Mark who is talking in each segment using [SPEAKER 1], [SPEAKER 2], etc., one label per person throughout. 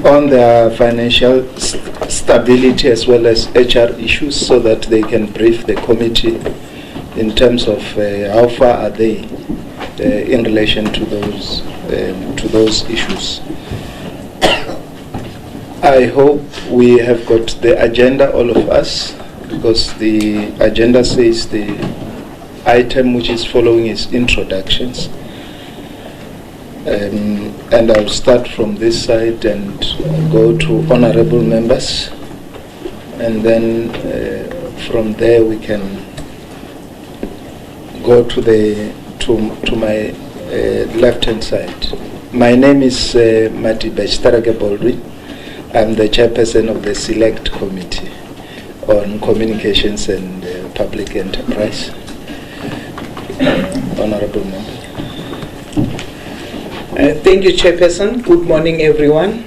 [SPEAKER 1] on their financial stability as well as HR issues, so that they can brief the committee in terms of how far are they in relation to those issues. I hope we have got the agenda, all of us, because the agenda says the item which is following is introductions. And I'll start from this side and go to honorable members, and then from there we can go to my left-hand side. My name is Mati Bechtarage Baldwin. I'm the chairperson of the Select Committee on Communications and Public Enterprise. Honorable member.
[SPEAKER 2] Thank you, Chairperson. Good morning, everyone.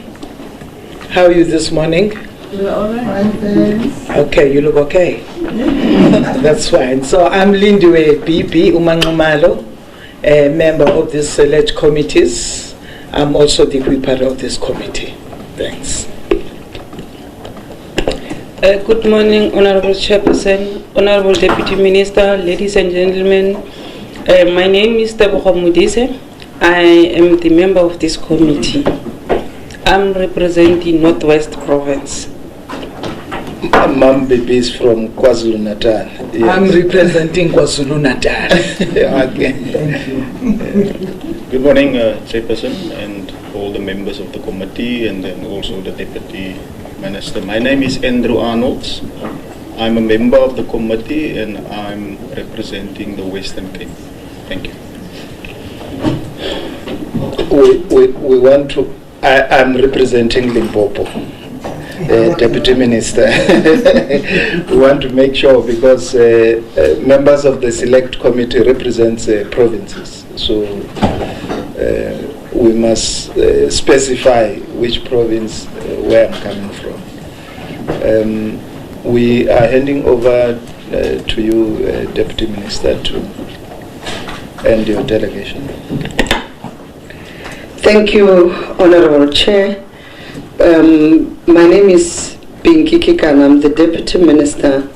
[SPEAKER 2] How are you this morning?
[SPEAKER 3] We're all right.
[SPEAKER 2] Okay, you look okay. That's fine. So I'm Lindiwe BP Umanqumalo, a member of the Select Committees. I'm also the whipper of this committee. Thanks.
[SPEAKER 4] Good morning, Honorable Chairperson, Honorable Deputy Minister, ladies and gentlemen. My name is Tebogo Modise. I am the member of this committee. I'm representing Northwest Province.
[SPEAKER 1] Mam Bibi is from KwaZulu-Natal. Yes.
[SPEAKER 2] I'm representing KwaZulu-Natal.
[SPEAKER 1] Okay.
[SPEAKER 2] Thank you.
[SPEAKER 5] Good morning, Chairperson, and all the members of the committee, and then also the Deputy Minister. My name is Andrew Arnolds. I'm a member of the committee, and I'm representing the Western Cape. Thank you.
[SPEAKER 1] We want to. I'm representing Limpopo, Deputy Minister. We want to make sure, because members of the Select Committee represents provinces, so we must specify which province where I'm coming from. We are handing over to you, Deputy Minister, to end your delegation.
[SPEAKER 3] Thank you, Honorable Chair. My name is Pinky Kikan. I'm the Deputy Minister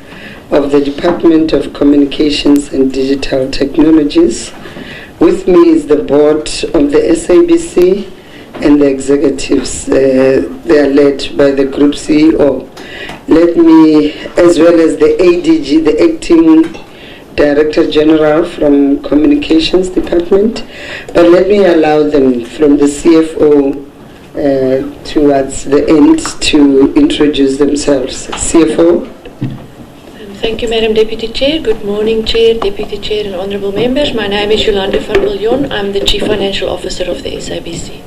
[SPEAKER 3] of the Department of Communications and Digital Technologies. With me is the board of the SABC and the executives. They are led by the Group CEO. Let me, as well as the ADG, the Acting Director General from Communications Department, but let me allow them from the CFO towards the end to introduce themselves. CFO.
[SPEAKER 6] Thank you, Madam Deputy Chair. Good morning, Chair, Deputy Chair, and Honourable Members. My name is Yolanda van Biljon. I'm the Chief Financial Officer of the SABC.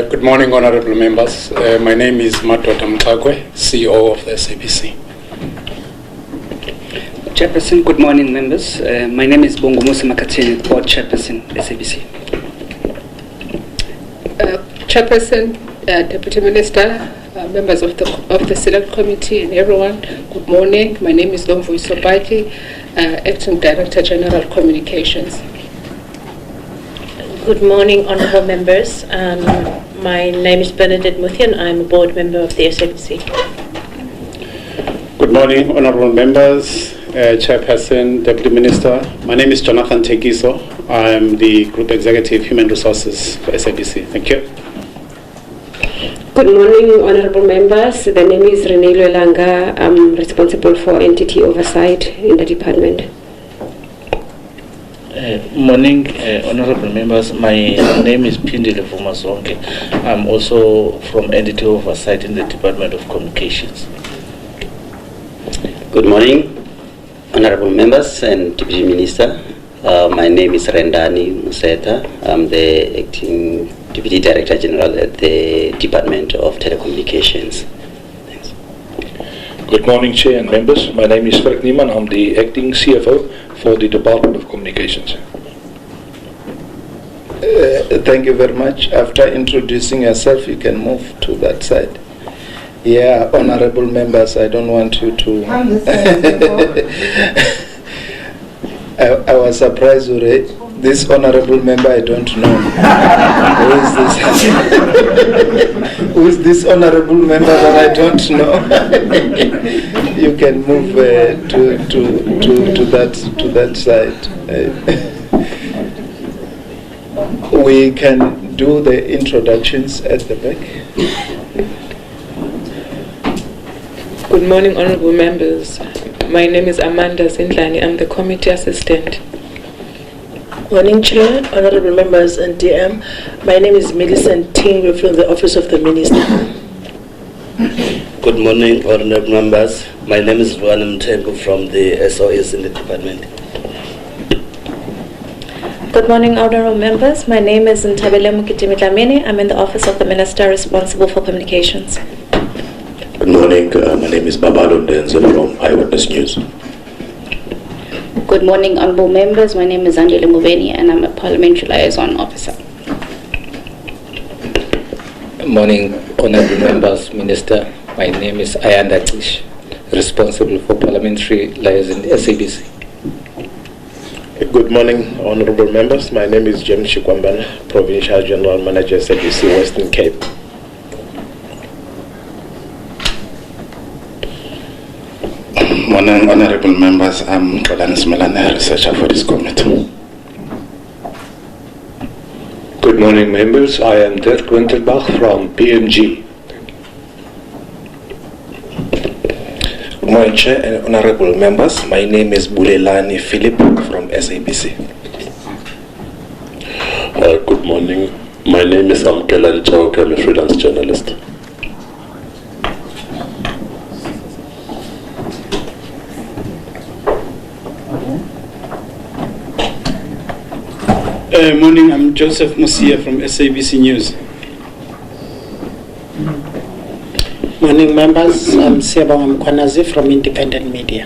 [SPEAKER 7] Good morning, Honourable Members. My name is Matota Mtakwe, CEO of the SABC.
[SPEAKER 8] Chairperson, good morning, members. My name is Bongomusi Makatini, Board Chairperson, SABC.
[SPEAKER 9] Chairperson, Deputy Minister, members of the Select Committee, and everyone, good morning. My name is Lomvu Isobaki, Acting Director General Communications.
[SPEAKER 6] Good morning, Honourable Members. My name is Bernadette Muthian. I'm a board member of the SABC.
[SPEAKER 7] Good morning, Honourable Members, Chairperson, Deputy Minister. My name is Jonathan Tekiso. I'm the Group Executive Human Resources for SABC. Thank you.
[SPEAKER 10] Good morning, Honourable Members. The name is Renee Lwelanga. I'm responsible for entity oversight in the department.
[SPEAKER 11] Morning, Honourable Members. My name is Pindile Vumasonke. I'm also from entity oversight in the Department of Communications.
[SPEAKER 12] Good morning, Honourable Members and Deputy Minister. My name is Rendani Museta. I'm the Acting Deputy Director General at the Department of Telecommunications. Thanks.
[SPEAKER 13] Good morning, Chair and members. My name is Frank Niemann. I'm the Acting CFO for the Department of Communications.
[SPEAKER 1] Thank you very much. After introducing yourself, you can move to that side. Yeah, honourable members, I don't want you to... I was surprised already. This honourable member, I don't know. Who is this? who's this honorable member that I don't know? You can move to that side. We can do the introductions at the back.
[SPEAKER 14] Good morning, honorable members. My name is Amanda Zindlani. I'm the committee assistant.
[SPEAKER 15] Morning, Chair, honorable members, and DM. My name is Millicent Ting from the Office of the Minister.
[SPEAKER 16] Good morning, honorable members. My name is Ruanam Temple from the SOS in the department.
[SPEAKER 17] Good morning, honorable members. My name is Ntabele Mukitimi. I'm in the Office of the Minister responsible for communications.
[SPEAKER 18] Good morning. My name is Babalo Denzel from Eyewitness News.
[SPEAKER 19] Good morning, honorable members. My name is Angela Mubeni and I'm a parliamentary liaison officer.
[SPEAKER 20] Good morning, honorable members, Minister. My name is Ayanda Tish, responsible for parliamentary liaison in SABC.
[SPEAKER 21] Good morning, honorable members. My name is James Chikwambana, Provincial General Manager, SABC Western Cape.
[SPEAKER 22] Morning, honorable members. I'm Kodanis Melane, researcher for this committee.
[SPEAKER 23] Good morning, members. I am Dirk Winterbach from PMG.
[SPEAKER 24] Good morning, Chair and honorable members. My name is Bulelani Philip from SABC.
[SPEAKER 25] Good morning. My name is Amkelan Chauke. I'm a freelance journalist.
[SPEAKER 26] Morning, I'm Joseph Musia from SABC News.
[SPEAKER 15] Morning, members. I'm Siabang Mkwanazi from Independent Media.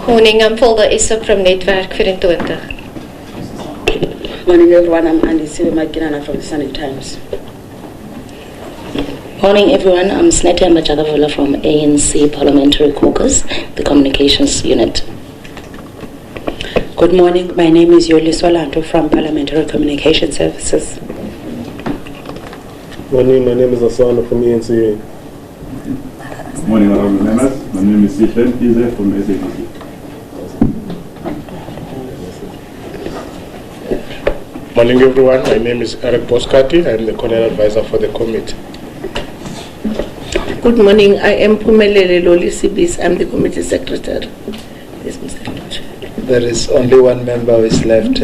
[SPEAKER 6] Morning, I'm Volda Isop from Netwerk 24.
[SPEAKER 27] Morning, everyone. I'm Andy Sibamakina from the Sunday Times.
[SPEAKER 28] Morning, everyone. I'm Snete Machagavula from ANC Parliamentary Caucus, the Communications Unit.
[SPEAKER 29] Good morning. My name is Yoli Solanto from Parliamentary Communication Services.
[SPEAKER 30] Morning. My name is Asano from ENCA.
[SPEAKER 31] Morning, honorable members. My name is Sishen Ize from SABC.
[SPEAKER 21] Morning, everyone. My name is Eric Boskati. I'm the Cornell Advisor for the committee.
[SPEAKER 15] Good morning. I am Pumelele Loli Sibis. I'm the committee secretary. Yes, Mr. Chair.
[SPEAKER 1] There is only one member who is left.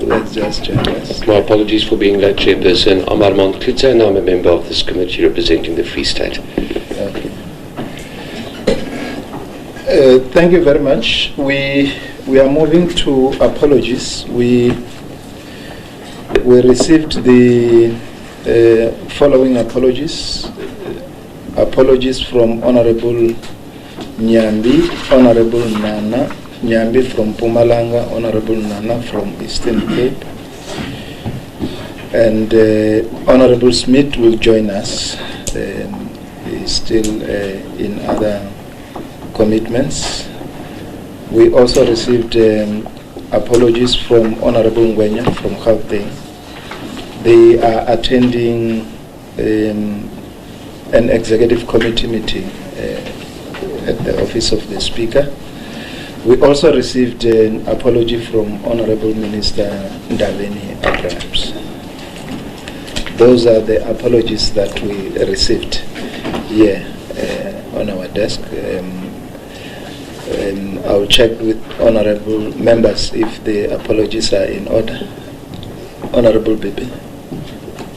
[SPEAKER 1] Let's just join us.
[SPEAKER 32] My apologies for being late, Chairperson. I'm Armand Klitze and I'm a member of this committee representing the Free State.
[SPEAKER 1] Okay. Thank you very much. We are moving to apologies. We received the following apologies. Apologies from Honorable Nyambi, Honorable Nana Nyambi from Pumalanga, Honorable Nana from Eastern Cape, and Honorable Smith will join us. He's still in other commitments. We also received apologies from Honorable Ngwenya from Gauteng. They are attending an executive committee meeting at the office of the Speaker. We also received an apology from Honorable Minister Ndaveni Abrahams. Those are the apologies that we received here on our desk. I'll check with honorable members if the apologies are in order. Honorable Bibi.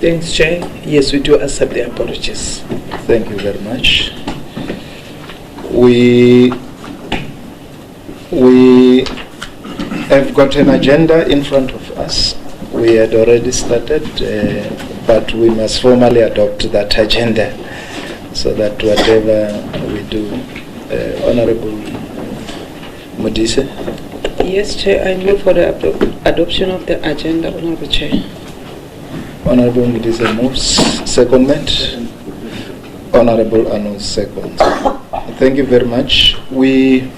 [SPEAKER 2] Thanks, Chair. Yes, we do accept the apologies.
[SPEAKER 1] Thank you very much. We have got an agenda in front of us. We had already started, but we must formally adopt that agenda so that whatever we do, Honorable Modise.
[SPEAKER 4] Yes, Chair, I move for the adoption of the agenda, Honorable Chair.
[SPEAKER 1] Honorable Modise moves. Secondment. Honorable Anos second. Thank you very much. We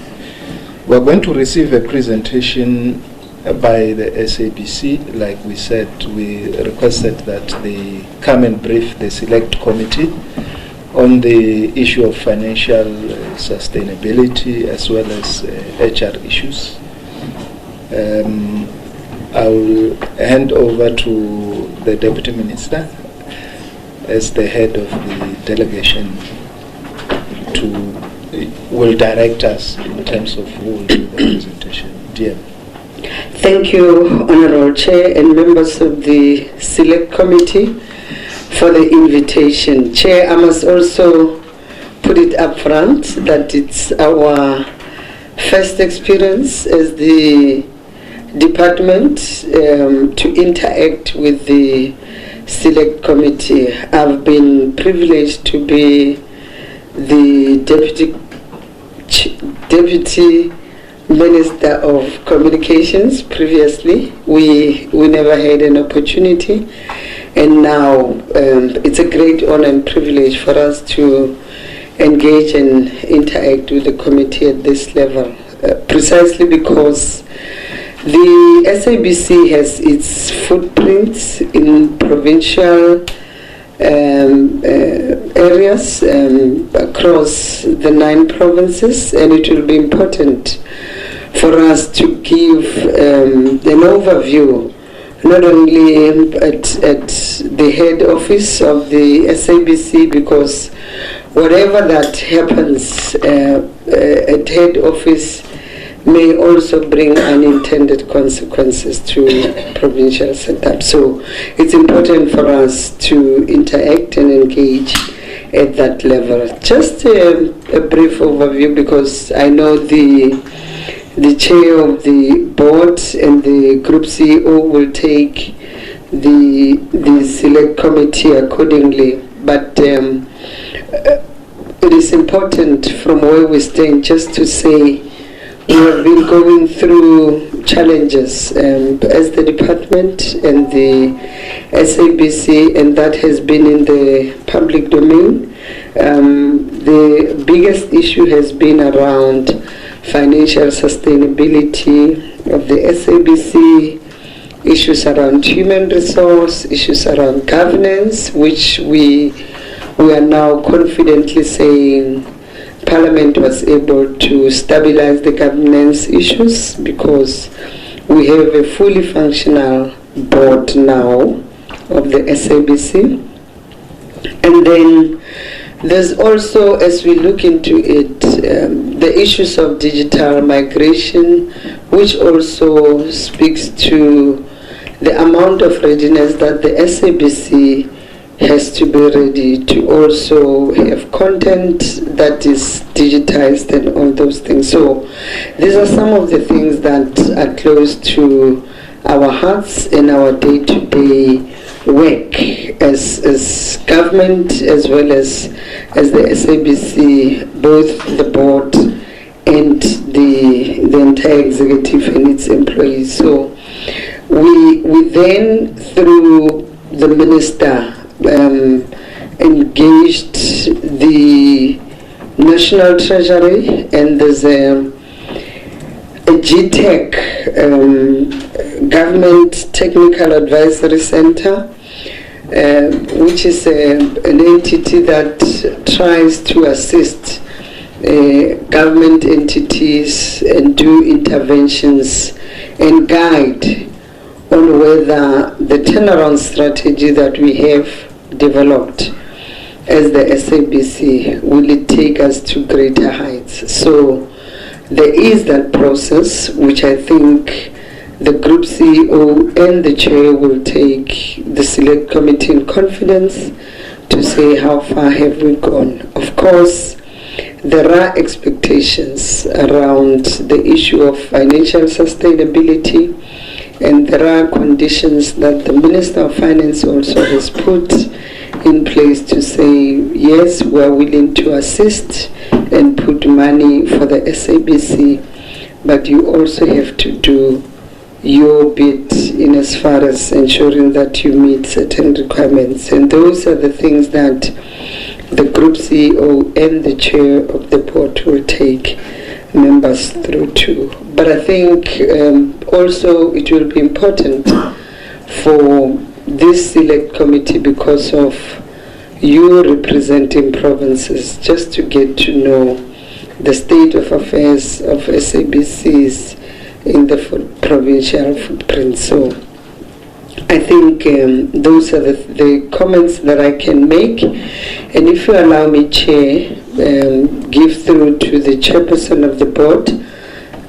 [SPEAKER 1] are going to receive a presentation by the SABC. Like we said, we requested that they come and brief the select committee on the issue of financial sustainability as well as HR issues. I will hand over to the Deputy Minister as the head of the delegation will direct us in terms of who will do the presentation. DM.
[SPEAKER 3] Thank you, Honorable Chair and members of the Select Committee for the invitation. Chair, I must also put it up front that it's our first experience as the department to interact with the Select Committee. I've been privileged to be the Deputy Minister of Communications previously. We never had an opportunity, and now it's a great honor and privilege for us to engage and interact with the committee at this level, precisely because the SABC has its footprints in provincial areas across the 9 provinces, and it will be important for us to give an overview not only at the head office of the SABC, because whatever that happens at head office may also bring unintended consequences to provincial setup. So it's important for us to interact and engage at that level. Just a brief overview, because I know the chair of the board and the group CEO will take the select committee accordingly. But it is important from where we stand just to say we have been going through challenges as the department and the SABC, and that has been in the public domain. The biggest issue has been around financial sustainability of the SABC, issues around human resource, issues around governance, which we are now confidently saying Parliament was able to stabilize the governance issues because we have a fully functional board now of the SABC. And then there's also, as we look into it, the issues of digital migration, which also speaks to the amount of readiness that the SABC has to be ready to also have content that is digitized and all those things. So these are some of the things that are close to our hearts and our day-to-day work as government, as well as the SABC, both the board and the entire executive and its employees. So we then, through the minister, engaged the National Treasury, and there's a GTEC, Government Technical Advisory Center, which is an entity that tries to assist government entities and do interventions and guide on whether the turnaround strategy that we have developed as the SABC, will it take us to greater heights? So there is that process, which I think the group CEO and the chair will take the select committee in confidence to say how far have we gone. Of course, there are expectations around the issue of financial sustainability, and there are conditions that the Minister of Finance also has put in place to say, yes, we are willing to assist and put money for the SABC, but you also have to do your bit in as far as ensuring that you meet certain requirements. And those are the things that the group CEO and the chair of the board will take members through too. But I think also it will be important for this select committee, because of you representing provinces, just to get to know the state of affairs of SABCs in the provincial footprint. So I think those are the comments that I can make. And if you allow me, Chair, give through to the chairperson of the board,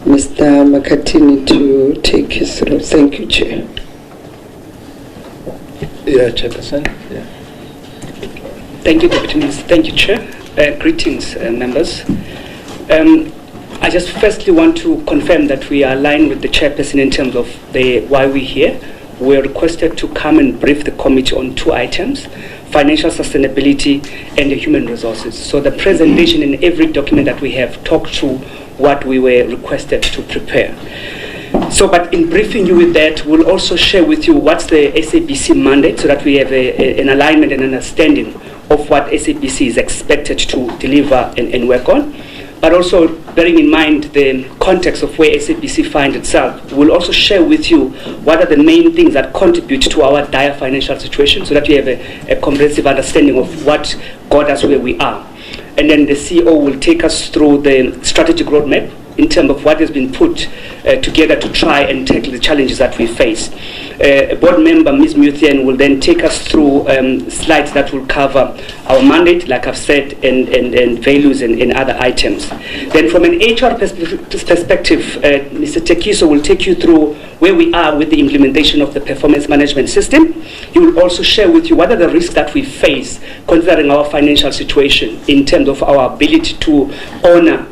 [SPEAKER 3] Mr. Makatini, to take you through. Thank you, Chair.
[SPEAKER 1] Yeah, Chairperson. Yeah.
[SPEAKER 5] Thank you, Deputy Minister. Thank you, Chair. Greetings, members. I just firstly want to confirm that we are aligned with the Chairperson in terms of why we're here. We are requested to come and brief the committee on 2 items: financial sustainability and the human resources. So the presentation in every document that we have talked to what we were requested to prepare. So, but in briefing you with that, we'll also share with you what's the SABC mandate, so that we have an alignment and understanding of what SABC is expected to deliver and work on. But also bearing in mind the context of where SABC finds itself, we'll also share with you what are the main things that contribute to our dire financial situation, so that we have a comprehensive understanding of what got us where we are. And then the CEO will take us through the strategic roadmap in terms of what has been put together to try and tackle the challenges that we face. Board member, Ms. Muthian, will then take us through slides that will cover our mandate, like I've said, and values and other items. Then from an HR perspective, Mr. Tekiso will take you through where we are with the implementation of the performance management system. He will also share with you what are the risks that we face considering our financial situation in terms of our ability to honor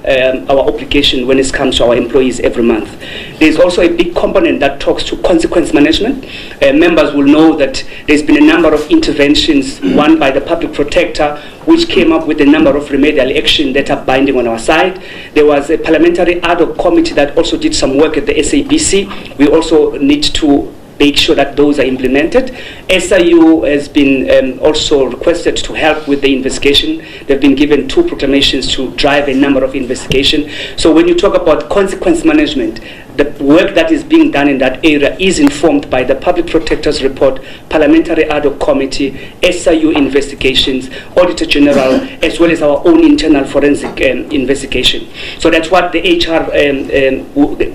[SPEAKER 5] our obligation when it comes to our employees every month. There's also a big component that talks to consequence management. Members will know that there's been a number of interventions, one by the public protector, which came up with a number of remedial action that are binding on our side. There was a parliamentary ad hoc committee that also did some work at the SABC. We also need to make sure that those are implemented. SIU has been also requested to help with the investigation. They've been given 2 proclamations to drive a number of investigations. So when you talk about consequence management, the work that is being done in that area is informed by the Public Protector's report, Parliamentary Ad hoc Committee, SIU investigations, Auditor General, as well as our own internal forensic investigation. So that's what the HR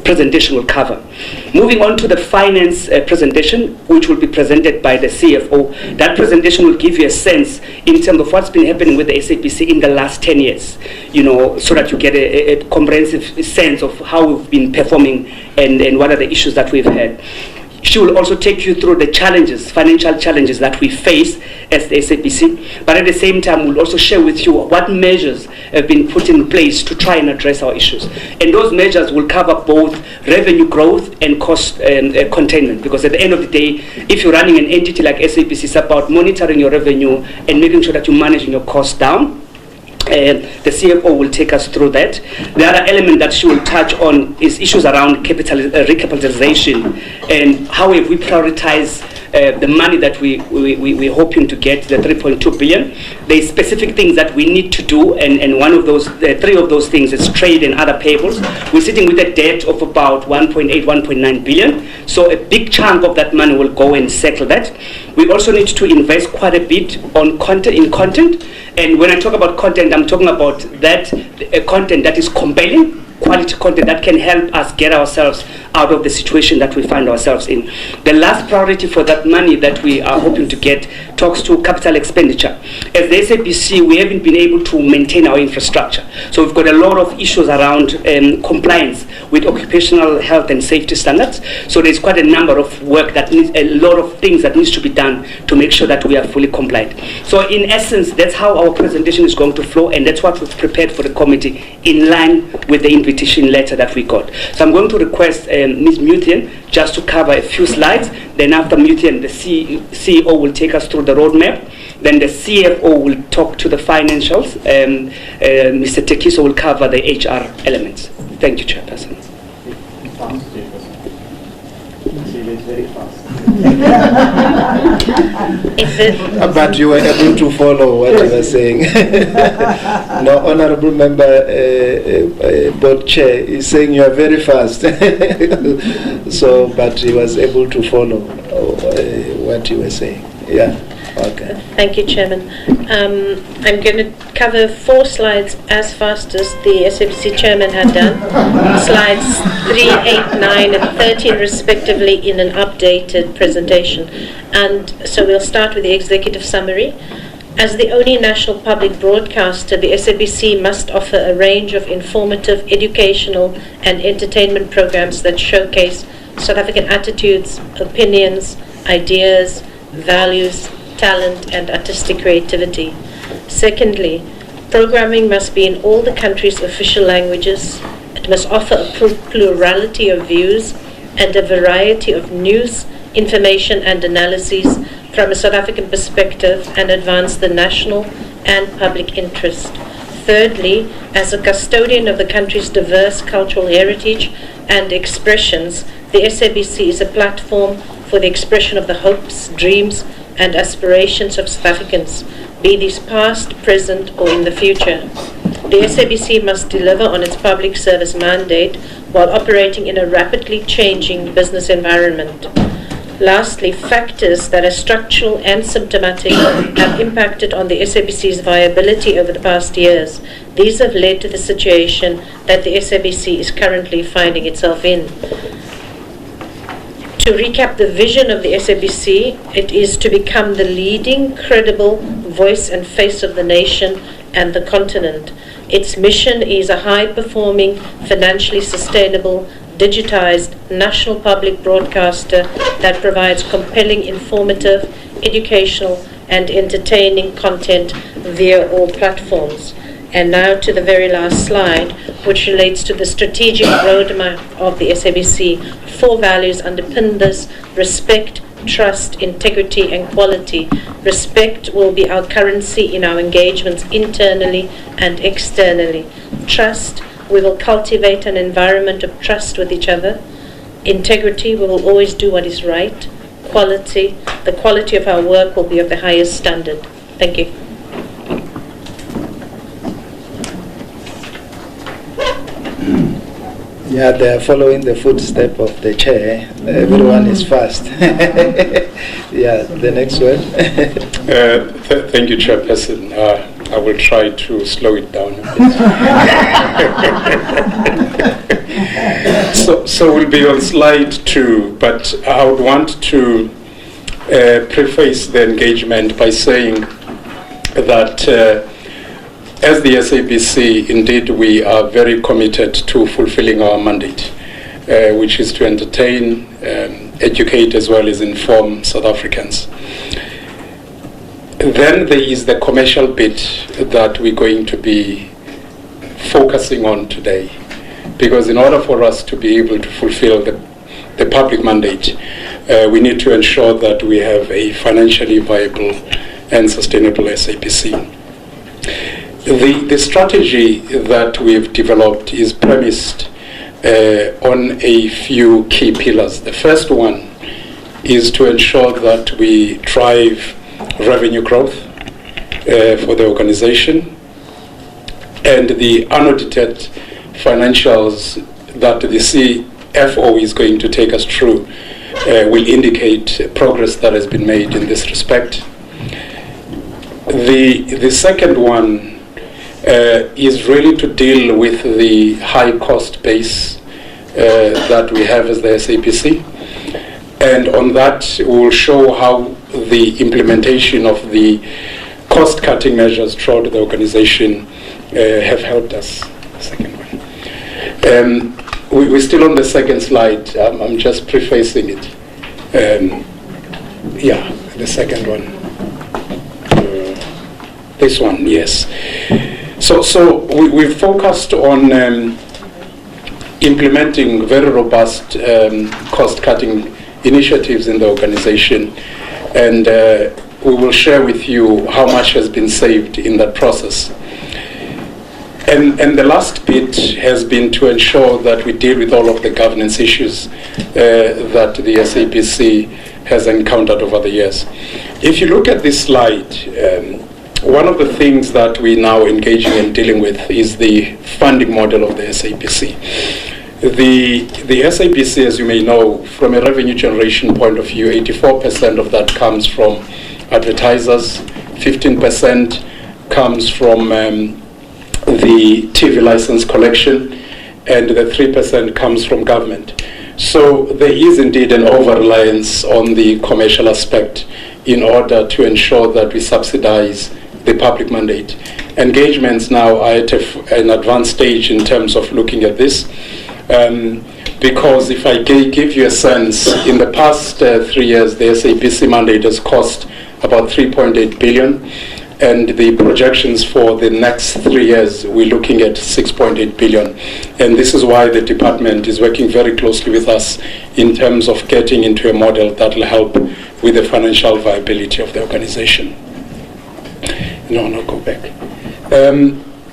[SPEAKER 5] presentation will cover. Moving on to the finance presentation, which will be presented by the CFO. That presentation will give you a sense in terms of what's been happening with the SABC in the last 10 years, you know, so that you get a comprehensive sense of how we've been performing and what are the issues that we've had. She will also take you through the challenges, financial challenges that we face as the SABC, but at the same time we'll also share with you what measures have been put in place to try and address our issues. And those measures will cover both revenue growth and cost containment, because at the end of the day, if you're running an entity like SABC, it's about monitoring your revenue and making sure that you're managing your costs down. The CFO will take us through that. The other element that she will touch on is issues around recapitalization and how have we prioritized the money that we're hoping to get, the 3.2 billion. There's specific things that we need to do, and one of those, 3 of those things is trade and other payables. We're sitting with a debt of about 1.8, 1.9 billion. So a big chunk of that money will go and settle that. We also need to invest quite a bit on content. And when I talk about content, I'm talking about that content that is compelling, quality content that can help us get ourselves out of the situation that we find ourselves in. The last priority for that money that we are hoping to get talks to capital expenditure. As the SABC, we haven't been able to maintain our infrastructure. So we've got a lot of issues around compliance with occupational health and safety standards. So there's quite a number of work that needs, a lot of things that needs to be done to make sure that we are fully compliant. So in essence, that's how our presentation is going to flow, and that's what we've prepared for the committee in line with the invitation letter that we got. So I'm going to request Ms. Muthian just to cover a few slides. Then after Muthian, the CEO will take us through the roadmap. Then the CFO will talk to the financials. Mr. Tekiso will cover the HR elements. Thank you, Chairperson.
[SPEAKER 1] Very fast. But you were able to follow what you were saying. No, Honorable Member, Board Chair is saying you are very fast. So, but he was able to follow what you were saying. Yeah. Okay.
[SPEAKER 6] Thank you, Chairman. I'm going to cover 4 slides as fast as the SABC Chairman had done. Slides 3, 8, 9 and 13 respectively in an updated presentation. And so we'll start with the executive summary. As the only national public broadcaster, the SABC must offer a range of informative, educational and entertainment programs that showcase South African attitudes, opinions, ideas, values, talent and artistic creativity. Secondly, programming must be in all the country's official languages. It must offer a plurality of views and a variety of news, information and analyses from a South African perspective and advance the national and public interest. Thirdly, as a custodian of the country's diverse cultural heritage and expressions, the SABC is a platform for the expression of the hopes, dreams, and aspirations of South Africans, be these past, present, or in the future. The SABC must deliver on its public service mandate while operating in a rapidly changing business environment. Lastly, factors that are structural and symptomatic have impacted on the SABC's viability over the past years. These have led to the situation that the SABC is currently finding itself in. To recap the vision of the SABC, it is to become the leading, credible voice and face of the nation and the continent. Its mission is a high-performing, financially sustainable, digitized national public broadcaster that provides compelling, informative, educational and entertaining content via all platforms. And now to the very last slide, which relates to the strategic roadmap of the SABC. 4 values underpin this: respect, trust, integrity and quality. Respect will be our currency in our engagements internally and externally. Trust, we will cultivate an environment of trust with each other. Integrity, we will always do what is right. Quality, the quality of our work will be of the highest standard. Thank you.
[SPEAKER 1] Yeah, they are following the footstep of the chair. Everyone is fast. Yeah, the next one.
[SPEAKER 7] Thank you, Chairperson. I will try to slow it down a bit. So we'll be on slide 2, but I would want to preface the engagement by saying that as the SABC, indeed, we are very committed to fulfilling our mandate, which is to entertain, educate, as well as inform South Africans. Then there is the commercial bit that we're going to be focusing on today, because in order for us to be able to fulfill the public mandate, we need to ensure that we have a financially viable and sustainable SABC. The strategy that we've developed is premised on a few key pillars. The first one is to ensure that we drive revenue growth for the organization, and the unaudited financials that the CFO is going to take us through will indicate progress that has been made in this respect. The second one is really to deal with the high cost base that we have as the SABC, and on that we will show how the implementation of the cost cutting measures throughout the organization have helped us. Second one. We're still on the second slide. I'm just prefacing it. Yeah, the second one. This one, yes. So we've focused on implementing very robust cost-cutting initiatives in the organization, and we will share with you how much has been saved in that process. And the last bit has been to ensure that we deal with all of the governance issues that the SABC has encountered over the years. If you look at this slide, one of the things that we're now engaging in dealing with is the funding model of the SABC. The SABC, as you may know, from a revenue generation point of view, 84% of that comes from advertisers, 15% comes from the TV license collection, and the 3% comes from government. So there is indeed an over-reliance on the commercial aspect in order to ensure that we subsidize the public mandate. Engagements now are at an advanced stage in terms of looking at this, because if I give you a sense, in the past 3 years, the SABC mandate has cost about 3.8 billion, and the projections for the next 3 years, we're looking at 6.8 billion. And this is why the department is working very closely with us in terms of getting into a model that will help with the financial viability of the organization. No, go back.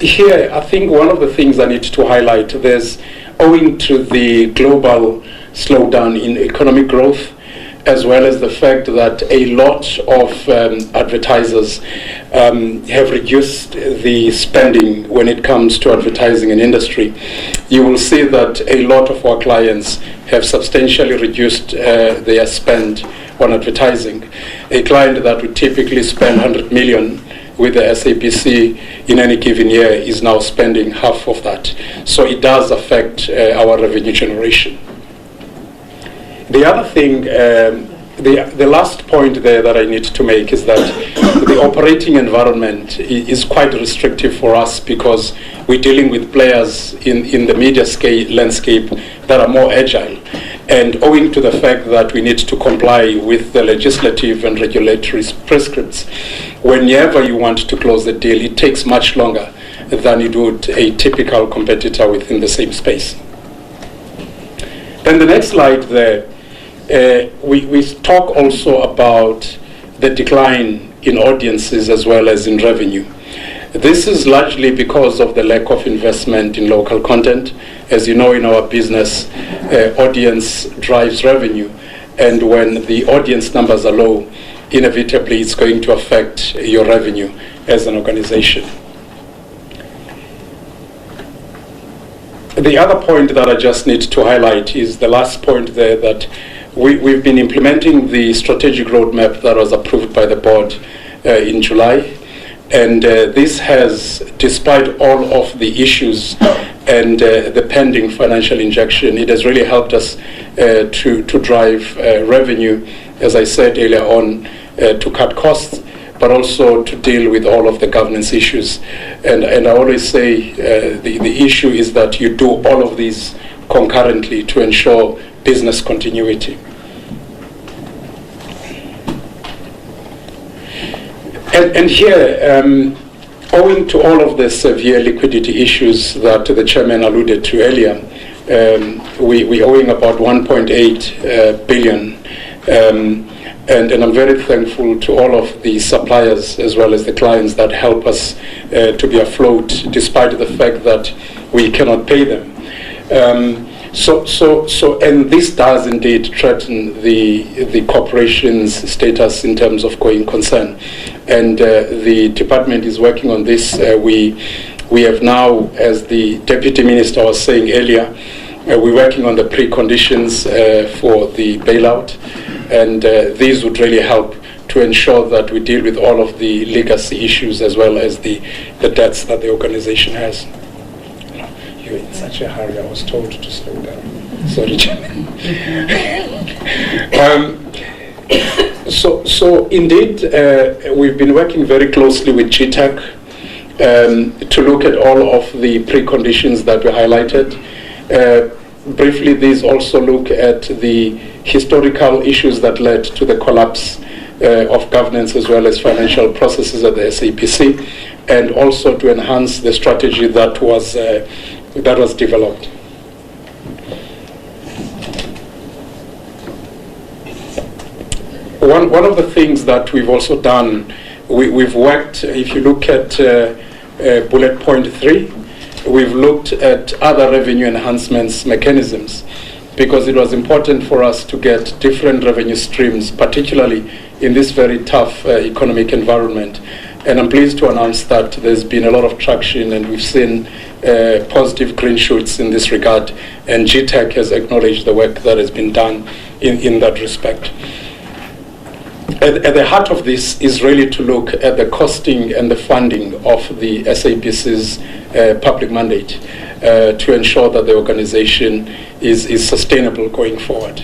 [SPEAKER 7] Here, I think one of the things I need to highlight, there's, owing to the global slowdown in economic growth, as well as the fact that a lot of advertisers have reduced the spending when it comes to advertising in industry, you will see that a lot of our clients have substantially reduced their spend on advertising. A client that would typically spend 100 million with the SABC in any given year is now spending half of that. So it does affect our revenue generation. The other thing, the last point there that I need to make is that the operating environment is quite restrictive for us, because we're dealing with players in the media landscape that are more agile. And owing to the fact that we need to comply with the legislative and regulatory prescripts, whenever you want to close the deal, it takes much longer than it would a typical competitor within the same space. Then the next slide there, we talk also about the decline in audiences as well as in revenue. This is largely because of the lack of investment in local content. As you know, in our business, audience drives revenue, and when the audience numbers are low, inevitably it's going to affect your revenue as an organization. The other point that I just need to highlight is the last point there, that we've been implementing the strategic roadmap that was approved by the board in July. And this has, despite all of the issues and the pending financial injection, it has really helped us to drive revenue, as I said earlier on, to cut costs, but also to deal with all of the governance issues. And I always say the issue is that you do all of these concurrently to ensure business continuity. And here, owing to all of the severe liquidity issues that the chairman alluded to earlier, we're owing about 1.8 billion. And I'm very thankful to all of the suppliers as well as the clients that help us to be afloat, despite the fact that we cannot pay them. And this does indeed threaten the corporation's status in terms of going concern. And the department is working on this. We have now, as the Deputy Minister was saying earlier, we're working on the preconditions for the bailout. And these would really help to ensure that we deal with all of the legacy issues as well as the debts that the organization has. You're in such a hurry, I was told to slow down. Sorry, Chairman. So indeed, we've been working very closely with GTAC to look at all of the preconditions that were highlighted. Briefly, these also look at the historical issues that led to the collapse of governance as well as financial processes at the SABC, and also to enhance the strategy that was developed. One of the things that we've also done, we've worked, if you look at bullet point 3, we've looked at other revenue enhancements mechanisms, because it was important for us to get different revenue streams, particularly in this very tough economic environment. And I'm pleased to announce that there's been a lot of traction, and we've seen positive green shoots in this regard, and GTEC has acknowledged the work that has been done in that respect. At the heart of this is really to look at the costing and the funding of the SABC's public mandate to ensure that the organization is sustainable going forward.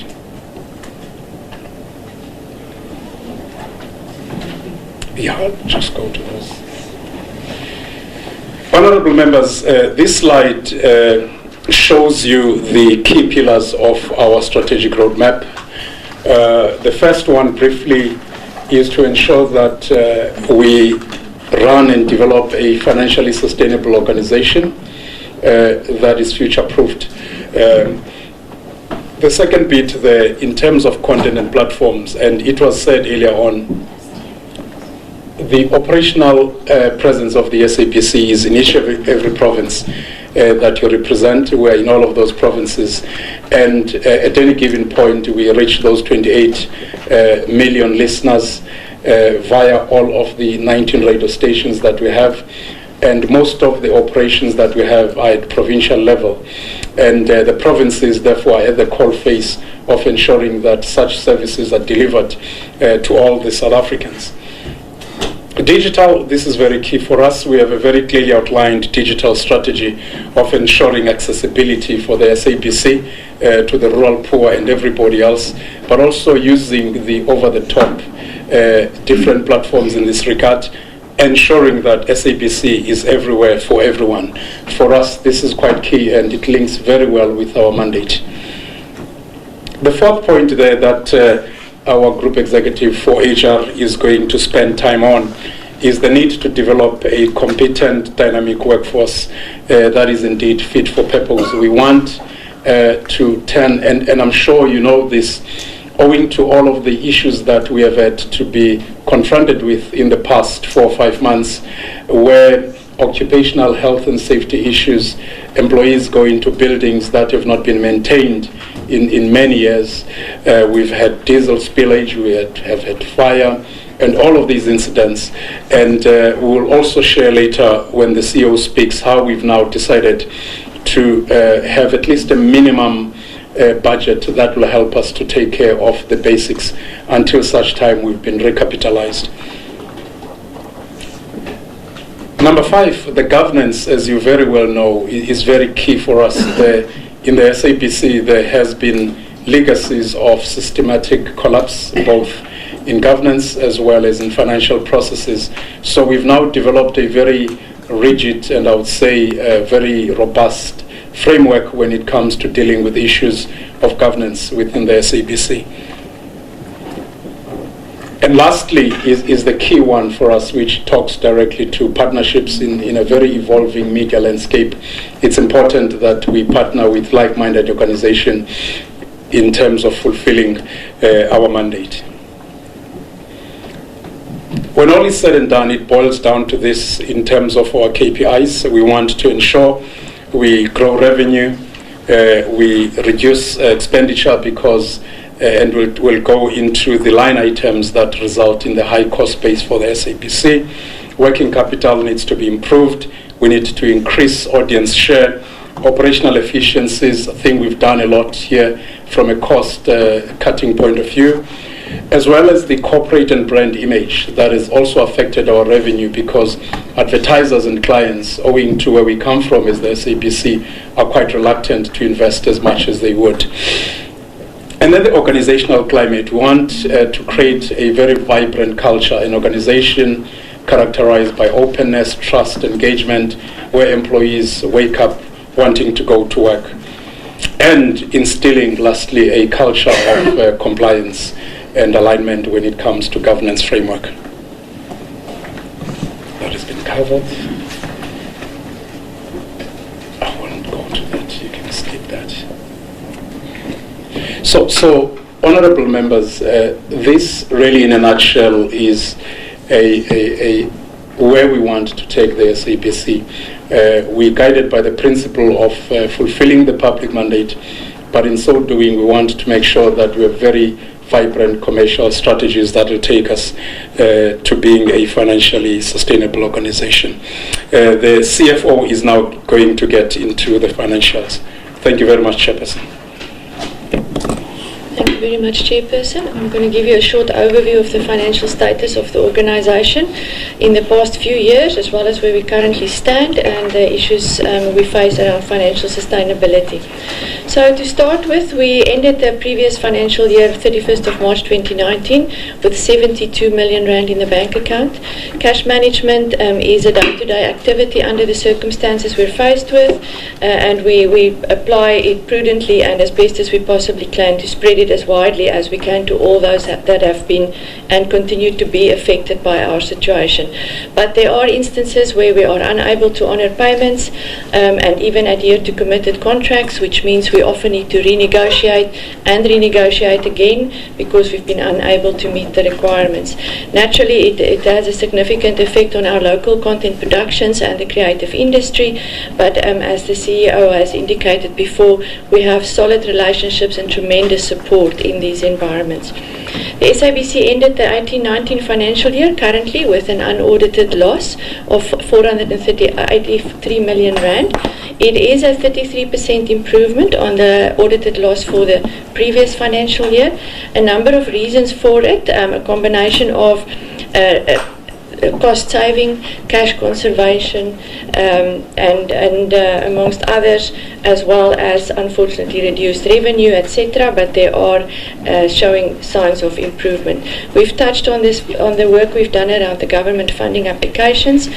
[SPEAKER 7] Yeah, I'll just go to those. Honorable members, this slide shows you the key pillars of our strategic roadmap. The first one, briefly, is to ensure that we run and develop a financially sustainable organization that is future-proofed. The second bit there, in terms of content and platforms, and it was said earlier on, the operational presence of the SABC is in each and every province that you represent. We are in all of those provinces, and at any given point we reach those 28 million listeners via all of the 19 radio stations that we have, and most of the operations that we have are at provincial level, and the provinces therefore are at the coalface of ensuring that such services are delivered to all the South Africans. Digital, this is very key for us. We have a very clearly outlined digital strategy of ensuring accessibility for the SABC to the rural poor and everybody else, but also using the over-the-top different platforms in this regard, ensuring that SABC is everywhere for everyone. For us, this is quite key, and it links very well with our mandate. The fourth point there that our group executive for HR is going to spend time on is the need to develop a competent, dynamic workforce that is indeed fit for purpose. We want to turn, and I'm sure you know this, owing to all of the issues that we have had to be confronted with in the past 4 or 5 months, where occupational health and safety issues, employees go into buildings that have not been maintained in many years. We've had diesel spillage, we have had fire, and all of these incidents. And we will also share later when the CEO speaks how we've now decided to have at least a minimum budget that will help us to take care of the basics until such time we've been recapitalized. Number 5, the governance, as you very well know, is very key for us. In the SABC, there has been legacies of systematic collapse, both in governance as well as in financial processes. So we've now developed a very rigid and I would say very robust framework when it comes to dealing with issues of governance within the SABC. And lastly is the key one for us, which talks directly to partnerships in a very evolving media landscape. It's important that we partner with like-minded organizations in terms of fulfilling our mandate. When all is said and done, it boils down to this in terms of our KPIs. We want to ensure we grow revenue, we reduce expenditure because and we'll go into the line items that result in the high cost base for the SABC. Working capital needs to be improved. We need to increase audience share. Operational efficiencies, I think we've done a lot here from a cost cutting point of view, as well as the corporate and brand image that has also affected our revenue because advertisers and clients, owing to where we come from as the SABC, are quite reluctant to invest as much as they would. And then the organizational climate. We want to create a very vibrant culture, an organization characterized by openness, trust, engagement, where employees wake up wanting to go to work. And instilling, lastly, a culture of compliance and alignment when it comes to governance framework. That has been covered. I won't go to that, you can skip that. So honorable members, this really in a nutshell is where we want to take the SABC. We're guided by the principle of fulfilling the public mandate but in so doing, we want to make sure that we have very vibrant commercial strategies that will take us to being a financially sustainable organization. The CFO is now going to get into the financials. Thank you very much, Chairperson.
[SPEAKER 8] Thank you very much, Chairperson. I'm going to give you a short overview of the financial status of the organisation in the past few years, as well as where we currently stand and the issues we face around financial sustainability. So to start with, we ended the previous financial year, 31st of March 2019, with 72 million rand in the bank account. Cash management is a day-to-day activity under the circumstances we're faced with, and we apply it prudently and as best as we possibly can to spread it as widely as we can to all those that have been and continue to be affected by our situation. But there are instances where we are unable to honour payments and even adhere to committed contracts, which means we often need to renegotiate and renegotiate again because we've been unable to meet the requirements. Naturally, it has a significant effect on our local content productions and the creative industry, but as the CEO has indicated before, we have solid relationships and tremendous support in these environments. The SABC ended the 18-19 financial year currently with an unaudited loss of 483 million rand. It is a 33% improvement on the audited loss for the previous financial year. A number of reasons for it, a combination of cost saving, cash conservation, and amongst others, as well as unfortunately reduced revenue, etc. But they are showing signs of improvement. We've touched on this, on the work we've done around the government funding applications.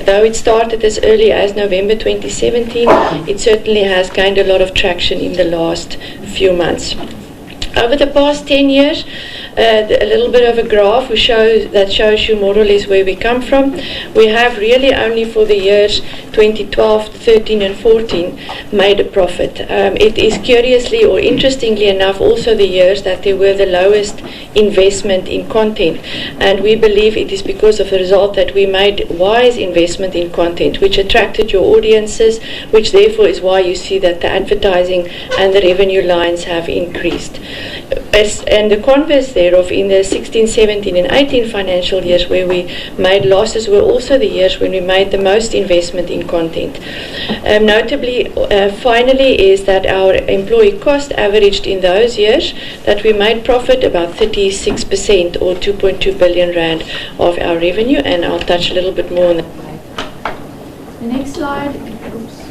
[SPEAKER 8] Though it started as early as November 2017, it certainly has gained a lot of traction in the last few months. Over the past 10 years, a little bit of a graph that shows you more or less where we come from. We have really only for the years 2012, 13 and 14 made a profit. It is curiously or interestingly enough also the years that there were the lowest investment in content, and we believe it is because of the result that we made wise investment in content which attracted your audiences, which therefore is why you see that the advertising and the revenue lines have increased. And the converse thereof, in the 16, 17 and 18 financial years where we made losses, were also the years when we made the most investment in content. Notably, finally, is that our employee cost averaged in those years that we made profit about 36% or 2.2 billion rand of our revenue, and I'll touch a little bit more on that.
[SPEAKER 9] The next slide.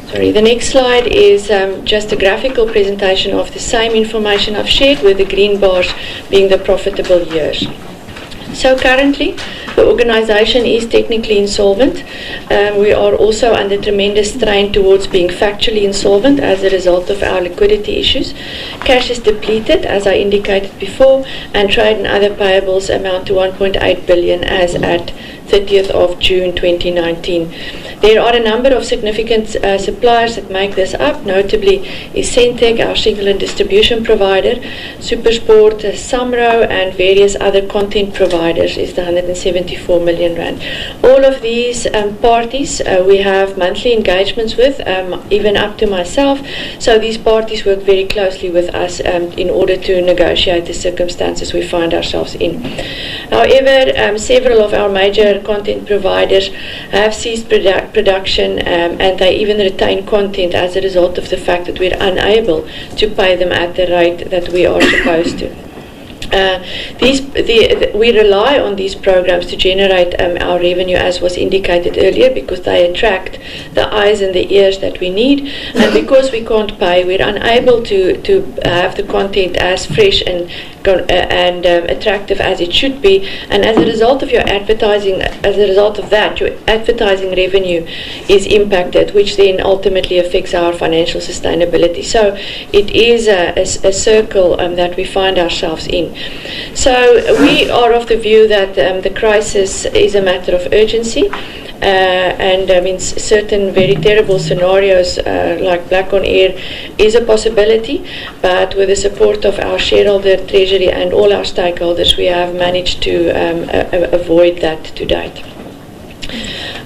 [SPEAKER 8] The next slide is just a graphical presentation of the same information I've shared, with the green bars being the profitable years. So currently, the organisation is technically insolvent. We are also under tremendous strain towards being factually insolvent as a result of our liquidity issues. Cash is depleted, as I indicated before, and trade and other payables amount to 1.8 billion as at 30th of June 2019. There are a number of significant suppliers that make this up, notably is Centec, our single and distribution provider, Supersport, Samro, and various other content providers is the 174 million rand. All of these parties we have monthly engagements with, even up to myself, so these parties work very closely with us in order to negotiate the circumstances we find ourselves in. However, several of our major content providers have ceased production and they even retain content as a result of the fact that we're unable to pay them at the rate that we are supposed to. We rely on these programs to generate our revenue, as was indicated earlier, because they attract the eyes and the ears that we need, and because we can't pay, we're unable to have the content as fresh and attractive as it should be, and as a result of your advertising, your advertising revenue is impacted, which then ultimately affects our financial sustainability. So it is a circle that we find ourselves in. So we are of the view that the crisis is a matter of urgency. And I mean, certain very terrible scenarios like black on air is a possibility, but with the support of our shareholder, treasury and all our stakeholders, we have managed to avoid that to date.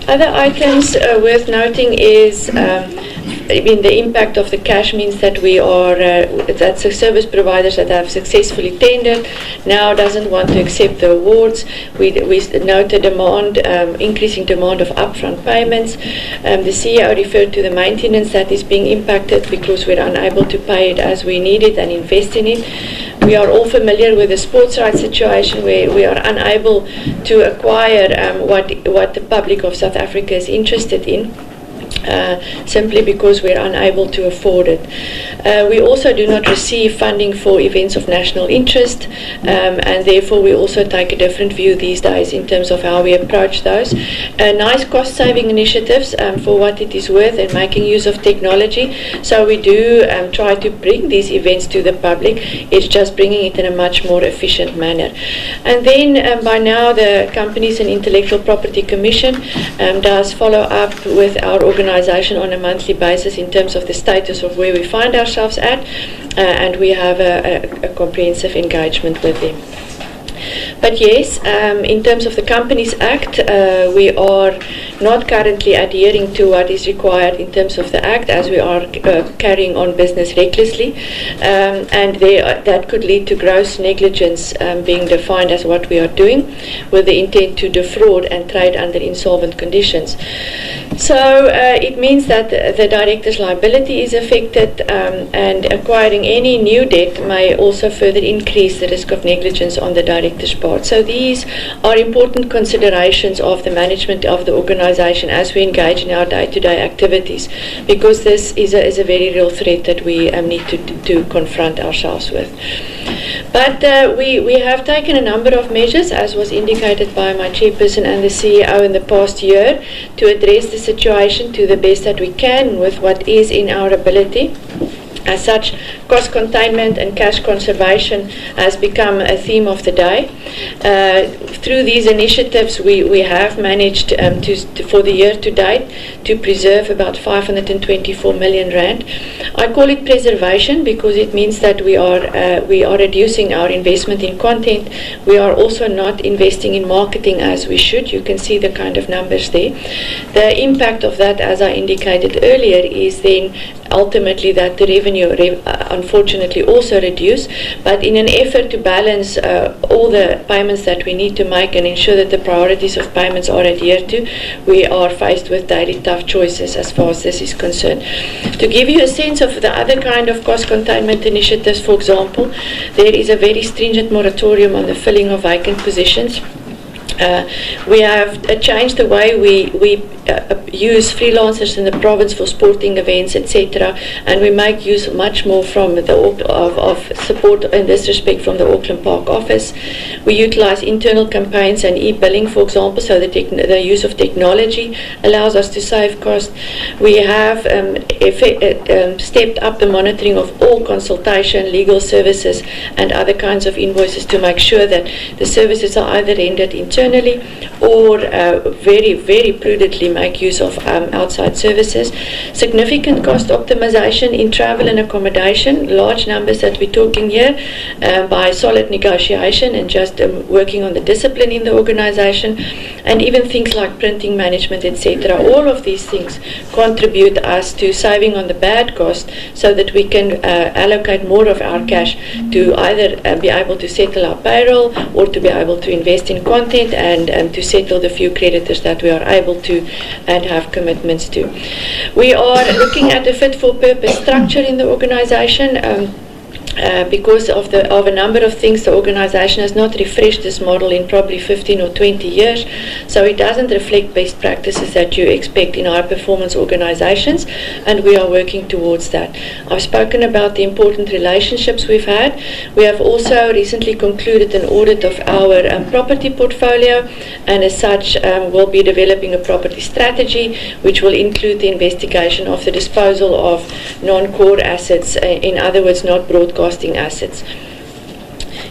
[SPEAKER 8] Other items worth noting is the impact of the cash means that we are that's the service providers that have successfully tendered now doesn't want to accept the awards. We note a demand, increasing demand of upfront payments. The CEO referred to the maintenance that is being impacted because we're unable to pay it as we need it and invest in it. We are all familiar with the sports rights situation where we are unable to acquire what the public of South Africa is interested in. Simply because we're unable to afford it. We also do not receive funding for events of national interest, and therefore we also take a different view these days in terms of how we approach those. Nice cost-saving initiatives for what it is worth and making use of technology. So we do try to bring these events to the public. It's just bringing it in a much more efficient manner. And then by now the Companies and Intellectual Property Commission does follow up with our organization on a monthly basis in terms of the status of where we find ourselves at, and we have a comprehensive engagement with them. But yes, in terms of the Companies Act, we are not currently adhering to what is required in terms of the Act, as we are carrying on business recklessly, and that could lead to gross negligence being defined as what we are doing with the intent to defraud and trade under insolvent conditions. So it means that the director's liability is affected, and acquiring any new debt may also further increase the risk of negligence on the director's part. So these are important considerations of the management of the organization as we engage in our day-to-day activities, because this is a very real threat that we need to confront ourselves with. But we have taken a number of measures, as was indicated by my chairperson and the CEO in the past year, to address the situation to the best that we can with what is in our ability. As such, cost containment and cash conservation has become a theme of the day. Through these initiatives, we have managed for the year to date to preserve about 524 million rand. I call it preservation because it means that we are reducing our investment in content. We are also not investing in marketing as we should. You can see the kind of numbers there. The impact of that, as I indicated earlier, is then ultimately that the revenue unfortunately also reduce, but in an effort to balance all the payments that we need to make and ensure that the priorities of payments are adhered to, we are faced with daily tough choices as far as this is concerned. To give you a sense of the other kind of cost containment initiatives, for example, there is a very stringent moratorium on the filling of vacant positions. We have changed the way we use freelancers in the province for sporting events, etc., and we make use much more from of support in this respect from the Auckland Park office. We utilize internal campaigns and e-billing, for example, so the use of technology allows us to save cost. We have stepped up the monitoring of all consultation, legal services, and other kinds of invoices to make sure that the services are either rendered internally or very, very prudently make use of outside services. Significant cost optimization in travel and accommodation, large numbers that we're talking here, by solid negotiation and just working on the discipline in the organization, and even things like printing management, etc. All of these things contribute us to saving on the bad cost so that we can allocate more of our cash to either be able to settle our payroll or to be able to invest in content and to settle the few creditors that we are able to and have commitments to. We are looking at a fit-for-purpose structure in the organization. Because of a number of things, the organization has not refreshed this model in probably 15 or 20 years, so it doesn't reflect best practices that you expect in high performance organizations, and we are working towards that. I've spoken about the important relationships we've had. We have also recently concluded an audit of our property portfolio, and as such we'll be developing a property strategy which will include the investigation of the disposal of non-core assets, in other words not broadcasting assets.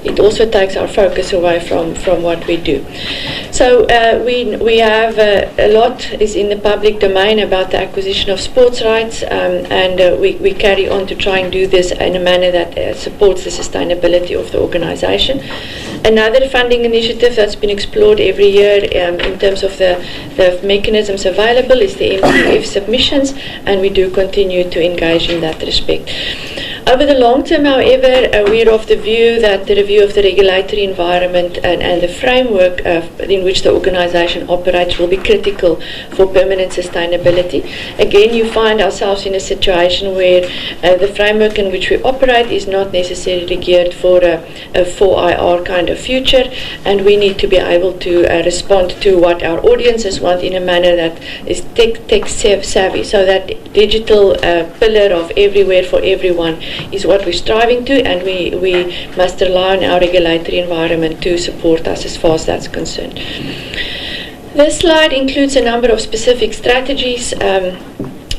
[SPEAKER 8] It also takes our focus away from what we do. So we have a lot is in the public domain about the acquisition of sports rights, and we carry on to try and do this in a manner that supports the sustainability of the organization. Another funding initiative that's been explored every year in terms of the mechanisms available is the MTF submissions, and we do continue to engage in that respect. Over the long term, however, we are of the view that the review of the regulatory environment and the framework in which the organisation operates will be critical for permanent sustainability. Again, you find ourselves in a situation where the framework in which we operate is not necessarily geared for a 4IR kind of future, and we need to be able to respond to what our audiences want in a manner that is tech savvy, so that digital pillar of everywhere for everyone is what we're striving to, and we must rely on our regulatory environment to support us as far as that's concerned. This slide includes a number of specific strategies.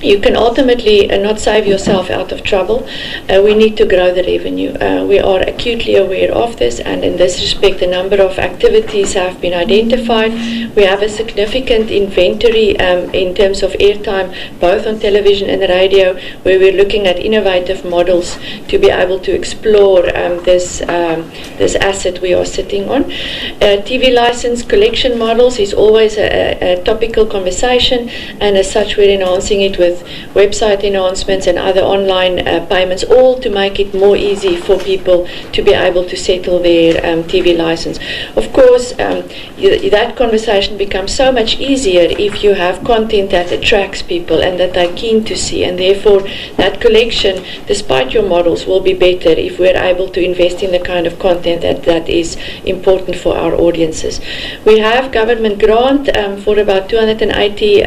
[SPEAKER 8] You can ultimately not save yourself out of trouble. We need to grow the revenue. We are acutely aware of this, and in this respect, a number of activities have been identified. We have a significant inventory in terms of airtime, both on television and radio, where we're looking at innovative models to be able to explore this asset we are sitting on. TV license collection models is always a topical conversation, and as such, we're enhancing it with website enhancements and other online payments, all to make it more easy for people to be able to settle their TV license. Of course, that conversation becomes so much easier if you have content that attracts people and that they're keen to see, and therefore that collection, despite your models, will be better if we're able to invest in the kind of content that is important for our audiences. We have government grant for about 280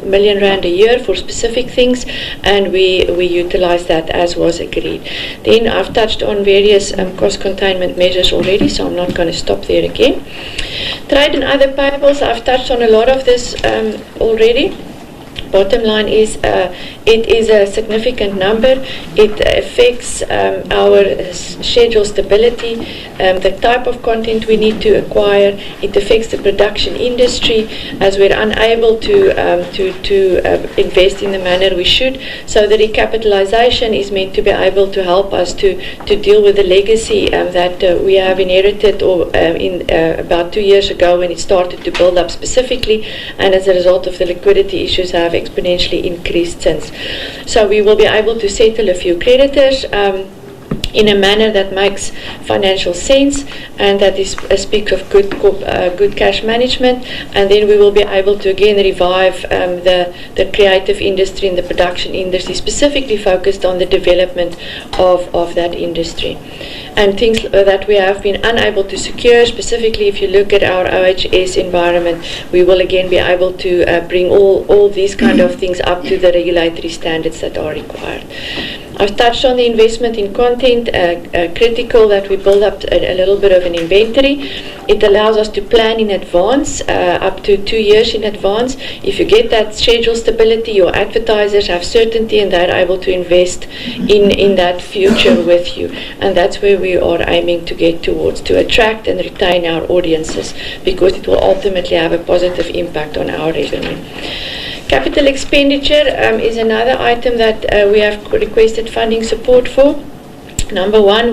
[SPEAKER 8] million rand a year for specific things, and we utilize that as was agreed. Then I've touched on various cost containment measures already, so I'm not going to stop there again. Trade and other payables, I've touched on a lot of this already. Bottom line is it is a significant number. It affects our schedule stability, the type of content we need to acquire. It affects the production industry, as we're unable to invest in the manner we should. So the recapitalisation is meant to be able to help us to deal with the legacy that we have inherited about 2 years ago, when it started to build up specifically, and as a result of the liquidity issues have exponentially increased since. So we will be able to settle a few creditors in a manner that makes financial sense, and that is speaks of good cash management. And then we will be able to again revive the creative industry and the production industry, specifically focused on the development of that industry. And things that we have been unable to secure, specifically if you look at our OHS environment, we will again be able to bring all these kind of things up to the regulatory standards that are required. I've touched on the investment in content, critical that we build up a little bit of an inventory. It allows us to plan in advance, up to 2 years in advance. If you get that schedule stability, your advertisers have certainty, and they're able to invest in that future with you. And that's where we are aiming to get towards, to attract and retain our audiences, because it will ultimately have a positive impact on our revenue. Capital expenditure is another item that we have requested funding support for. Number one,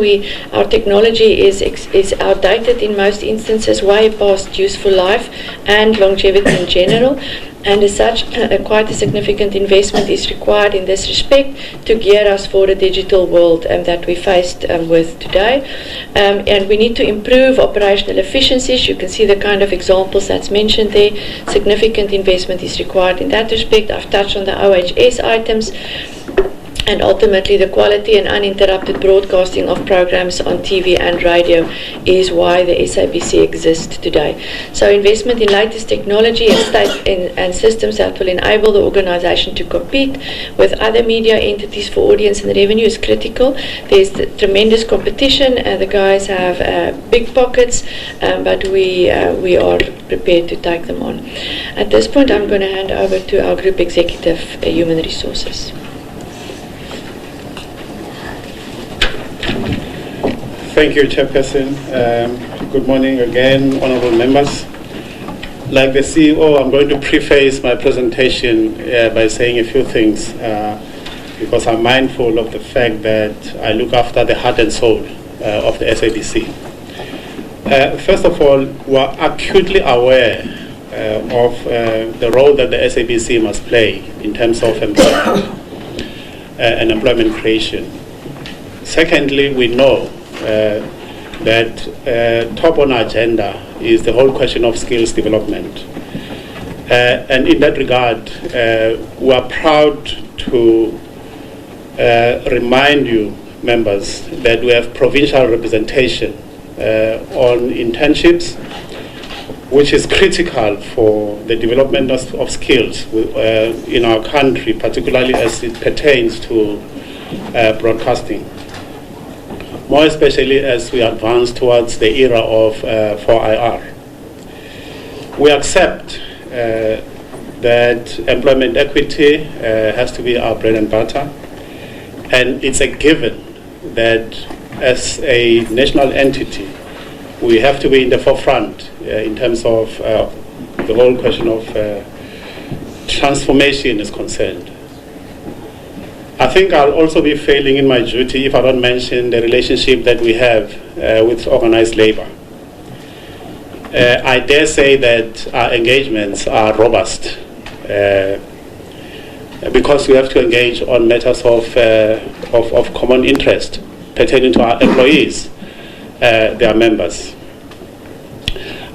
[SPEAKER 8] our technology is outdated in most instances, way past useful life and longevity in general. And as such, quite a significant investment is required in this respect to gear us for the digital world that we faced with today. And we need to improve operational efficiencies. You can see the kind of examples that's mentioned there. Significant investment is required in that respect. I've touched on the OHS items. And ultimately, the quality and uninterrupted broadcasting of programs on TV and radio is why the SABC exists today. So investment in latest technology and systems that will enable the organisation to compete with other media entities for audience and revenue is critical. There's tremendous competition, and the guys have big pockets, but we are prepared to take them on. At this point, I'm going to hand over to our Group Executive, Human Resources.
[SPEAKER 26] Thank you, Chairperson. Good morning again, honourable members. Like the CEO, I'm going to preface my presentation by saying a few things because I'm mindful of the fact that I look after the heart and soul of the SABC. First of all, we are acutely aware of the role that the SABC must play in terms of employment and employment creation. Secondly, we know that top on our agenda is the whole question of skills development. And in that regard, we are proud to remind you, members, that we have provincial representation on internships, which is critical for the development of skills in our country, particularly as it pertains to broadcasting. More especially as we advance towards the era of 4IR. We accept that employment equity has to be our bread and butter, and it's a given that as a national entity we have to be in the forefront in terms of the whole question of transformation is concerned. I think I'll also be failing in my duty if I don't mention the relationship that we have with organized labor. I dare say that our engagements are robust because we have to engage on matters of common interest pertaining to our employees, their members.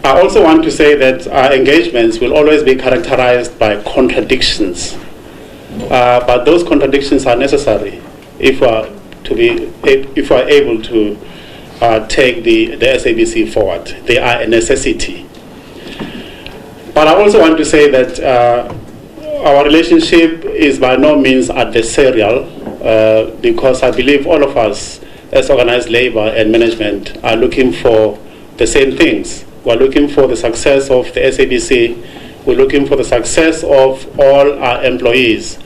[SPEAKER 26] I also want to say that our engagements will always be characterized by contradictions, but those contradictions are necessary if we are able to take the SABC forward. They are a necessity. But I also want to say that our relationship is by no means adversarial because I believe all of us as organized labor and management are looking for the same things. We're looking for the success of the SABC, we're looking for the success of all our employees,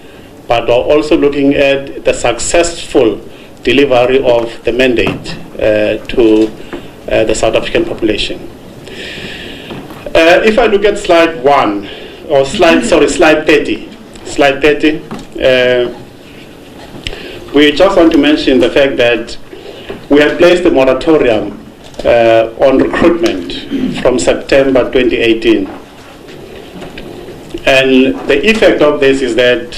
[SPEAKER 26] but we're also looking at the successful delivery of the mandate to the South African population. If I look at slide 30, we just want to mention the fact that we have placed a moratorium on recruitment from September 2018. And the effect of this is that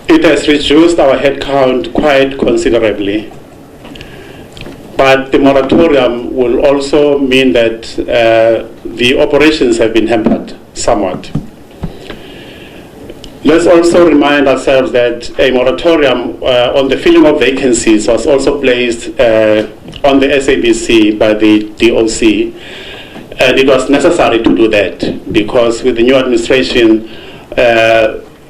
[SPEAKER 26] it has reduced our headcount quite considerably. But the moratorium will also mean that the operations have been hampered somewhat. Let's also remind ourselves that a moratorium on the filling of vacancies was also placed on the SABC by the DOC, and it was necessary to do that because with the new administration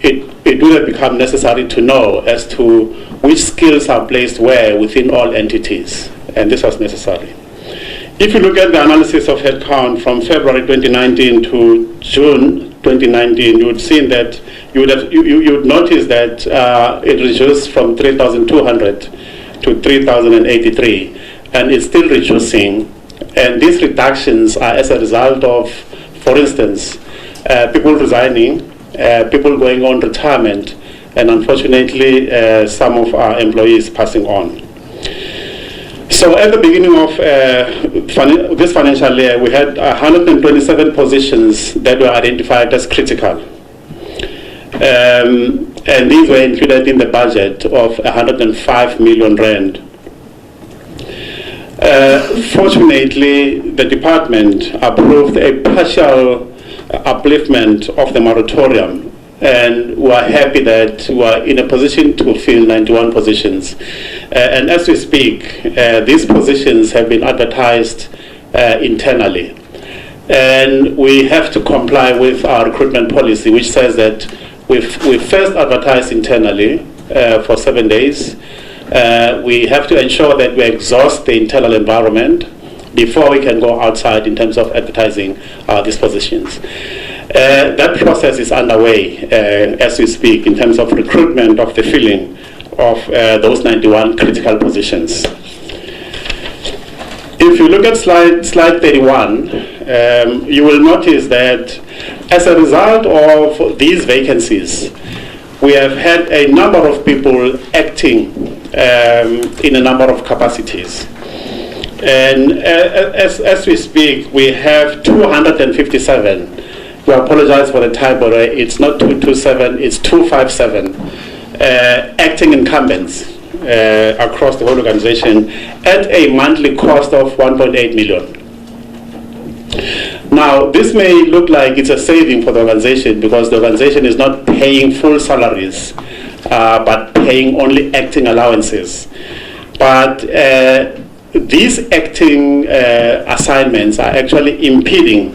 [SPEAKER 26] it would have become necessary to know as to which skills are placed where within all entities, and this was necessary. If you look at the analysis of headcount from February 2019 to June 2019, you would see that you would notice that it reduced from 3,200 to 3,083, and it's still reducing. And these reductions are as a result of, for instance, people resigning, people going on retirement, and unfortunately some of our employees passing on. So at the beginning of this financial year, we had 127 positions that were identified as critical. And these were included in the budget of 105 million rand. Fortunately, the department approved a partial upliftment of the moratorium, and we are happy that we are in a position to fill 91 positions. And as we speak, these positions have been advertised internally. And we have to comply with our recruitment policy, which says that we first advertise internally for 7 days. We have to ensure that we exhaust the internal environment before we can go outside in terms of advertising these positions. That process is underway as we speak in terms of recruitment of the filling of those 91 critical positions. If you look at slide 31, you will notice that as a result of these vacancies, we have had a number of people acting in a number of capacities. And as we speak, we have 257. We apologize for the typo. It's not 227, it's 257 acting incumbents across the whole organization at a monthly cost of 1.8 million. Now, this may look like it's a saving for the organization because the organization is not paying full salaries, but paying only acting allowances. But these acting assignments are actually impeding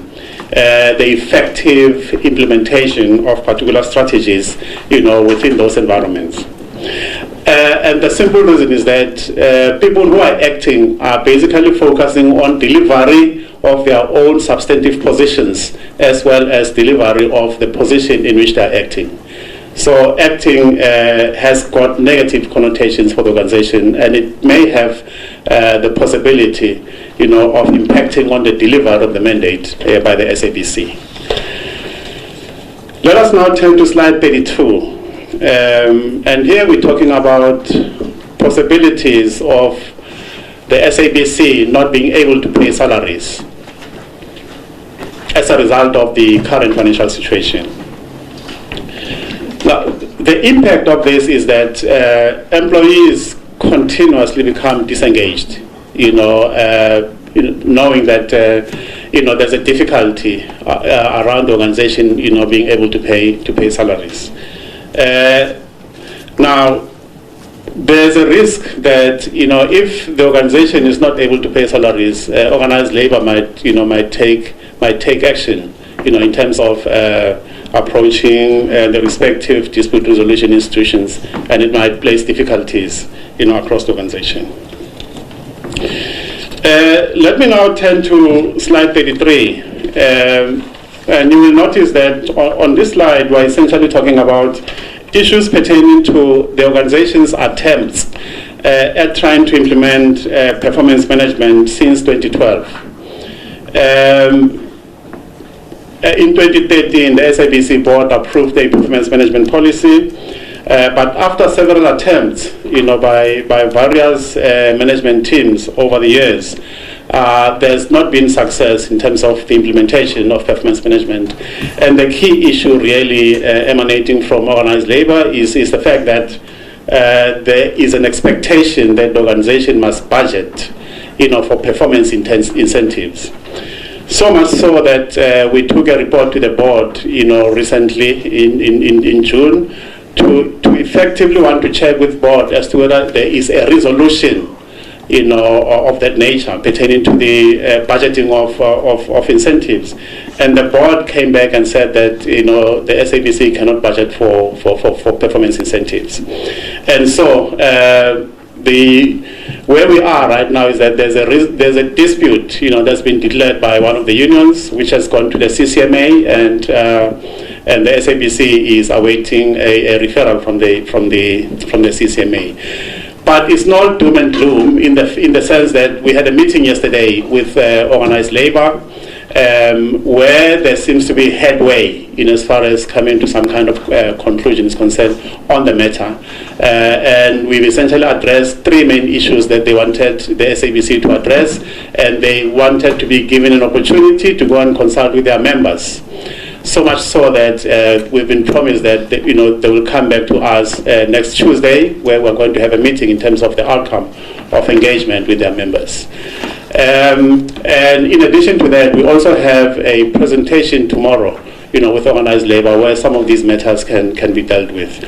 [SPEAKER 26] the effective implementation of particular strategies, within those environments. And the simple reason is that people who are acting are basically focusing on delivery of their own substantive positions as well as delivery of the position in which they are acting. So acting has got negative connotations for the organization, and it may have the possibility, of impacting on the delivery of the mandate by the SABC. Let us now turn to slide 32. And here we're talking about possibilities of the SABC not being able to pay salaries as a result of the current financial situation. Now, the impact of this is that employees continuously become disengaged, knowing that there's a difficulty around the organization, being able to pay salaries. Now, there's a risk that if the organization is not able to pay salaries, organized labor might take action, in terms of approaching the respective dispute resolution institutions, and it might place difficulties, across the organization. Let me now turn to slide 33, and you will notice that on this slide we're essentially talking about issues pertaining to the organization's attempts at trying to implement performance management since 2012. In 2013, the SABC board approved a performance management policy, but after several attempts, by various management teams over the years, there's not been success in terms of the implementation of performance management. And the key issue really emanating from organized labor is the fact that there is an expectation that the organization must budget, for performance incentives. So much so that we took a report to the board, recently in June, to effectively want to check with board as to whether there is a resolution, of that nature pertaining to the budgeting of incentives. And the board came back and said that the SABC cannot budget for performance incentives. And so where we are right now is that there's a dispute, that's been declared by one of the unions, which has gone to the CCMA, and the SABC is awaiting a referral from the CCMA. But it's not doom and gloom in the sense that we had a meeting yesterday with organized labor, where there seems to be headway as far as coming to some kind of conclusion is concerned on the matter. And we've essentially addressed three main issues that they wanted the SABC to address, and they wanted to be given an opportunity to go and consult with their members. So much so that we've been promised that they will come back to us next Tuesday, where we're going to have a meeting in terms of the outcome of engagement with their members. And in addition to that, we also have a presentation tomorrow, with organized labor, where some of these matters can be dealt with.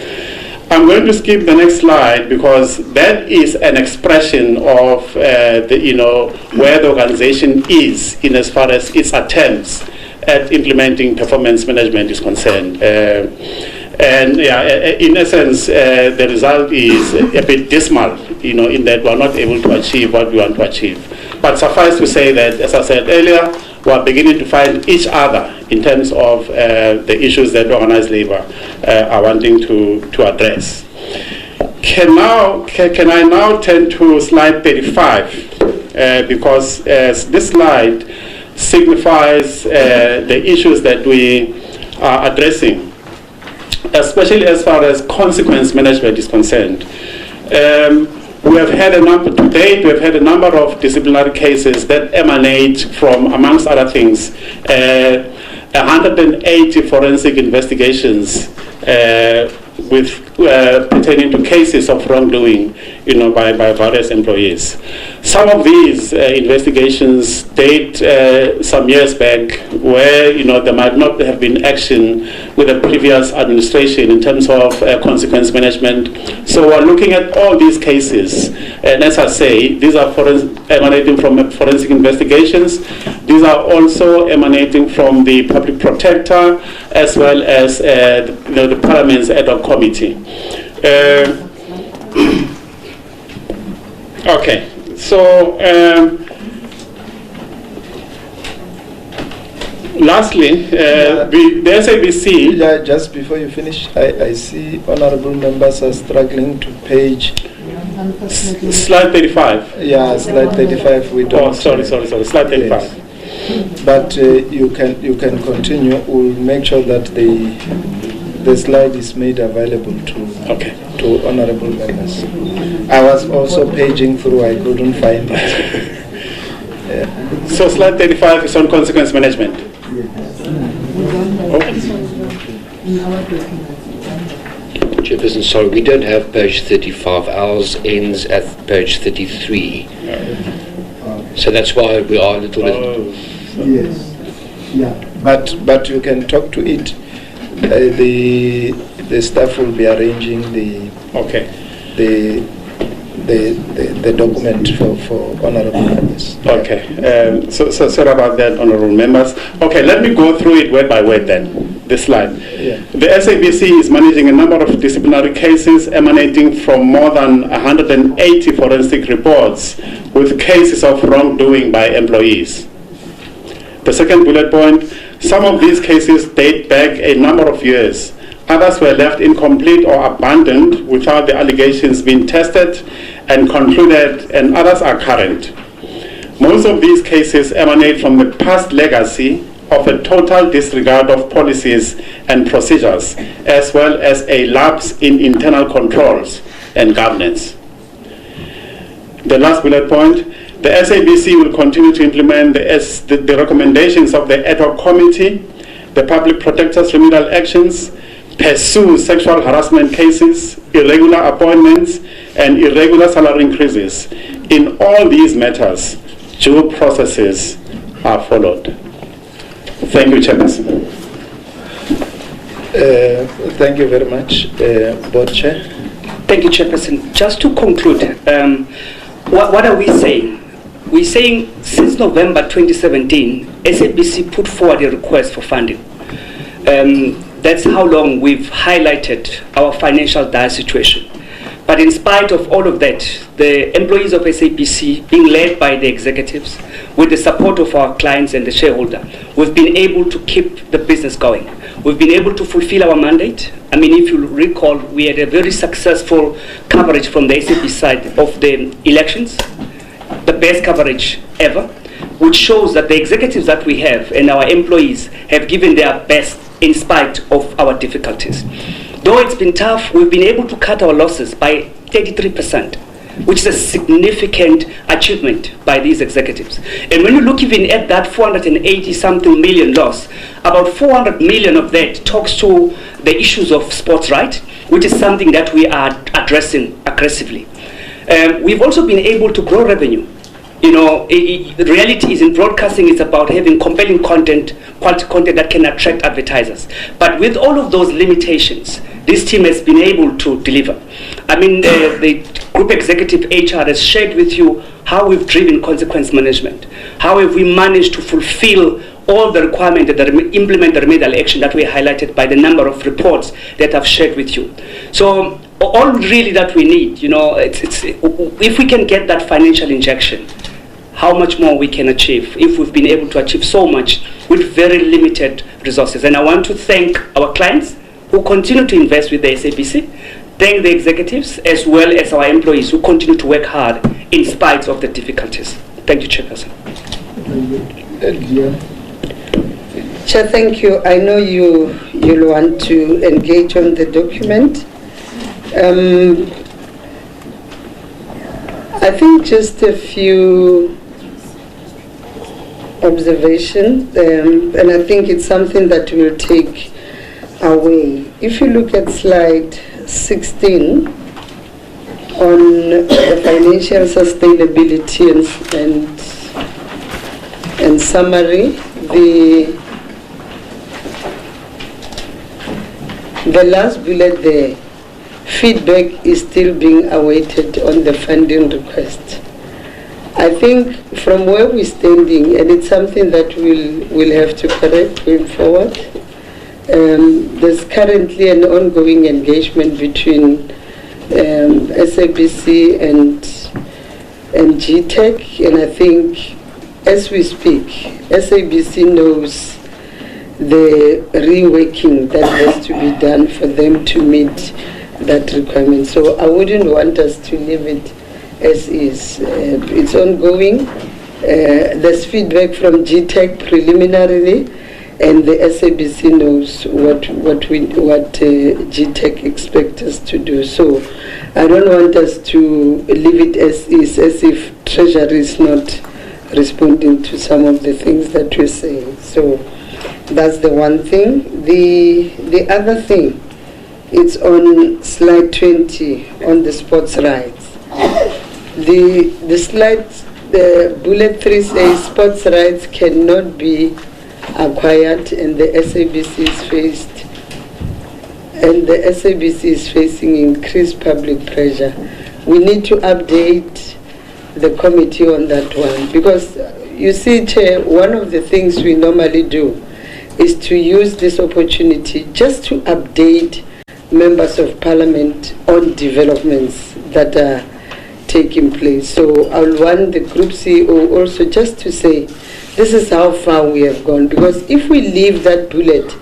[SPEAKER 26] I'm going to skip the next slide because that is an expression of where the organization is in as far as its attempts at implementing performance management is concerned. And in essence, the result is a bit dismal, in that we're not able to achieve what we want to achieve. But suffice to say that, as I said earlier, we're beginning to find each other in terms of the issues that organized labor are wanting to address. Can I now turn to slide 35, because this slide signifies the issues that we are addressing, especially as far as consequence management is concerned. We have had a number, to date, we have had a number of disciplinary cases that emanate from, amongst other things, 180 forensic investigations pertaining to cases of wrongdoing, by various employees. Some of these investigations date some years back, where there might not have been action with the previous administration in terms of consequence management. So we're looking at all these cases, and as I say, these are emanating from forensic investigations. These are also emanating from the public protector, as well as the Parliament's ad hoc committee. Okay, so lastly, the SABC...
[SPEAKER 1] Just before you finish, I see honorable members are struggling to page...
[SPEAKER 26] Slide 35.
[SPEAKER 1] Yeah, slide 35. We don't...
[SPEAKER 26] Oh, sorry, slide 35.
[SPEAKER 1] Yes. But you can continue. We'll make sure that the slide is made available to honorable members. I was also paging through, I couldn't find it. Yeah.
[SPEAKER 26] So slide 35 is on consequence management.
[SPEAKER 32] Chairperson, sorry, we don't have page 35. Ours ends at page 33. So that's why we are a little bit...
[SPEAKER 1] Yes. Yeah. But you can talk to it. The staff will be arranging the document for honorable members.
[SPEAKER 26] Okay. So sorry about that, honorable members. Okay, let me go through it word by word then. This slide.
[SPEAKER 1] Yeah.
[SPEAKER 26] The SABC is managing a number of disciplinary cases emanating from more than 180 forensic reports with cases of wrongdoing by employees. The second bullet point, some of these cases date back a number of years. Others were left incomplete or abandoned without the allegations being tested and concluded, and others are current. Most of these cases emanate from the past legacy of a total disregard of policies and procedures, as well as a lapse in internal controls and governance. The last bullet point, the SABC will continue to implement the recommendations of the ad hoc committee, the public protector's remedial actions, pursue sexual harassment cases, irregular appointments, and irregular salary increases. In all these matters, due processes are followed. Thank you, Chairperson.
[SPEAKER 1] Thank you very much, Board Chair.
[SPEAKER 5] Thank you, Chairperson. Just to conclude, what are we saying? We're saying since November 2017, SABC put forward a request for funding. That's how long we've highlighted our financial dire situation. But in spite of all of that, the employees of SABC, being led by the executives, with the support of our clients and the shareholder, we've been able to keep the business going. We've been able to fulfill our mandate. I mean, if you recall, we had a very successful coverage from the SABC side of the elections, the best coverage ever, which shows that the executives that we have and our employees have given their best in spite of our difficulties. Though it's been tough, we've been able to cut our losses by 33%, which is a significant achievement by these executives. And when you look even at that 480-something million loss, about 400 million of that talks to the issues of sports right, which is something that we are addressing aggressively. We've also been able to grow revenue. You know, the reality is in broadcasting, it's about having compelling content, quality content that can attract advertisers. But with all of those limitations, this team has been able to deliver. I mean, the group executive HR has shared with you how we've driven consequence management. How have we managed to fulfill all the requirements that implement the remedial action that we highlighted by the number of reports that I've shared with you. So all really that we need, you know, if we can get that financial injection, how much more we can achieve if we've been able to achieve so much with very limited resources. And I want to thank our clients who continue to invest with the SABC, thank the executives as well as our employees who continue to work hard in spite of the difficulties. Thank you, Chairperson.
[SPEAKER 3] Chair, thank you. I know you'll want to engage on the document. I think just a few observations, and I think it's something that we'll take away. If you look at slide 16 on the financial sustainability and summary, the last bullet there, feedback is still being awaited on the funding request. I think from where we're standing, and it's something that we'll have to correct going forward, there's currently an ongoing engagement between SABC and GTEC, and I think as we speak, SABC knows the reworking that has to be done for them to meet that requirement. So I wouldn't want us to leave it as is. It's ongoing. There's feedback from GTEC preliminarily, and the SABC knows what GTEC expects us to do. So I don't want us to leave it as is, as if Treasury is not responding to some of the things that we're saying. So that's the one thing. The other thing, it's on slide 20 on the sports rights. The slide, the bullet 3 says sports rights cannot be acquired, and the SABC is facing increased public pressure. We need to update the committee on that one, because you see, Chair, one of the things we normally do is to use this opportunity just to update members of parliament on developments that are taking place. So I'll want the group CEO also just to say, this is how far we have gone, because if we leave that bullet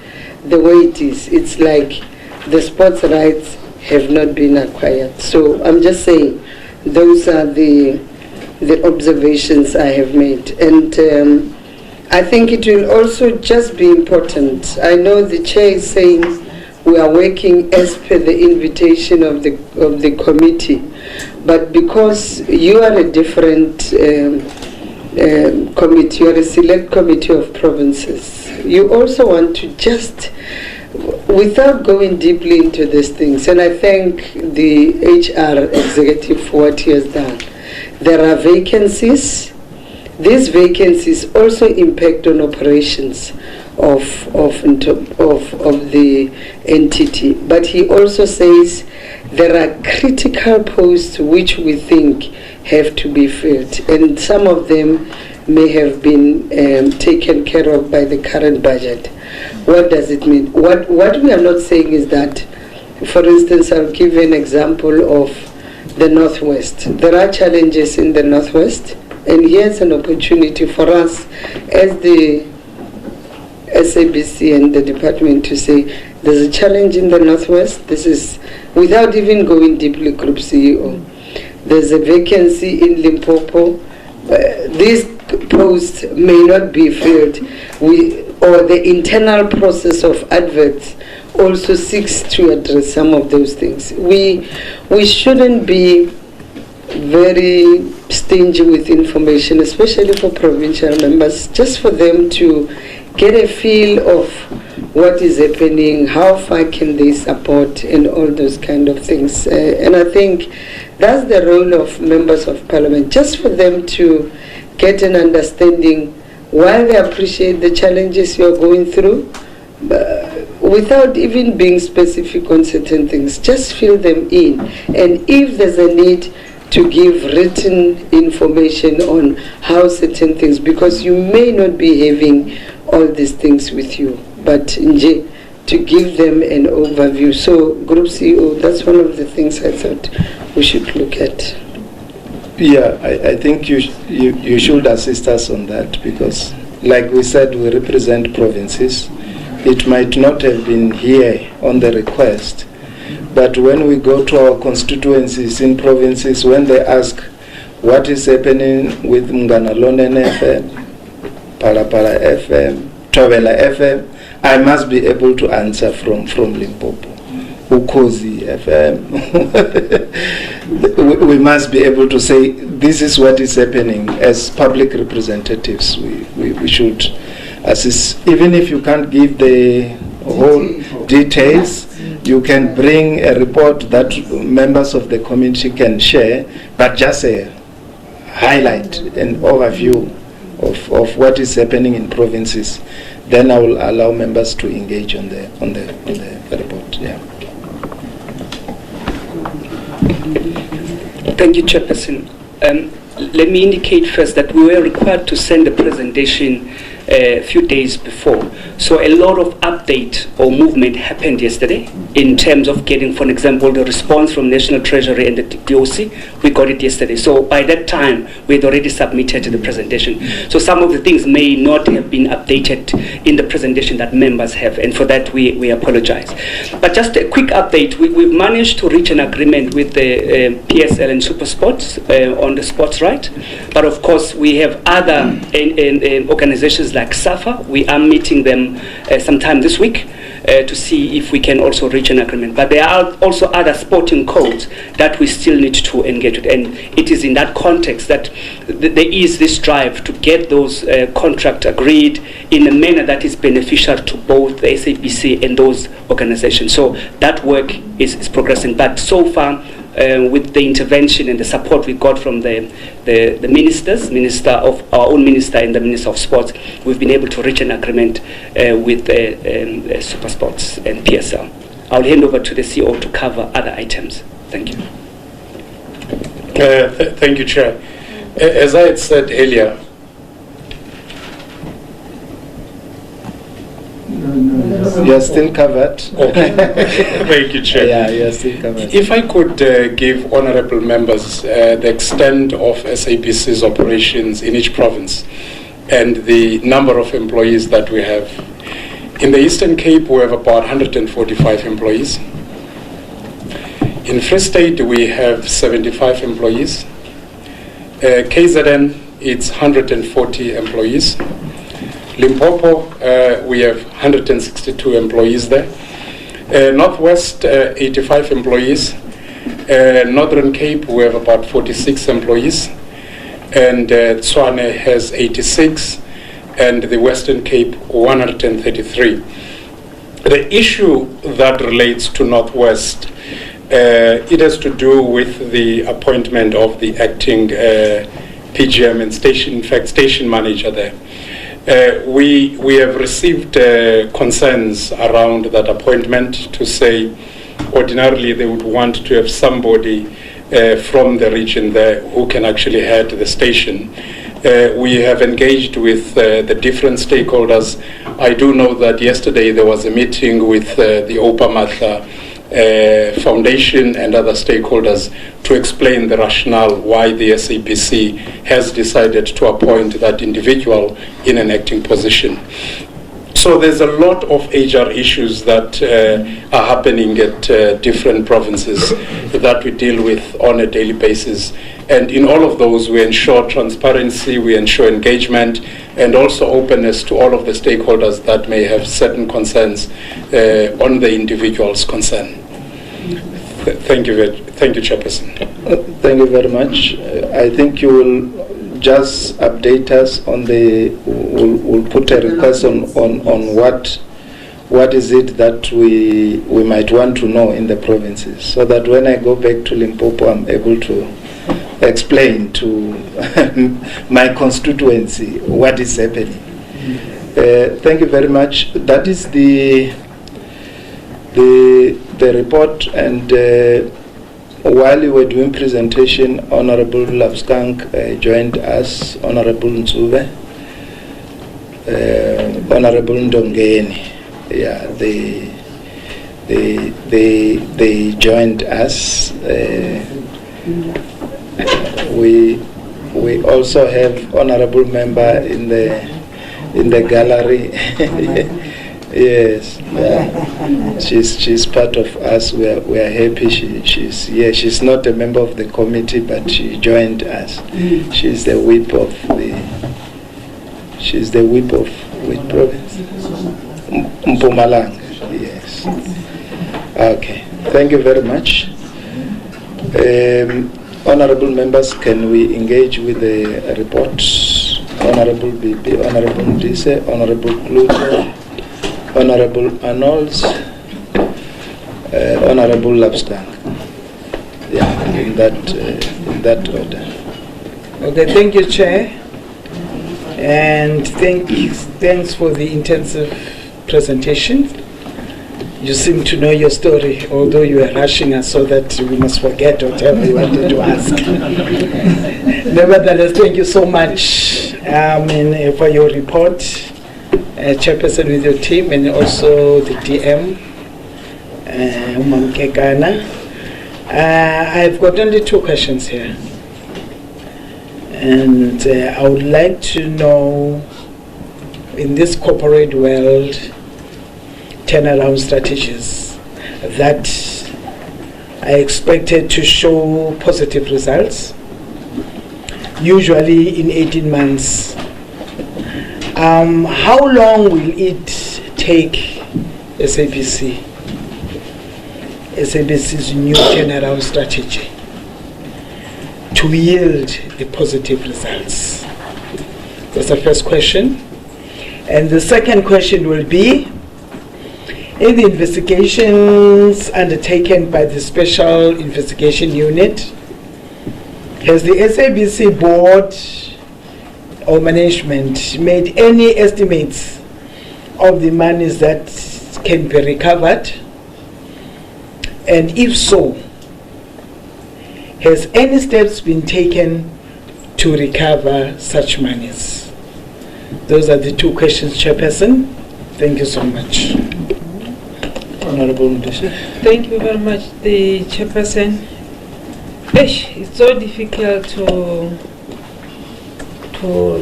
[SPEAKER 3] the way it is, it's like the sports rights have not been acquired. So I'm just saying, those are the observations I have made. And I think it will also just be important. I know the chair is saying we are working as per the invitation of the committee, but because you are a different committee, you are a select committee of provinces, you also want to just, without going deeply into these things, and I thank the HR executive for what he has done. There are vacancies. These vacancies also impact on operations of the entity. But he also says there are critical posts which we think have to be filled, and some of them may have been taken care of by the current budget. What does it mean? What we are not saying is that, for instance, I'll give you an example of the Northwest. There are challenges in the Northwest, and here's an opportunity for us as the SABC and the department to say, there's a challenge in the Northwest. This is, without even going deeply, Group CEO. There's a vacancy in Limpopo. These posts may not be filled. Or the internal process of adverts also seeks to address some of those things. We shouldn't be very stingy with information, especially for provincial members, just for them to get a feel of what is happening, how far can they support, and all those kind of things. And I think that's the role of members of parliament, just for them to get an understanding while they appreciate the challenges you're going through, without even being specific on certain things, just fill them in. And if there's a need to give written information on how certain things, because you may not be having all these things with you, but to give them an overview. So, Group CEO, that's one of the things I thought we should look at.
[SPEAKER 1] Yeah, I think you should assist us on that, because, like we said, we represent provinces. It might not have been here on the request, but when we go to our constituencies in provinces, when they ask what is happening with Mganalone FM, Palapala FM, Trovela FM, I must be able to answer from Limpopo. Ukhozi FM, we must be able to say this is what is happening. As public representatives, we should assist. Even if you can't give the whole details, you can bring a report that members of the community can share, but just a highlight, an overview of what is happening in provinces. Then I will allow members to engage on the report. Yeah.
[SPEAKER 5] Thank you, Chairperson. Let me indicate first that we were required to send a presentation a few days before. So a lot of update or movement happened yesterday in terms of getting, for example, the response from National Treasury and the DOC. We got it yesterday. So by that time, we had already submitted the presentation. So some of the things may not have been updated in the presentation that members have, and for that we apologize. But just a quick update, we've managed to reach an agreement with the PSL and Super Sports on the sports right. But of course, we have other organizations like SAFA. We are meeting them sometime this week to see if we can also reach an agreement. But there are also other sporting codes that we still need to engage with. And it is in that context that there is this drive to get those contracts agreed in a manner that is beneficial to both the SABC and those organizations. So that work is progressing. But so far, with the intervention and the support we got from the minister of our own minister and the Minister of Sports, we've been able to reach an agreement with Super Sports and PSL. I'll hand over to the CEO to cover other items. Thank you.
[SPEAKER 7] Thank you, Chair. As I had said earlier,
[SPEAKER 1] You're still covered.
[SPEAKER 7] Okay. Thank you, Chair.
[SPEAKER 1] Yeah, you're still covered.
[SPEAKER 7] If I could give honorable members the extent of SABC's operations in each province and the number of employees that we have. In the Eastern Cape, we have about 145 employees. In Free State, we have 75 employees. KZN, it's 140 employees. Limpopo, we have 162 employees there. Northwest, 85 employees. Northern Cape, we have about 46 employees. And Tshwane has 86. And the Western Cape, 133. The issue that relates to Northwest, it has to do with the appointment of the acting PGM and station manager there. We have received concerns around that appointment to say ordinarily they would want to have somebody from the region there who can actually head the station. We have engaged with the different stakeholders. I do know that yesterday there was a meeting with the Opamatla Foundation and other stakeholders to explain the rationale why the SABC has decided to appoint that individual in an acting position. So there's a lot of HR issues that are happening at different provinces that we deal with on a daily basis. And in all of those, we ensure transparency, we ensure engagement, and also openness to all of the stakeholders that may have certain concerns on the individual's concern. Thank you, Chairperson.
[SPEAKER 1] Thank you very much. I think you will just update us on the. We'll put a request on what is it that we might want to know in the provinces, so that when I go back to Limpopo, I'm able to explain to my constituency what is happening. Thank you very much. That is the report, and while you were doing presentation, Honorable Lapskank joined us, Honorable Ntsuve, Honorable Ndongeni. Yeah, they joined us. We also have honorable member in the gallery. Yes, she's part of us. We are happy. She's here. She's not a member of the committee, but she joined us. She's the whip of which province? Mpumalanga. Yes. Okay. Thank you very much. Honorable members, can we engage with the reports? Honorable BP, Honorable Ndise, Honorable Kluter, Honorable Arnolds, Honorable Lapstang. Yeah, in that order.
[SPEAKER 2] Okay, thank you, Chair. And thanks for the intensive presentation. You seem to know your story, although you were rushing us so that we must forget whatever you wanted to ask. Nevertheless, thank you so much for your report, Chairperson with your team, and also the DM, Umam Kekana. I've got only 2 questions here. And I would like to know, in this corporate world, turnaround strategies that are expected to show positive results, usually in 18 months. How long will it take SABC's new turnaround strategy to yield the positive results? That's the first question. And the second question will be, in the investigations undertaken by the Special Investigation Unit, has the SABC board or management made any estimates of the monies that can be recovered? And if so, has any steps been taken to recover such monies? Those are the 2 questions, Chairperson. Thank you so much. Honorable Ndise.
[SPEAKER 4] Thank you very much, the Chairperson. It's so difficult to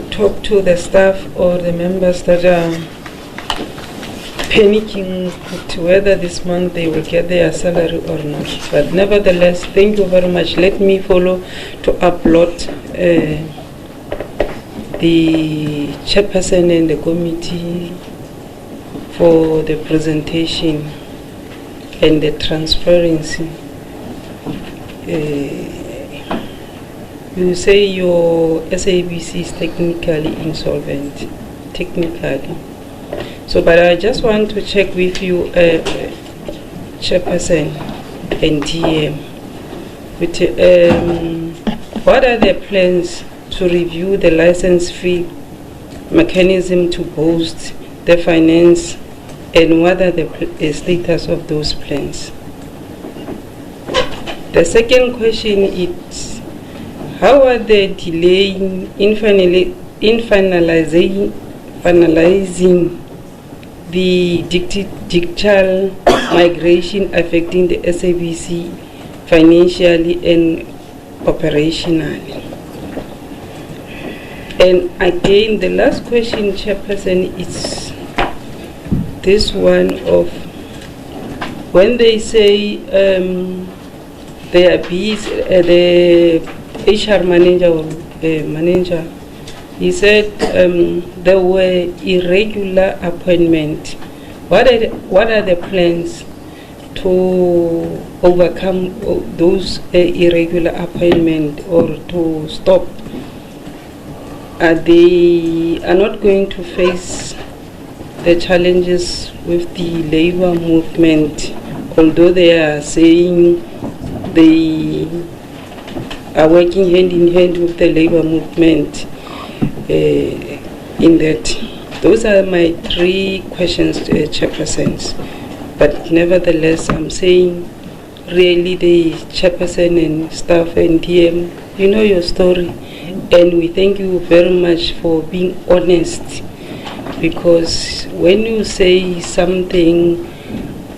[SPEAKER 4] talk to the staff or the members that are panicking to whether this month they will get their salary or not. But nevertheless, thank you very much. Let me follow to upload the Chairperson and the committee for the presentation and the transparency. You say your SABC is technically insolvent, technically. So, but I just want to check with you, Chairperson and DM, what are the plans to review the license fee mechanism to boost the finance, and what are the status of those plans? The second question is, how are they delaying in finalizing the digital migration affecting the SABC financially and operationally? And again, the last question, Chairperson, is this one of when they say they are busy, the HR manager or manager, he said there were irregular appointments. What are the plans to overcome those irregular appointments or to stop? They are not going to face the challenges with the labor movement, although they are saying they are working hand in hand with the labor movement in that. Those are my 3 questions, Chairpersons. But nevertheless, I'm saying really the Chairperson and staff and DM, you know your story, and we thank you very much for being honest, because when you say something,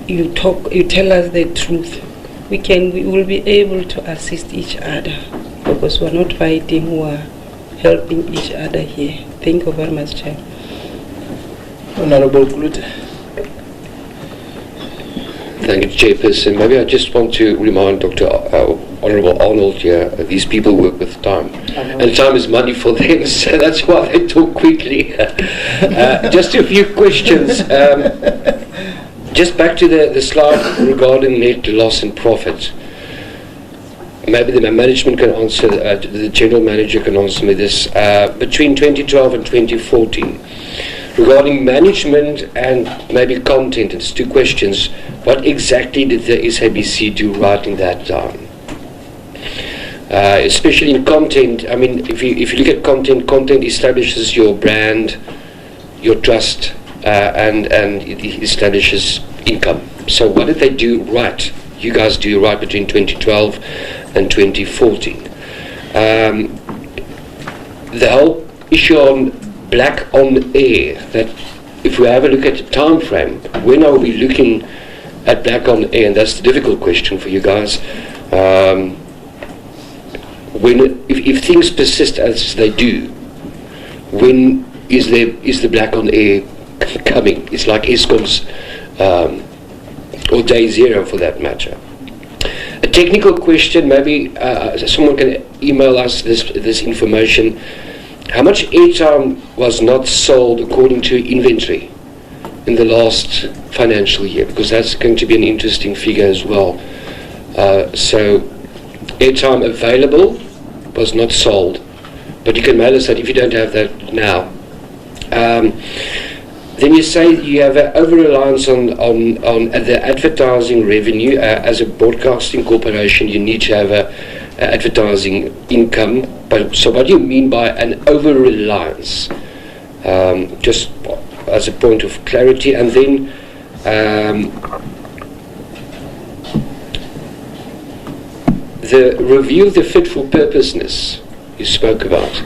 [SPEAKER 4] you tell us the truth. We will be able to assist each other, because we're not fighting, we are helping each other here. Thank you very much, Chair.
[SPEAKER 1] Honorable Klute.
[SPEAKER 32] Thank you, Chairperson. Maybe I just want to remind Dr. Honorable Arnold here, these people work with time. And time is money for them, so that's why they talk quickly. Just a few questions. Just back to the slide regarding net loss and profit. Maybe the management can answer, the general manager can answer me this. Between 2012 and 2014, regarding management and maybe content, it's two questions. What exactly did the SABC do writing that down? Especially in content, I mean, if you look at content establishes your brand, your trust, and it establishes income. So what did they do right? You guys do right between 2012 and 2014. The whole issue on black on air, that if we have a look at the time frame, when are we looking at black on air? And that's the difficult question for you guys. If things persist as they do, when is the black on air coming? It's like ESCOM's or day zero for that matter. A technical question, maybe someone can email us this information. How much airtime was not sold according to inventory in the last financial year? Because that's going to be an interesting figure as well. So airtime available was not sold, but you can mail us that if you don't have that now. Then you say you have an over-reliance on the advertising revenue. As a broadcasting corporation, you need to have a advertising income. But so what do you mean by an over-reliance? Just as a point of clarity. And then the review of the fit-for-purposeness you spoke about.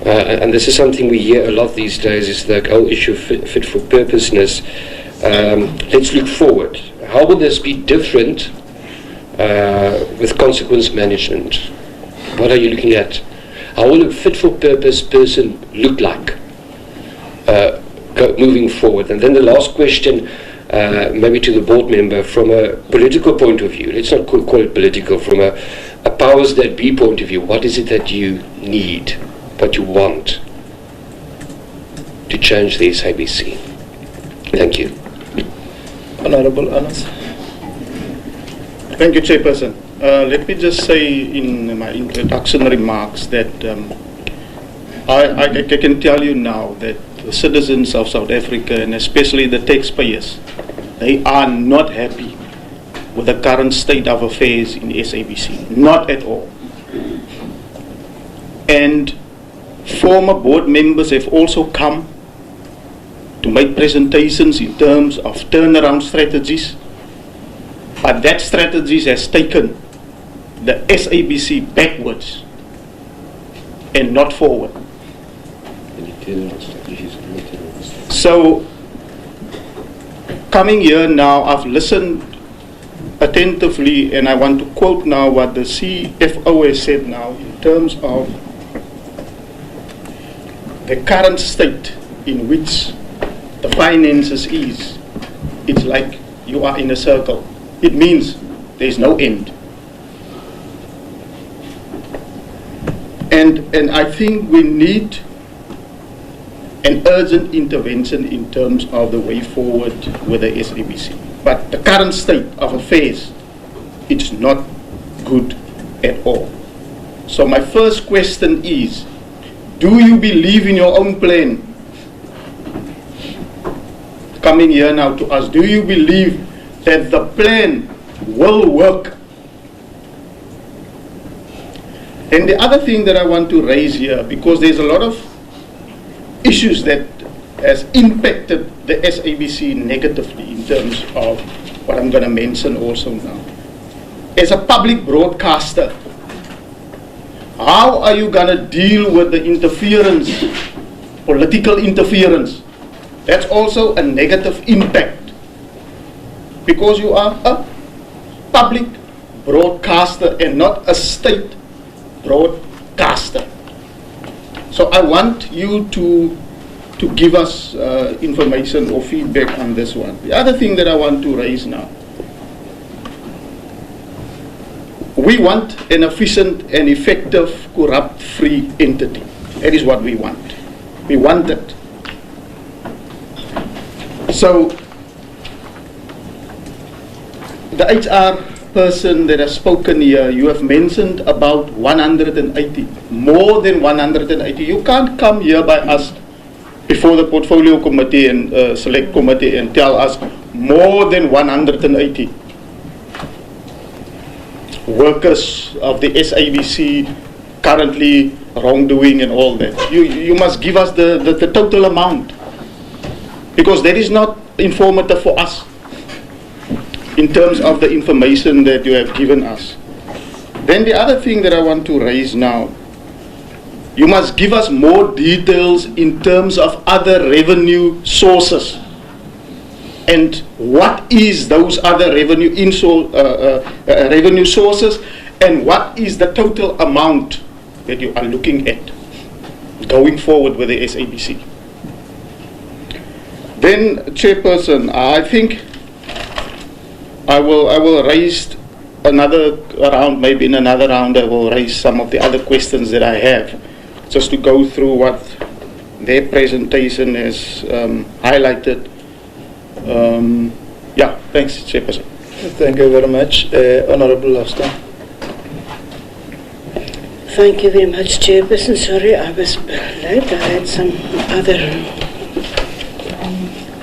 [SPEAKER 32] And this is something we hear a lot these days, is the whole issue of fit-for-purposeness. Let's look forward. How will this be different with consequence management? What are you looking at? How will a fit-for-purpose person look like moving forward? And then the last question, maybe to the board member, from a political point of view, let's not call it political, from a powers that be point of view, what is it that you need, what you want to change the SABC? Thank you.
[SPEAKER 26] Honourable Anas. Thank you, Chairperson. Let me just say in my introduction remarks that I can tell you now that the citizens of South Africa, and especially the taxpayers, they are not happy with the current state of affairs in SABC. Not at all. And former board members have also come to make presentations in terms of turnaround strategies, but that strategy has taken the SABC backwards and not forward. So, coming here now, I've listened attentively, and I want to quote now what the CFO has said now in terms of the current state in which the finances is. It's like you are in a circle. It means there is no end. And I think we need an urgent intervention in terms of the way forward with the SABC. But the current state of affairs, it's not good at all. So my first question is, do you believe in your own plan? Coming here now to us, do you believe that the plan will work? And the other thing that I want to raise here, because there's a lot of issues that has impacted the SABC negatively in terms of what I'm going to mention also now. As a public broadcaster, how are you going to deal with the interference, political interference? That's also a negative impact, because you are a public broadcaster and not a state broadcaster. So I want you to give us information or feedback on this one. The other thing that I want to raise now, we want an efficient and effective corrupt-free entity. That is what we want. We want it. So
[SPEAKER 10] the HR person that has spoken here, you have mentioned about 180, more than 180. You can't come here by us before the portfolio committee and select committee and tell us more than 180 workers of the SABC currently wrongdoing and all that. You must give us the total amount, because that is not informative for us in terms of the information that you have given us. Then the other thing that I want to raise now, you must give us more details in terms of other revenue sources. And what is those other revenue sources, and what is the total amount that you are looking at going forward with the SABC? Then, Chairperson, I think I will raise another round, maybe in another round I will raise some of the other questions that I have, just to go through what their presentation has highlighted. Yeah, thanks, Chairperson.
[SPEAKER 1] Thank you very much. Honorable Lofton.
[SPEAKER 15] Thank you very much, Chairperson. Sorry, I was late. I had some other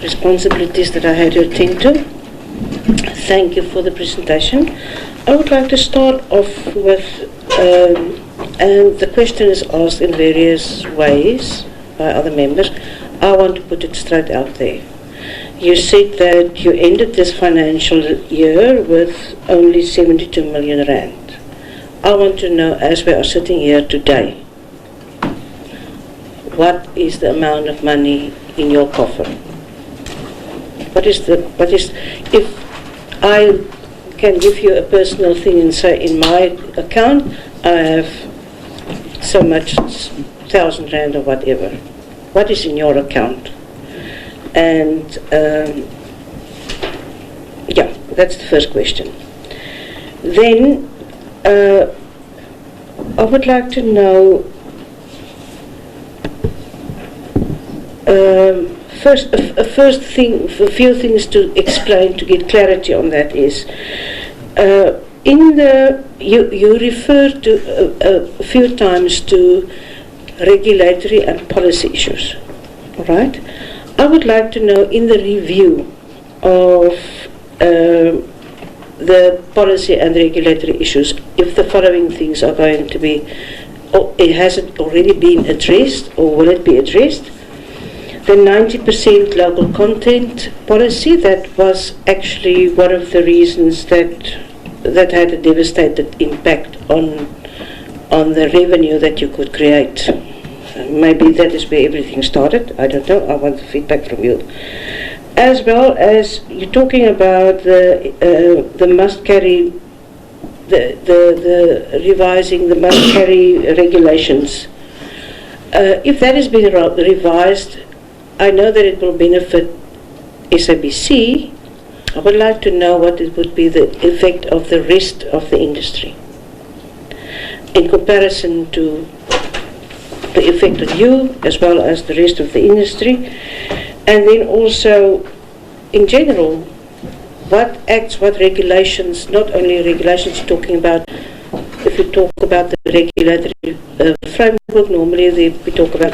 [SPEAKER 15] responsibilities that I had to attend to. Thank you for the presentation. I would like to start off with, and the question is asked in various ways by other members. I want to put it straight out there. You said that you ended this financial year with only 72 million rand. I want to know, as we are sitting here today, what is the amount of money in your coffer? If I can give you a personal thing and say, in my account, I have so much, 1,000 rand or whatever. What is in your account? And yeah, that's the first question. Then I would like to know, a few things to explain, to get clarity on that is, you referred to a few times to regulatory and policy issues, all right? I would like to know, in the review of the policy and regulatory issues, if the following things are going to be, or it hasn't already been addressed, or will it be addressed? The 90% local content policy, that was actually one of the reasons that had a devastating impact on the revenue that you could create. Maybe that is where everything started. I don't know. I want the feedback from you. As well as you're talking about the must carry, the revising the must carry regulations. If that has been revised, I know that it will benefit SABC. I would like to know what it would be the effect of the rest of the industry in comparison to the effect on you as well as the rest of the industry. And then also, in general, what acts, what regulations, not only regulations talking about, if you talk about the regulatory framework, normally we talk about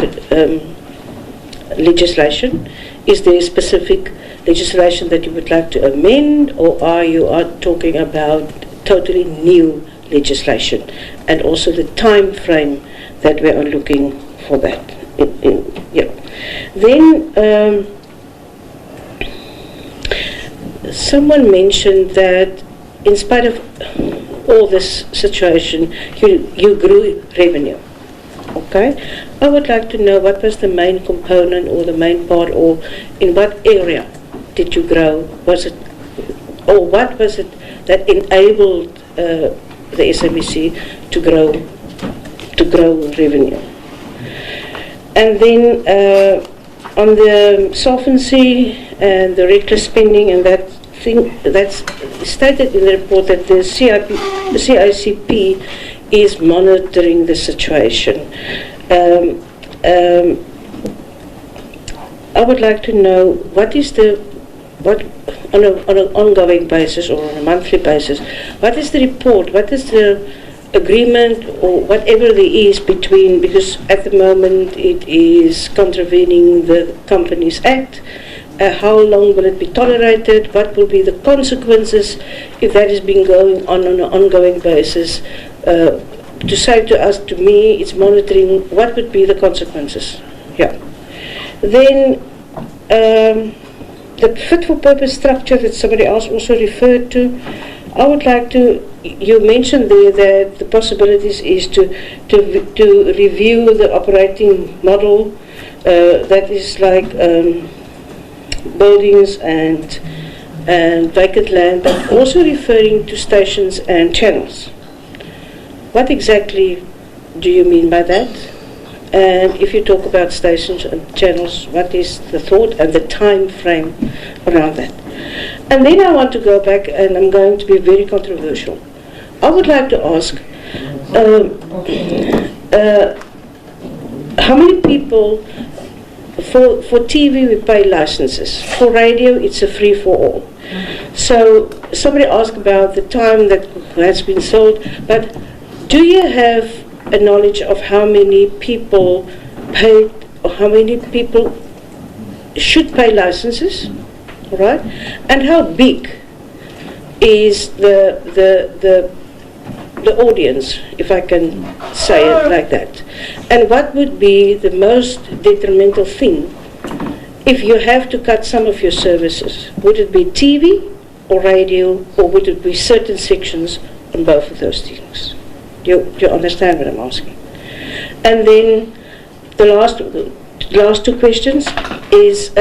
[SPEAKER 15] legislation. Is there specific legislation that you would like to amend, or are you talking about totally new legislation? And also the time frame that we are looking for that. Yeah. Then someone mentioned that in spite of all this situation, you grew revenue. Okay? I would like to know what was the main component or the main part, or in what area did you grow? Was it, or what was it that enabled the SABC to grow revenue? And then on the solvency and the reckless spending and that thing, that's stated in the report that the CICP is monitoring the situation. I would like to know what is the what on an ongoing basis or on a monthly basis, what is the report, what is the agreement or whatever there is between, because at the moment it is contravening the Companies Act. How long will it be tolerated? What will be the consequences if that has been going on an ongoing basis? To say to us, to me, it's monitoring what would be the consequences. Yeah. Then the fit for purpose structure that somebody else also referred to, I would like to, you mentioned there that the possibilities is to review the operating model that is like buildings and vacant land, but also referring to stations and channels. What exactly do you mean by that? And if you talk about stations and channels, what is the thought and the time frame around that? And then I want to go back, and I'm going to be very controversial. I would like to ask, how many people, for TV we pay licenses, for radio it's a free-for-all. So somebody asked about the time that has been sold, but do you have a knowledge of how many people paid, or how many people should pay licenses, right? And how big is the audience, if I can say it like that? And what would be the most detrimental thing if you have to cut some of your services? Would it be TV or radio, or would it be certain sections on both of those things? Do you understand what I'm asking? And then the last two questions is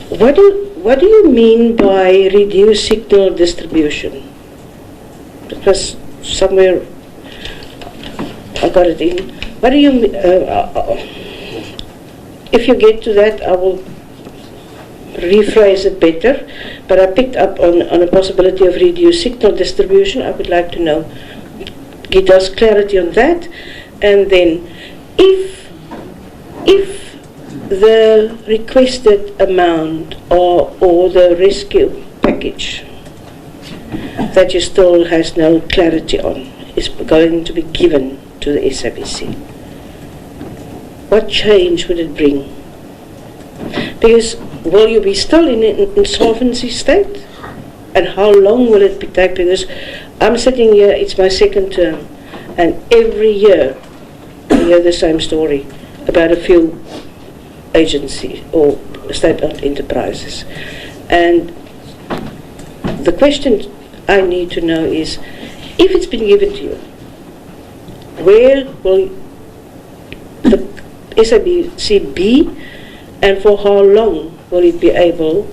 [SPEAKER 15] what do you mean by reduced signal distribution? It was somewhere I got it in. What do you mean? If you get to that, I will rephrase it better, but I picked up on a possibility of reduced signal distribution. I would like to know, give us clarity on that. And then if the requested amount or the rescue package that you still has no clarity on is going to be given to the SABC, what change would it bring? Because will you be still in an insolvency state? And how long will it be take? Because I'm sitting here, it's my second term, and every year I hear the same story about a few agencies or state-owned enterprises. And the question I need to know is, if it's been given to you, where will the SABC be, and for how long will it be able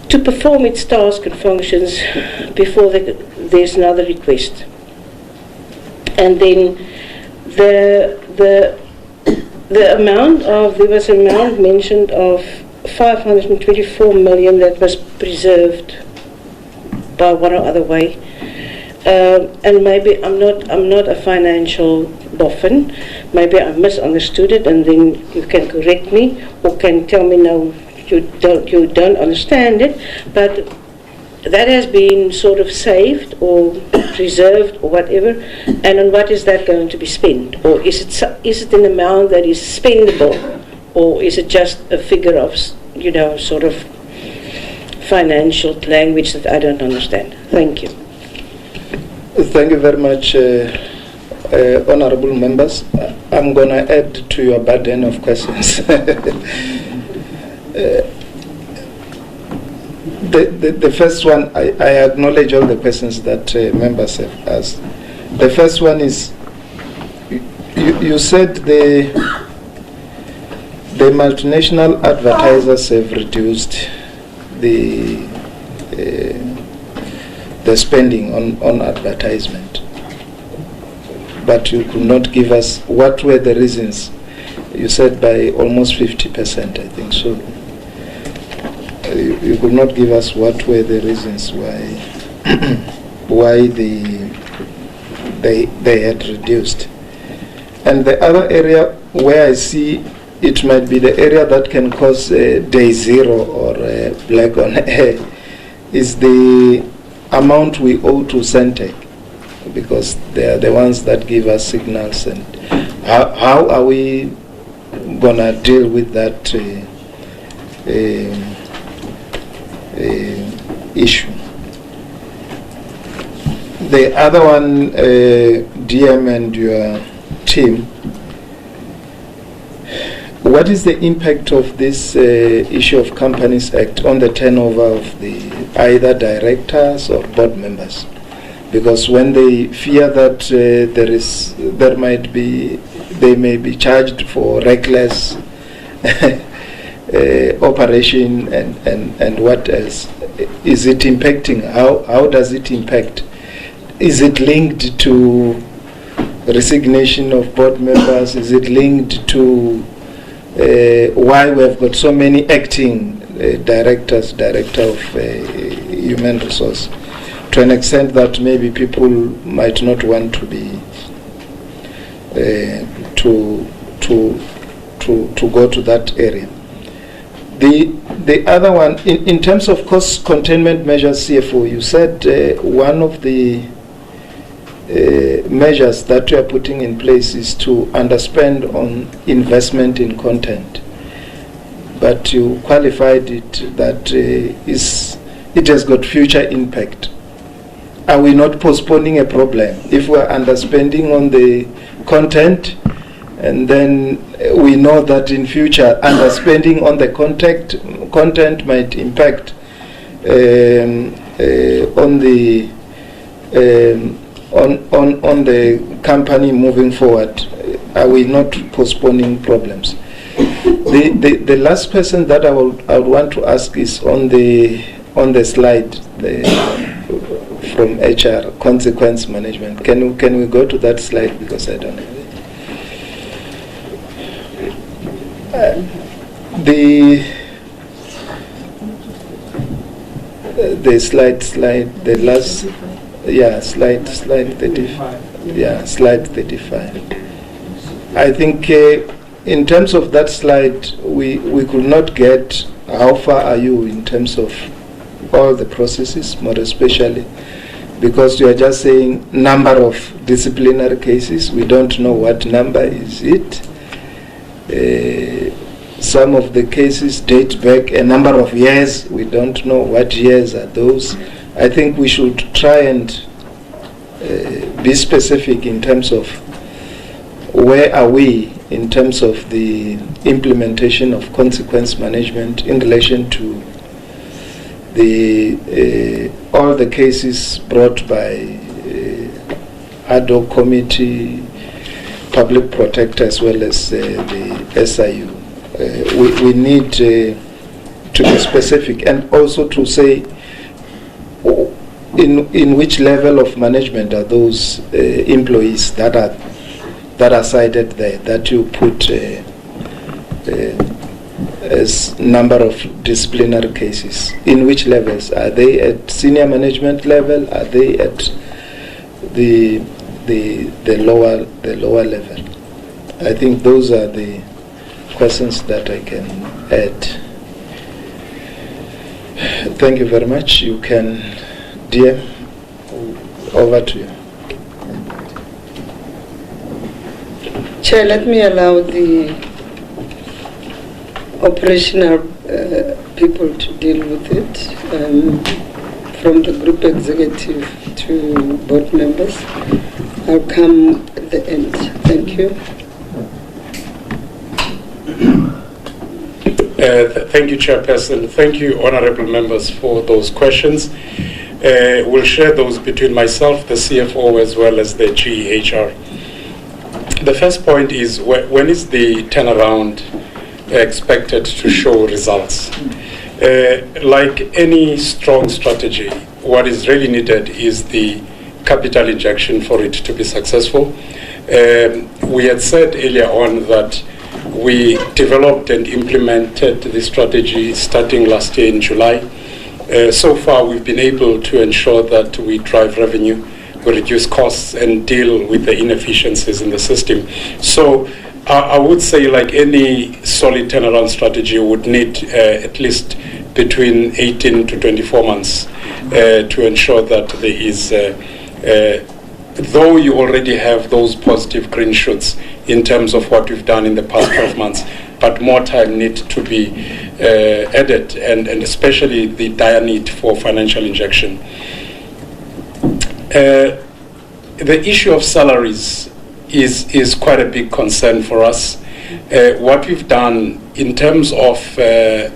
[SPEAKER 15] to perform its tasks and functions before there's another request? And then the amount of, there was an amount mentioned of 524 million that was preserved by one or other way. And maybe I'm not a financial boffin. Maybe I misunderstood it, and then you can correct me or can tell me no, you don't understand it. But that has been sort of saved or preserved or whatever. And on what is that going to be spent? Or is it an amount that is spendable, or is it just a figure of sort of financial language that I don't understand? Thank you.
[SPEAKER 1] Thank you very much, honorable members. I'm going to add to your burden of questions. The first one, I acknowledge all the questions that members have asked. The first one is, you said the multinational advertisers have reduced the spending on advertisement, but you could not give us what were the reasons. You said by almost 50%, I think so. You could not give us what were the reasons why they had reduced. And the other area where I see it might be the area that can cause day zero or black on air is the amount we owe to Centec, because they are the ones that give us signals. And how are we gonna deal with that issue? The other one, DM and your team, what is the impact of this issue of Companies Act on the turnover of the either directors or board members? Because when they fear that they may be charged for reckless operation and what else, is it impacting? How does it impact? Is it linked to resignation of board members? Is it linked to why we have got so many acting director of human resource, to an extent that maybe people might not want to be to go to that area. The other one, in terms of cost containment measures, CFO, you said one of the measures that you are putting in place is to underspend on investment in content, but you qualified it that it has got future impact. Are we not postponing a problem if we are underspending on the content, and then we know that in future underspending on the content might impact on the company moving forward? Are we not postponing problems? The last person that I would want to ask is on the slide from HR, consequence management. Can we go to that slide, because I don't have it. The slide, the last, yeah, slide 35. Yeah, slide 35. I think in terms of that slide, we could not get how far are you in terms of all the processes, more especially because you are just saying number of disciplinary cases. We don't know what number is it. Some of the cases date back a number of years. We don't know what years are those. I think we should try and be specific in terms of where are we in terms of the implementation of consequence management in relation to the all the cases brought by ad hoc committee, public protector, as well as the SIU. We need to be specific, and also to say in which level of management are those employees that are cited there, that you put as number of disciplinary cases. In which levels? Are they at senior management level? Are they at the lower level? I think those are the questions that I can add. Thank you very much. You can, dear, over to you.
[SPEAKER 3] Chair, let me allow the operational people to deal with it, from the group executive to board members. I'll come at the end. Thank you.
[SPEAKER 7] Thank you, Chairperson. Thank you, honorable members, for those questions. We'll share those between myself, the CFO, as well as the GEHR. The first point is, when is the turnaround expected to show results? Like any strong strategy, what is really needed is the capital injection for it to be successful. We had said earlier on that we developed and implemented the strategy starting last year in July. So far, we've been able to ensure that we drive revenue, we reduce costs, and deal with the inefficiencies in the system. So I would say, like any solid turnaround strategy, would need at least between 18 to 24 months to ensure that there is, though you already have those positive green shoots in terms of what we've done in the past 12 months, but more time needs to be added, and especially the dire need for financial injection. The issue of salaries is quite a big concern for us. What we've done in terms of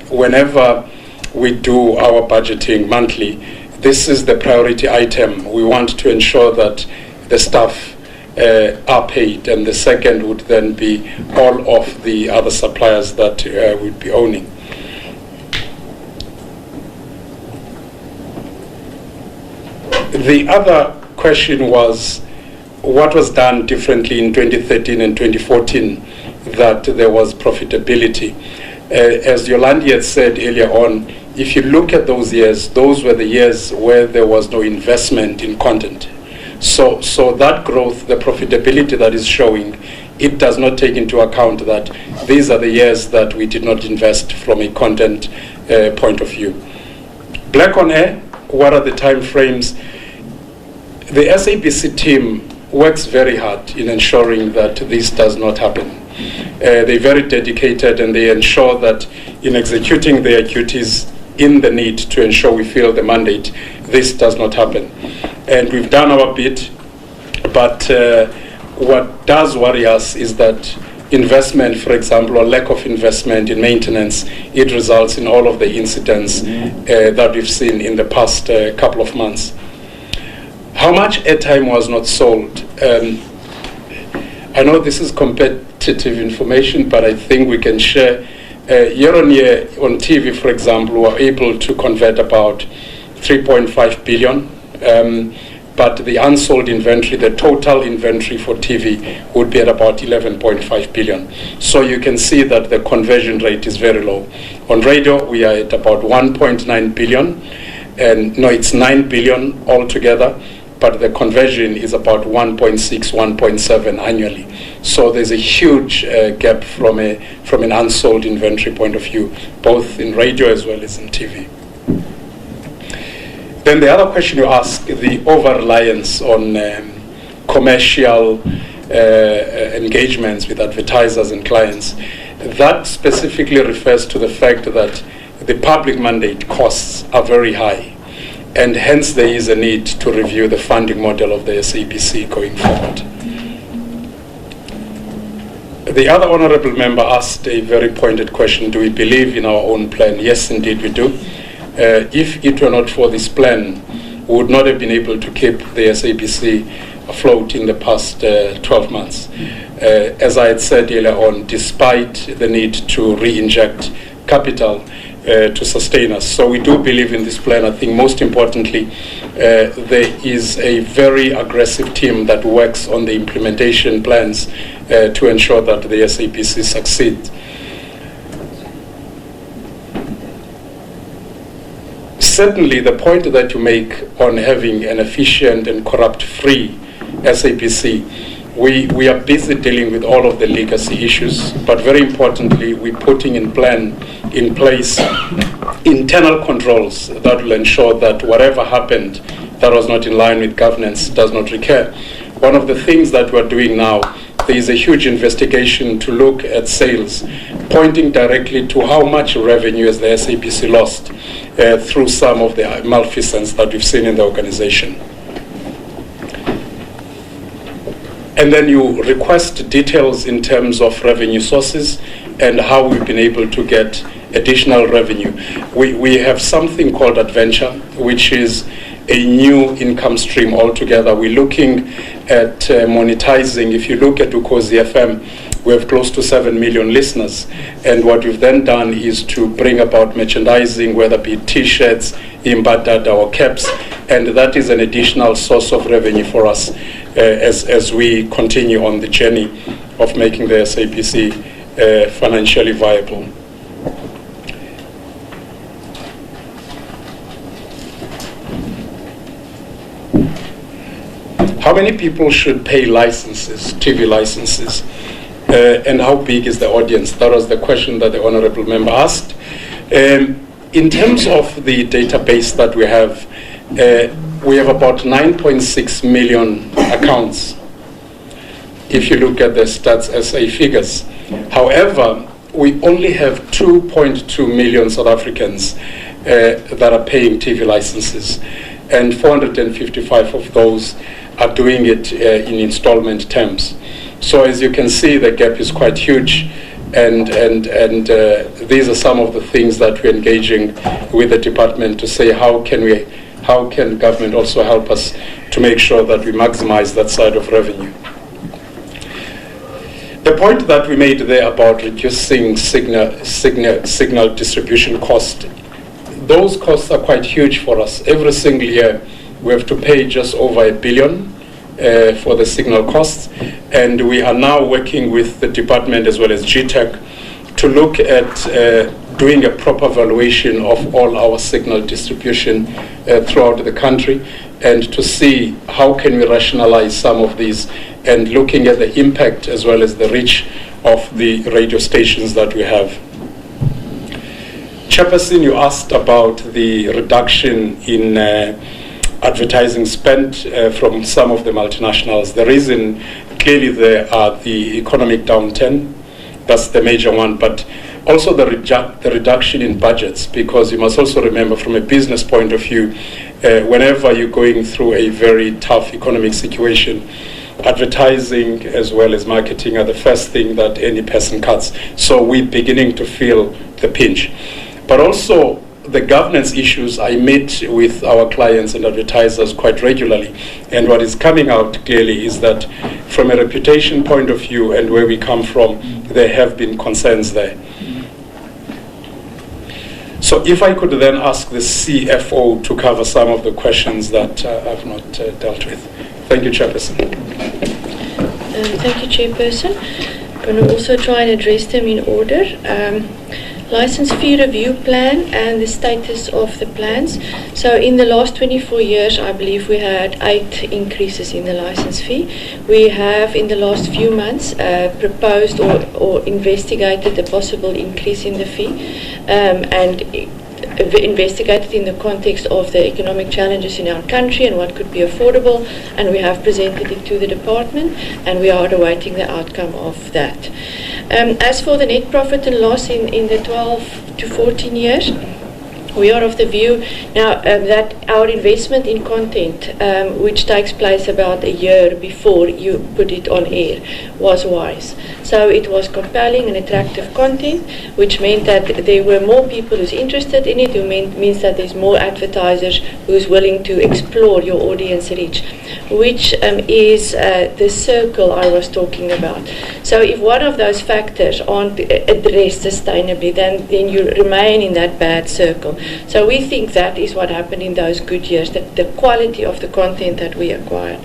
[SPEAKER 7] whenever we do our budgeting monthly, this is the priority item. We want to ensure that the staff are paid, and the second would then be all of the other suppliers that we'd be owning. The other question was what was done differently in 2013 and 2014 that there was profitability. As Yolandi had said earlier on, if you look at those years, those were the years where there was no investment in content. So that growth, the profitability that is showing, it does not take into account that these are the years that we did not invest from a content point of view. Black on Air, what are the time frames? The SABC team works very hard in ensuring that this does not happen. They're very dedicated, and they ensure that in executing their duties in the need to ensure we fill the mandate, this does not happen. And we've done our bit, but what does worry us is that investment, for example, or lack of investment in maintenance, it results in all of the incidents that we've seen in the past couple of months. How much airtime was not sold? I know this is competitive information, but I think we can share. Year on year on TV, for example, we were able to convert about 3.5 billion. But the unsold inventory, the total inventory for TV would be at about 11.5 billion. So you can see that the conversion rate is very low. On radio, we are at about 1.9 billion. And no, it's 9 billion altogether, but the conversion is about 1.6, 1.7 annually. So there's a huge gap from an unsold inventory point of view, both in radio as well as in TV. Then the other question you ask, the over-reliance on commercial engagements with advertisers and clients, that specifically refers to the fact that the public mandate costs are very high, and hence there is a need to review the funding model of the SABC going forward. The other honourable member asked a very pointed question, do we believe in our own plan? Yes, indeed we do. If it were not for this plan, we would not have been able to keep the SABC afloat in the past 12 months. As I had said earlier on, despite the need to re-inject capital to sustain us. So we do believe in this plan. I think most importantly, there is a very aggressive team that works on the implementation plans to ensure that the SABC succeeds. Certainly, the point that you make on having an efficient and corrupt-free SABC, we are busy dealing with all of the legacy issues, but very importantly, we're putting in place internal controls that will ensure that whatever happened that was not in line with governance does not recur. One of the things that we're doing now, there is a huge investigation to look at sales, pointing directly to how much revenue has the SABC lost through some of the malfeasance that we've seen in the organization. And then you request details in terms of revenue sources and how we've been able to get additional revenue. We have something called Adventure, which is a new income stream altogether. We're looking at monetizing. If you look at Ukhozi FM, we have close to 7 million listeners. And what we've then done is to bring about merchandising, whether it be T-shirts, Imbadada or caps, and that is an additional source of revenue for us as we continue on the journey of making the SABC financially viable. How many people should pay licenses, TV licenses? and how big is the audience? That was the question that the honorable member asked. In terms of the database that we have about 9.6 million accounts, if you look at the Stats SA figures. However, we only have 2.2 million South Africans that are paying TV licenses, and 455 of those are doing it in installment terms. So as you can see, the gap is quite huge, and these are some of the things that we're engaging with the department to say how can government also help us to make sure that we maximize that side of revenue. The point that we made there about reducing signal distribution cost, those costs are quite huge for us. Every single year we have to pay just over $1 billion for the signal costs, and we are now working with the department as well as GTEC to look at doing a proper valuation of all our signal distribution throughout the country, and to see how can we rationalize some of these, and looking at the impact as well as the reach of the radio stations that we have. Chairperson, you asked about the reduction in advertising spent from some of the multinationals. The reason, clearly there are the economic downturn, that's the major one, but also the reduction in budgets, because you must also remember from a business point of view, whenever you're going through a very tough economic situation, advertising as well as marketing are the first thing that any person cuts. So we're beginning to feel the pinch. But also the governance issues, I meet with our clients and advertisers quite regularly, and what is coming out clearly is that from a reputation point of view and where we come from, there have been concerns there. So if I could then ask the CFO to cover some of the questions that I've not dealt with. Thank you, Chairperson.
[SPEAKER 8] Thank you, Chairperson. I'm going to also try and address them in order. License fee review plan and the status of the plans. So in the last 24 years, I believe we had 8 increases in the license fee. We have in the last few months proposed or investigated a possible increase in the fee and investigated in the context of the economic challenges in our country and what could be affordable, and we have presented it to the department, and we are awaiting the outcome of that. As for the net profit and loss in the 12 to 14 years, we are of the view now that our investment in content, which takes place about a year before you put it on air, was wise. So it was compelling and attractive content, which meant that there were more people who's interested in it, means that there's more advertisers who's willing to explore your audience reach, which is the circle I was talking about. So if one of those factors aren't addressed sustainably, then you remain in that bad circle. So we think that is what happened in those good years, the quality of the content that we acquired.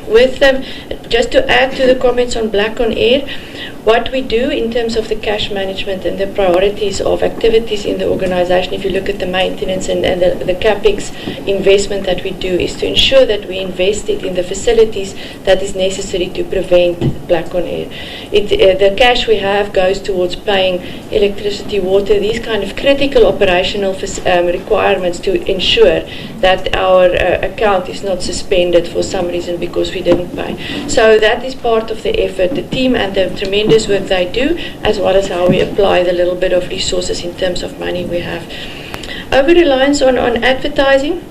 [SPEAKER 8] With just to add to the comments on Black on Air, what we do in terms of the cash management and the priorities of activities in the organization, if you look at the maintenance and the Kpis investment that we do, is to ensure that we invest it in the facilities that is necessary to prevent Black on Air. The cash we have goes towards paying electricity, water, these kind of critical operational requirements to ensure that our account is not suspended for some reason because we didn't pay. So that is part of the effort, the team and the tremendous work they do, as well as how we apply the little bit of resources in terms of money we have. Over-reliance on advertising,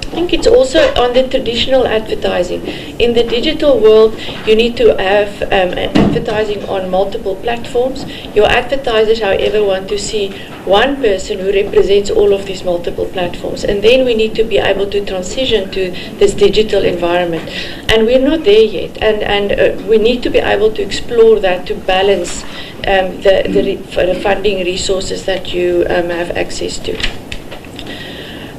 [SPEAKER 8] I think it's also on the traditional advertising. In the digital world, you need to have advertising on multiple platforms. Your advertisers, however, want to see one person who represents all of these multiple platforms. And then we need to be able to transition to this digital environment. And we're not there yet. And we need to be able to explore that to balance the funding resources that you have access to.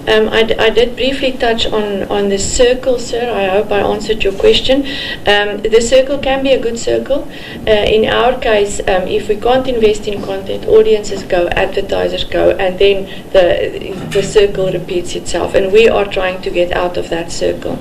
[SPEAKER 8] I did briefly touch on the circle, sir. I hope I answered your question. The circle can be a good circle. In our case, if we can't invest in content, audiences go, advertisers go, and then the circle repeats itself. And we are trying to get out of that circle.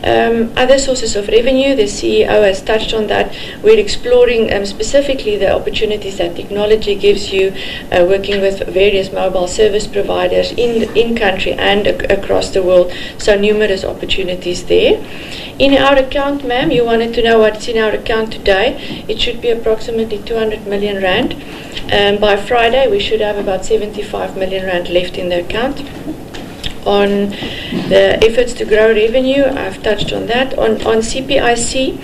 [SPEAKER 8] Other sources of revenue, the CEO has touched on that. We're exploring specifically the opportunities that technology gives you, working with various mobile service providers in country and across the world. So numerous opportunities there. In our account, ma'am, you wanted to know what's in our account today. It should be approximately 200 million rand. By Friday, we should have about 75 million rand left in the account. On the efforts to grow revenue, I've touched on that. On CPIC,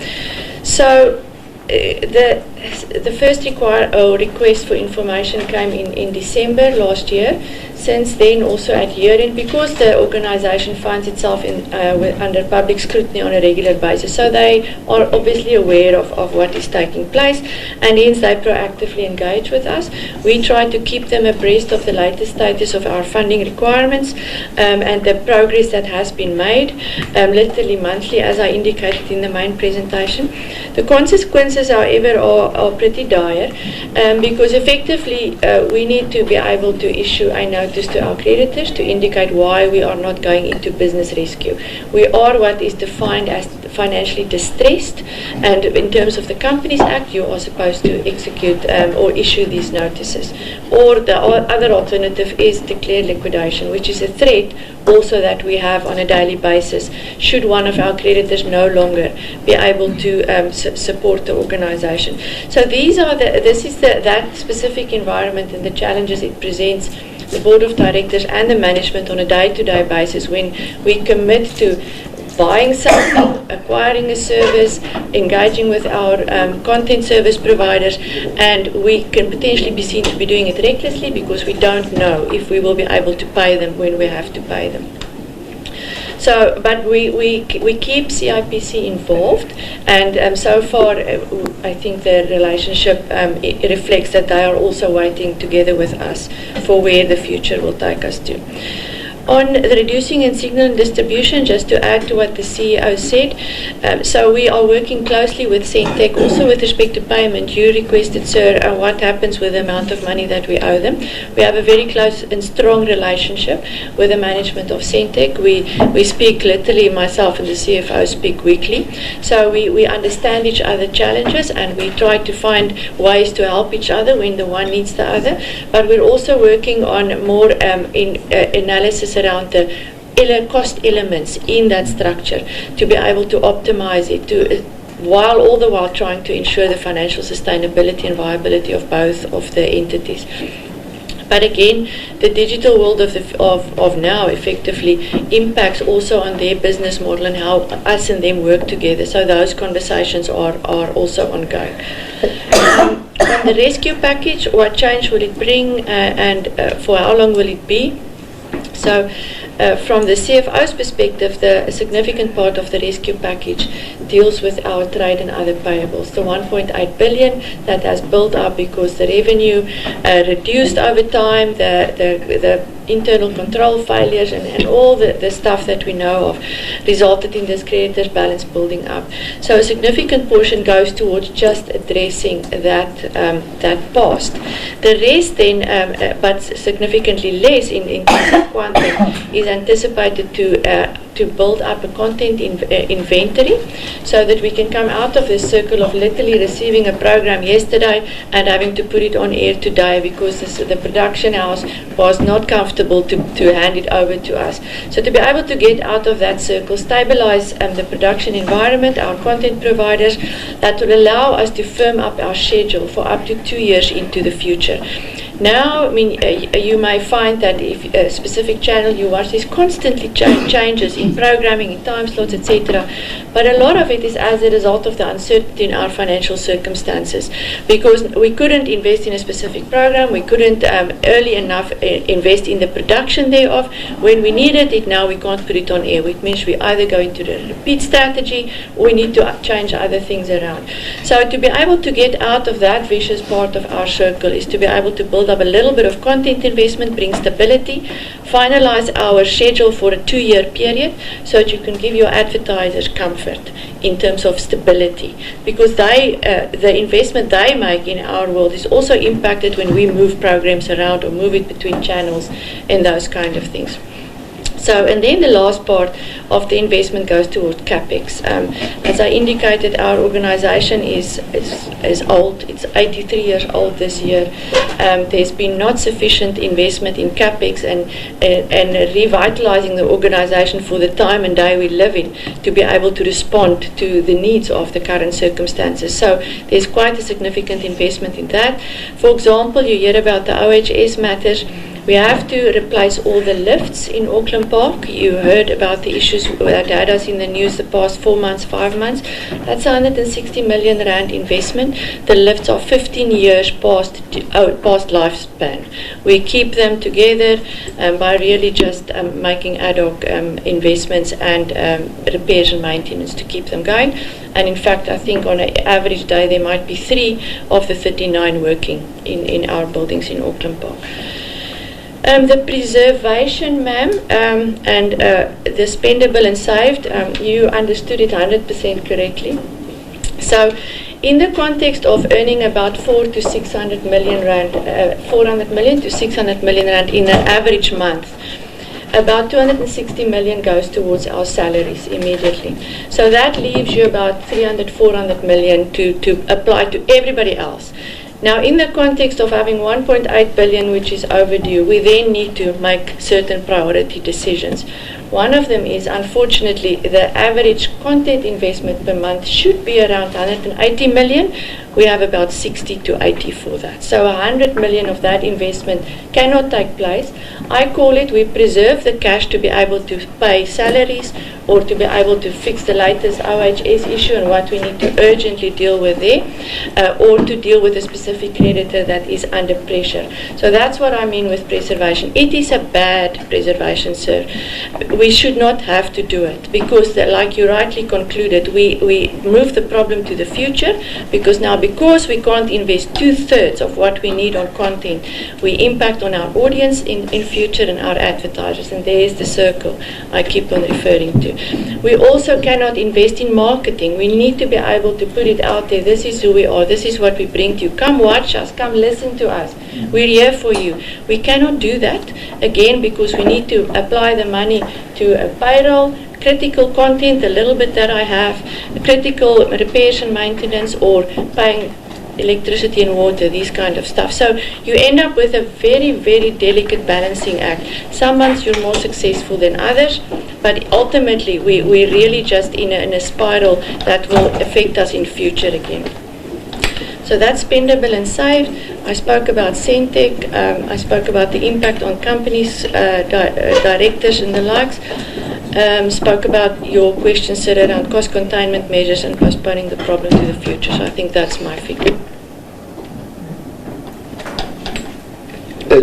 [SPEAKER 8] so the first request for information came in December last year. Since then, also at year-end, because the organisation finds itself under public scrutiny on a regular basis, so they are obviously aware of what is taking place, and hence they proactively engage with us. We try to keep them abreast of the latest status of our funding requirements and the progress that has been made, literally monthly, as I indicated in the main presentation. The consequences, however, are pretty dire, because effectively we need to be able to issue a notice to our creditors to indicate why we are not going into business rescue. We are what is defined as financially distressed, and in terms of the Companies Act, you are supposed to execute or issue these notices. Or the other alternative is declare liquidation, which is a threat also that we have on a daily basis should one of our creditors no longer be able to support the organisation. So this is that specific environment and the challenges it presents the board of directors and the management on a day-to-day basis when we commit to buying something, acquiring a service, engaging with our content service providers, and we can potentially be seen to be doing it recklessly because we don't know if we will be able to pay them when we have to pay them. So, but we keep CIPC involved, and so far I think the relationship it reflects that they are also waiting together with us for where the future will take us to. On the reducing and signal and distribution, just to add to what the CEO said, so we are working closely with Centec also with respect to payment. You requested, sir, what happens with the amount of money that we owe them. We have a very close and strong relationship with the management of Centec. We speak literally, myself and the CFO speak weekly. So we understand each other's challenges and we try to find ways to help each other when the one needs the other. But we're also working on more analysis around the cost elements in that structure to be able to optimize it all the while trying to ensure the financial sustainability and viability of both of the entities. But again, the digital world of now effectively impacts also on their business model and how us and them work together. So those conversations are also ongoing. On the rescue package, what change will it bring and for how long will it be? So from the CFO's perspective, a significant part of the rescue package deals with our trade and other payables. The 1.8 billion that has built up because the revenue reduced over time, the internal control failures and all the stuff that we know of resulted in this creditors balance building up. So a significant portion goes towards just addressing that past. The rest then, but significantly less in terms of quantum, is anticipated to build up a content inventory so that we can come out of this circle of literally receiving a program yesterday and having to put it on air today because the production house was not comfortable to hand it over to us. So to be able to get out of that circle, stabilize the production environment, our content providers, that will allow us to firm up our schedule for up to 2 years into the future. Now, I mean, you may find that if a specific channel you watch, there's constantly changes in programming, in time slots, etc. But a lot of it is as a result of the uncertainty in our financial circumstances, because we couldn't invest in a specific program, we couldn't early enough invest in the production thereof. When we needed it, now we can't put it on air, which means we either go into the repeat strategy or we need to change other things around. So to be able to get out of that vicious part of our circle is to be able to build up a little bit of content investment, bring stability, finalize our schedule for a 2-year period so that you can give your advertisers comfort in terms of stability, because the investment they make in our world is also impacted when we move programs around or move it between channels and those kind of things. So, and then the last part of the investment goes towards Kpis. As I indicated, our organisation is old. It's 83 years old this year. There's been not sufficient investment in Kpis and revitalising the organisation for the time and day we live in to be able to respond to the needs of the current circumstances. So there's quite a significant investment in that. For example, you hear about the OHS matters. We have to replace all the lifts in Auckland Park. You heard about the issues that had us in the news the past 4 months, 5 months. That's 160 million rand investment. The lifts are 15 years past lifespan. We keep them together by really just making ad hoc investments and repairs and maintenance to keep them going. And in fact, I think on an average day there might be 3 of the 39 working in our buildings in Auckland Park. The preservation, ma'am, and the spendable and saved, you understood it 100% correctly. So, in the context of earning about 400 to 600 million rand, 400 million to 600 million rand in an average month, about 260 million goes towards our salaries immediately. So that leaves you about 300, 400 million to apply to everybody else. Now, in the context of having 1.8 billion, which is overdue, we then need to make certain priority decisions. One of them is, unfortunately, the average content investment per month should be around 180 million. We have about 60 to 80 for that. So 100 million of that investment cannot take place. I call it, we preserve the cash to be able to pay salaries or to be able to fix the latest OHS issue and what we need to urgently deal with there, or to deal with a specific creditor that is under pressure. So that's what I mean with preservation. It is a bad preservation, sir. We should not have to do it because, like you rightly concluded, we move the problem to the future because we can't invest 2/3 of what we need on content, we impact on our audience in future and our advertisers, and there is the circle I keep on referring to. We also cannot invest in marketing. We need to be able to put it out there. This is who we are. This is what we bring to you. Come watch us. Come listen to us. We're here for you. We cannot do that, again, because we need to apply the money to a payroll, critical content, a little bit that I have, critical repairs and maintenance, or paying electricity and water, these kind of stuff. So you end up with a very, very delicate balancing act. Some months you're more successful than others, but ultimately we're really just in a spiral that will affect us in future again. So that's spendable and saved. I spoke about Centec. I spoke about the impact on companies, directors and the likes. Spoke about your questions, sir, around cost containment measures and postponing the problem to the future. So I think that's my figure.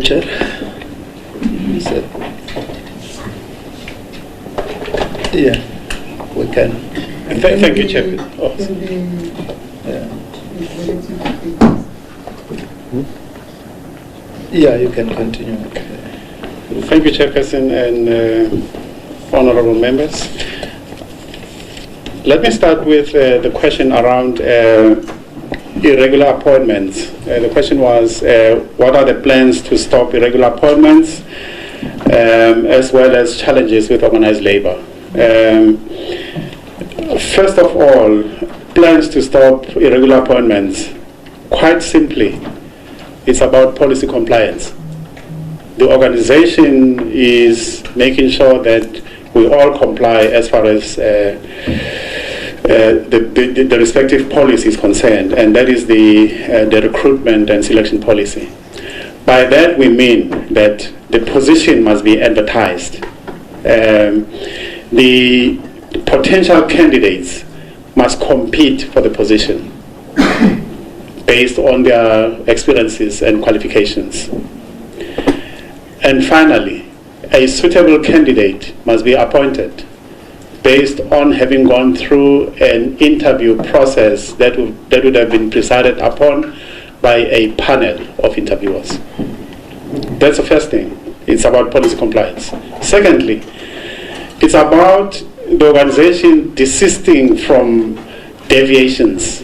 [SPEAKER 1] Chair. Yeah, we can.
[SPEAKER 26] Thank you, Chair. Oh.
[SPEAKER 1] Yeah, you can continue.
[SPEAKER 26] Thank you, Chairperson, and honorable members. Let me start with the question around irregular appointments. The question was, what are the plans to stop irregular appointments, as well as challenges with organized labor? First of all, plans to stop irregular appointments, quite simply, it's about policy compliance. The organization is making sure that we all comply as far as the respective policy is concerned, and that is the recruitment and selection policy. By that we mean that the position must be advertised. The potential candidates must compete for the position based on their experiences and qualifications. And finally, a suitable candidate must be appointed based on having gone through an interview process that would have been presided upon by a panel of interviewers. That's the first thing. It's about policy compliance. Secondly, it's about the organization desisting from deviations.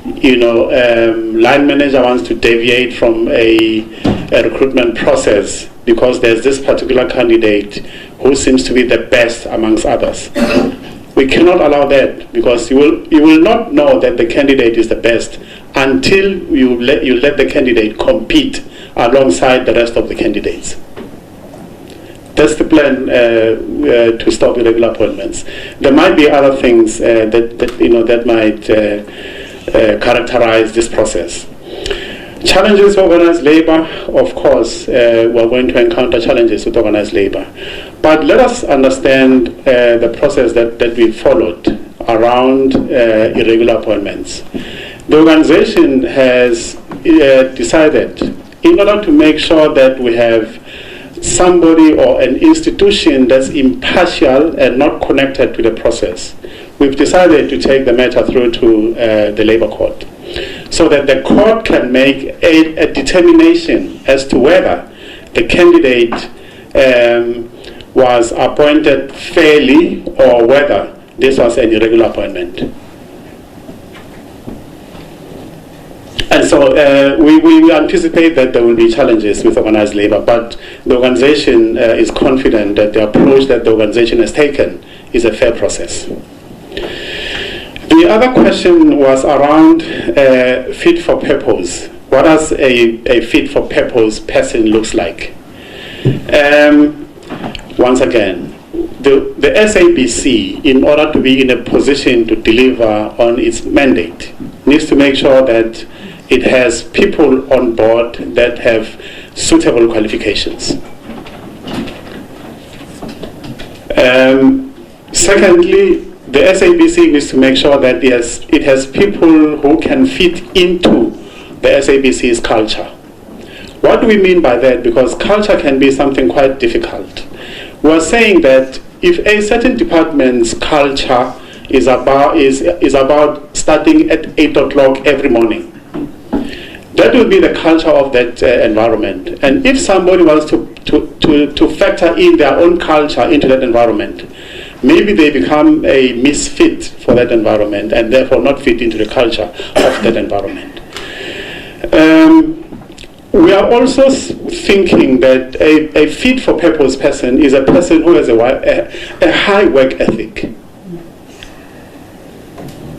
[SPEAKER 26] Line manager wants to deviate from a recruitment process because there's this particular candidate who seems to be the best amongst others. We cannot allow that, because you will not know that the candidate is the best until you let the candidate compete alongside the rest of the candidates. That's the plan to stop irregular appointments. There might be other things that might characterize this process. Challenges for organized labor, of course, we're going to encounter challenges with organized labor. But let us understand the process that we followed around irregular appointments. The organization has decided, in order to make sure that we have somebody or an institution that's impartial and not connected to the process, we've decided to take the matter through to the labor court, so that the court can make a determination as to whether the candidate was appointed fairly or whether this was an irregular appointment. And so we anticipate that there will be challenges with organized labor, but the organization is confident that the approach that the organization has taken is a fair process. The other question was around fit for purpose. What does a fit for purpose person looks like? Once again, the SABC, in order to be in a position to deliver on its mandate, needs to make sure that it has people on board that have suitable qualifications. Secondly, the SABC needs to make sure that it has people who can fit into the SABC's culture. What do we mean by that? Because culture can be something quite difficult. We're saying that if a certain department's culture is about starting at 8 o'clock every morning, that will be the culture of that environment. And if somebody wants to factor in their own culture into that environment, maybe they become a misfit for that environment and therefore not fit into the culture of that environment. We are also thinking that a fit for purpose person is a person who has a high work ethic.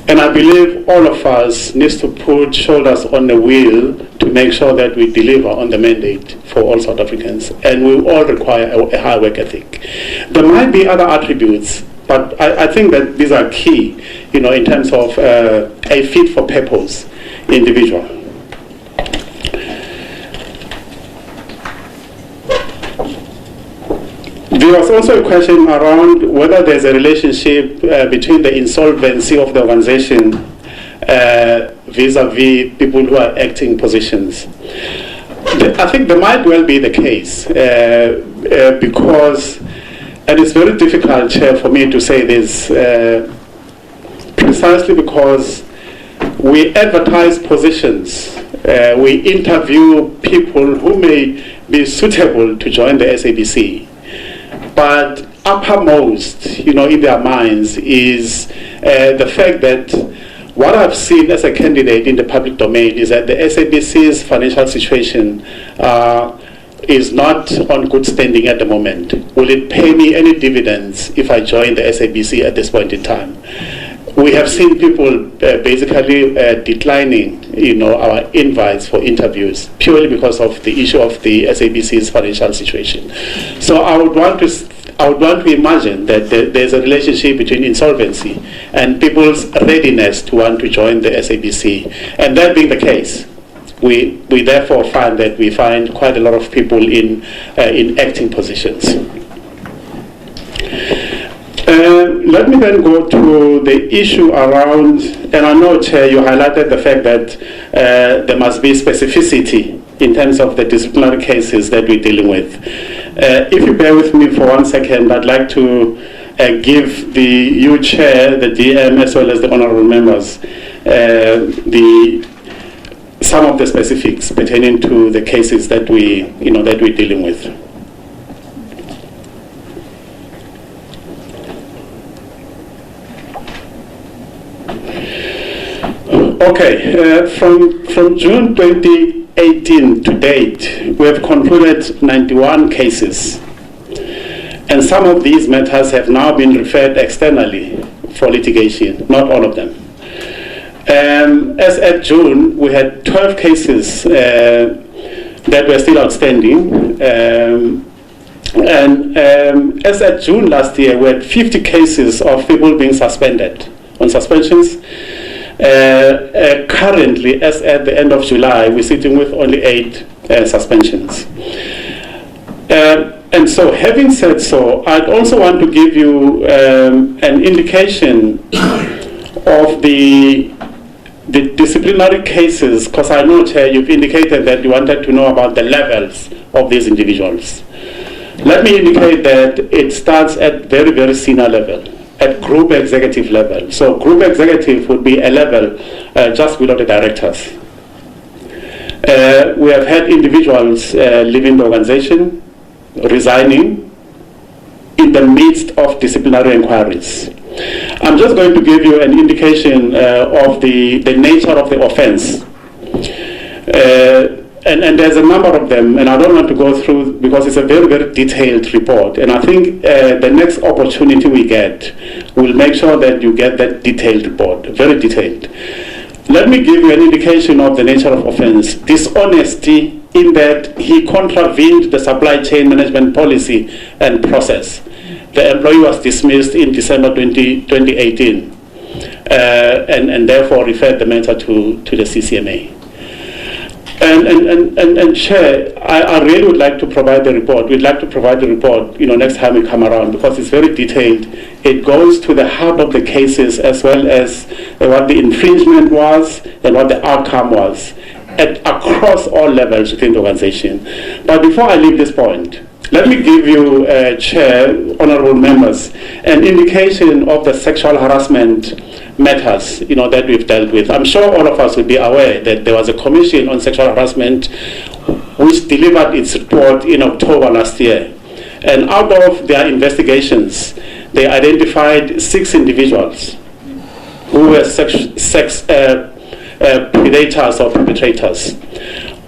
[SPEAKER 26] And I believe all of us need to put shoulders on the wheel to make sure that we deliver on the mandate for all South Africans. And we all require a high work ethic. There might be other attributes, but I think that these are key, in terms of a fit for purpose individual. There was also a question around whether there's a relationship between the insolvency of the organization vis-a-vis people who are acting positions. I think there might well be the case because, and it's very difficult for me to say this, precisely because we advertise positions, we interview people who may be suitable to join the SABC. But uppermost, in their minds is the fact that what I've seen as a candidate in the public domain is that the SABC's financial situation is not on good standing at the moment. Will it pay me any dividends if I join the SABC at this point in time? We have seen people basically declining, our invites for interviews purely because of the issue of the SABC's financial situation. So I would want to imagine that there's a relationship between insolvency and people's readiness to want to join the SABC. And that being the case, we therefore find that we find quite a lot of people in acting positions. Let me then go to the issue around, and I know, Chair, you highlighted the fact that there must be specificity in terms of the disciplinary cases that we're dealing with. If you bear with me for 1 second, I'd like to give you, Chair, the DM, as well as the honourable members, some of the specifics pertaining to the cases that we're dealing with. Okay, from June 20 2018 to date, we have concluded 91 cases. And some of these matters have now been referred externally for litigation, not all of them. As at June, we had 12 cases that were still outstanding. As at June last year, we had 50 cases of people being suspended on suspensions. Currently, as at the end of July, we're sitting with only 8 suspensions. And so, having said so, I'd also want to give you an indication of the disciplinary cases, because I know, Chair, you've indicated that you wanted to know about the levels of these individuals. Let me indicate that it starts at very, very senior level, at group executive level. So group executive would be a level just below the directors. We have had individuals leaving the organization, resigning in the midst of disciplinary inquiries. I'm just going to give you an indication of the nature of the offense. And there's a number of them, and I don't want to go through because it's a very, very detailed report. And I think the next opportunity we get, we'll make sure that you get that detailed report, very detailed. Let me give you an indication of the nature of offense. Dishonesty in that he contravened the supply chain management policy and process. The employee was dismissed in December 2018 and therefore referred the matter to the CCMA. And Chair, I really would like to provide the report. We'd like to provide the report, next time we come around, because it's very detailed. It goes to the heart of the cases as well as what the infringement was and what the outcome was across all levels within the organization. But before I leave this point, let me give you, Chair, honorable members, an indication of the sexual harassment matters, that we've dealt with. I'm sure all of us would be aware that there was a commission on sexual harassment which delivered its report in October last year. And out of their investigations, they identified 6 individuals who were sex predators or perpetrators.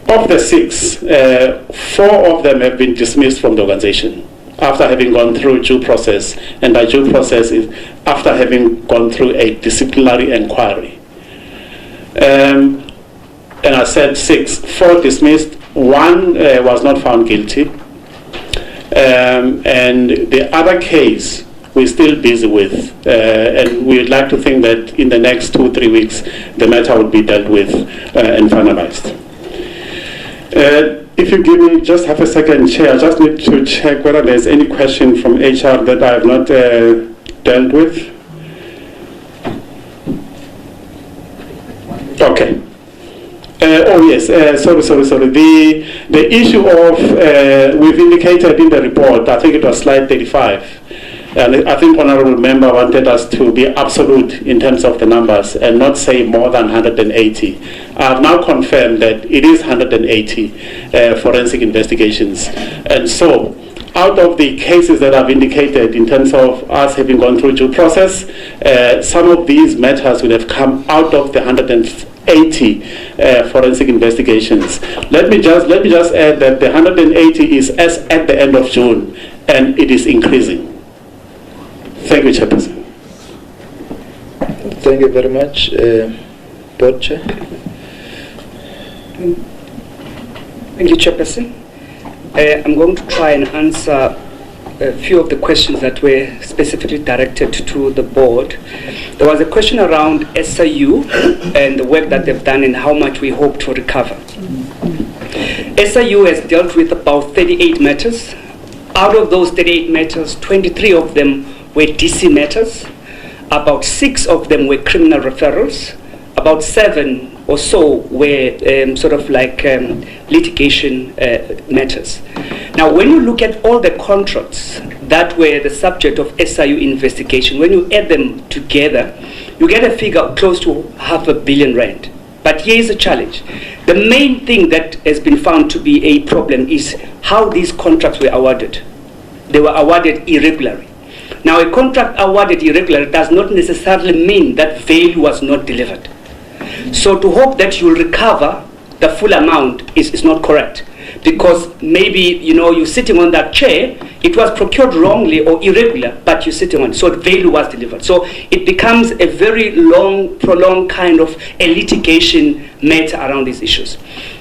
[SPEAKER 26] Of the 6, 4 of them have been dismissed from the organization after having gone through due process, and by due process is after having gone through a disciplinary inquiry. And I said 6, 4 dismissed, 1 was not found guilty, and the other case we're still busy with, and we'd like to think that in the next 2-3 weeks the matter will be dealt with and finalized. If you give me just half a second, Chair, I just need to check whether there's any question from HR that I have not dealt with. Okay. Oh yes, sorry. The issue of, we've indicated in the report, I think it was slide 35, and I think honorable member wanted us to be absolute in terms of the numbers and not say more than 180. I've now confirmed that it is 180 forensic investigations. And so, out of the cases that I've indicated in terms of us having gone through due process, some of these matters would have come out of the 180 forensic investigations. Let me just add that the 180 is as at the end of June, and it is increasing. Thank you, Chairperson.
[SPEAKER 1] Thank you very much, Board Chair.
[SPEAKER 5] Thank you, Chairperson. I'm going to try and answer a few of the questions that were specifically directed to the board. There was a question around SIU and the work that they've done and how much we hope to recover. SIU has dealt with about 38 matters. Out of those 38 matters, 23 of them were DC matters. About 6 of them were criminal referrals. About 7 or so were litigation matters. Now, when you look at all the contracts that were the subject of SIU investigation, when you add them together, you get a figure close to R500 million. But here is a challenge. The main thing that has been found to be a problem is how these contracts were awarded. They were awarded irregularly. Now, a contract awarded irregularly does not necessarily mean that value was not delivered. So to hope that you'll recover the full amount is not correct. Because maybe, you're sitting on that chair, it was procured wrongly or irregular, but you're sitting on it, so the value was delivered. So it becomes a very long, prolonged kind of a litigation matter around these issues.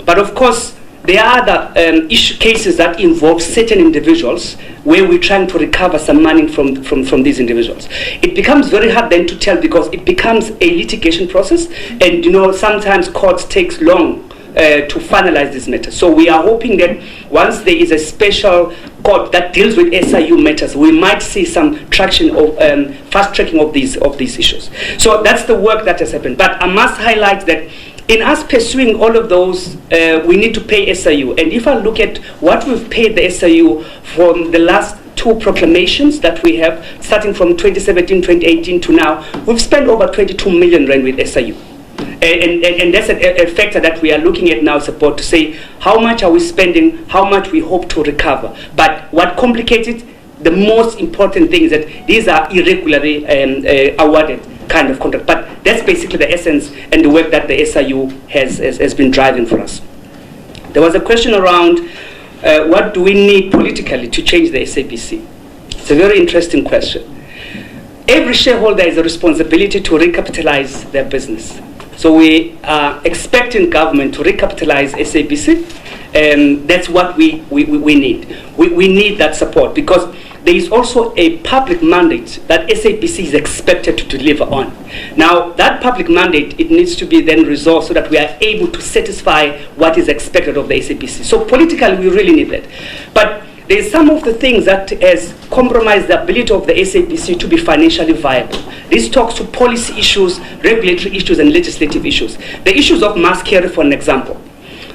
[SPEAKER 5] But of course, there are other cases that involve certain individuals where we're trying to recover some money from these individuals. It becomes very hard then to tell because it becomes a litigation process, and sometimes courts takes long to finalize this matter. So we are hoping that once there is a special court that deals with SIU matters, we might see some traction of fast tracking of these issues. So that's the work that has happened. But I must highlight that in us pursuing all of those, we need to pay SIU. And if I look at what we've paid the SIU from the last 2 proclamations that we have, starting from 2017, 2018 to now, we've spent over 22 million rand with SIU. And that's a factor that we are looking at now, support to say how much are we spending, how much we hope to recover. But what complicates it, the most important thing is that these are irregularly awarded kind of contract. But that's basically the essence and the work that the SIU has been driving for us. There was a question around what do we need politically to change the SABC? It's a very interesting question. Every shareholder has a responsibility to recapitalize their business. So we are expecting government to recapitalize SABC, and that's what we need. We need that support because there is also a public mandate that SABC is expected to deliver on. Now, that public mandate, it needs to be then resolved so that we are able to satisfy what is expected of the SABC. So politically, we really need that. But there's some of the things that has compromised the ability of the SABC to be financially viable. This talks to policy issues, regulatory issues, and legislative issues. The issues of mass carry, for an example.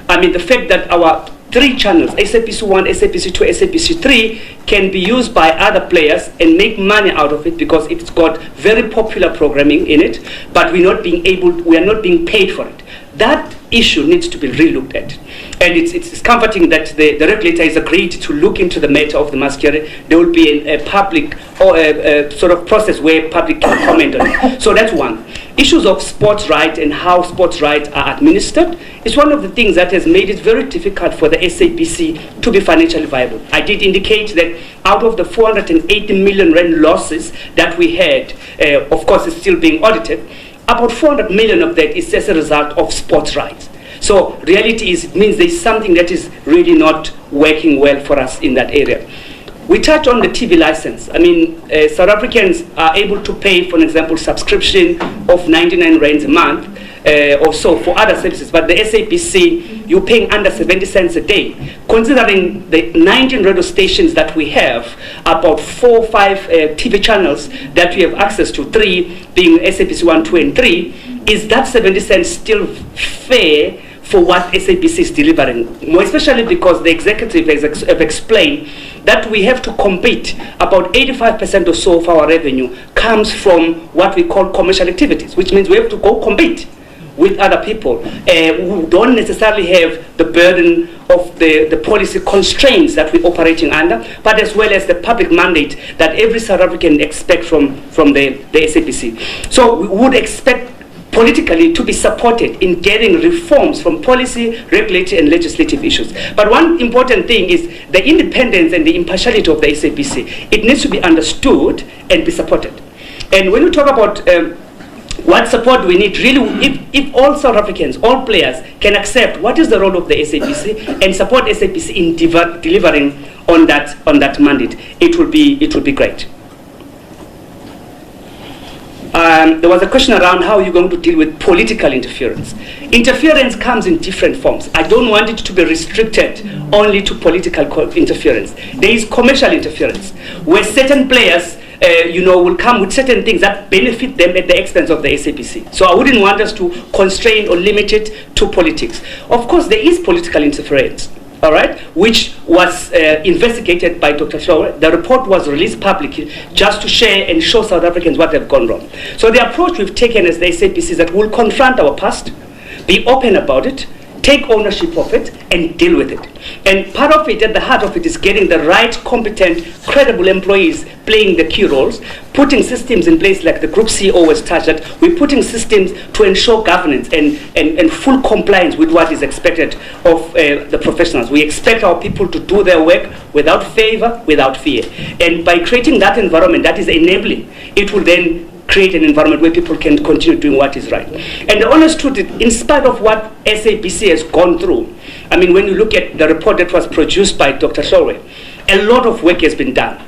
[SPEAKER 5] I mean, the fact that our 3 channels, SABC 1, SABC 2, SABC 3, can be used by other players and make money out of it because it's got very popular programming in it, but we are not being paid for it. That issue needs to be relooked at. And it's comforting that the regulator has agreed to look into the matter of the mass carry. There will be a public or a sort of process where public can comment on it. So that's one. Issues of sports rights and how sports rights are administered is one of the things that has made it very difficult for the SABC to be financially viable. I did indicate that out of the 480 million rand losses that we had, of course it's still being audited, about 400 million of that is as a result of sports rights. So reality is, it means there's something that is really not working well for us in that area. We touch on the TV license. I mean, South Africans are able to pay, for example, subscription of 99 rands a month or so for other services. But the SABC, you're paying under 70 cents a day. Considering the 19 radio stations that we have, about 4 or 5 TV channels that we have access to, 3 being SABC 1, 2, and 3, is that 70 cents still fair for what SABC is delivering? More especially because the executive have explained that we have to compete. About 85% or so of our revenue comes from what we call commercial activities, which means we have to go compete with other people who don't necessarily have the burden of the policy constraints that we're operating under, but as well as the public mandate that every South African expects from the SABC. So we would expect politically to be supported in getting reforms from policy, regulatory, and legislative issues. But one important thing is the independence and the impartiality of the SABC. It needs to be understood and be supported. And when we talk about what support we need, really, if all South Africans, all players can accept what is the role of the SABC and support SABC in delivering on that mandate, it will be great. There was a question around how you're going to deal with political interference. Interference comes in different forms. I don't want it to be restricted only to political interference. There is commercial interference, where certain players will come with certain things that benefit them at the expense of the SABC. So I wouldn't want us to constrain or limit it to politics. Of course, there is political interference, all right, which was investigated by Dr. Flower. The report was released publicly just to share and show South Africans what have gone wrong. So the approach we've taken as the SABC is that we'll confront our past, be open about it, take ownership of it, and deal with it. And part of it, at the heart of it, is getting the right, competent, credible employees playing the key roles, putting systems in place like the Group CEO has touched that. We're putting systems to ensure governance and full compliance with what is expected of the professionals. We expect our people to do their work without favor, without fear. And by creating that environment that is enabling, it will then create an environment where people can continue doing what is right. And the honest truth is, in spite of what SABC has gone through, I mean, when you look at the report that was produced by Dr. Solwe, a lot of work has been done.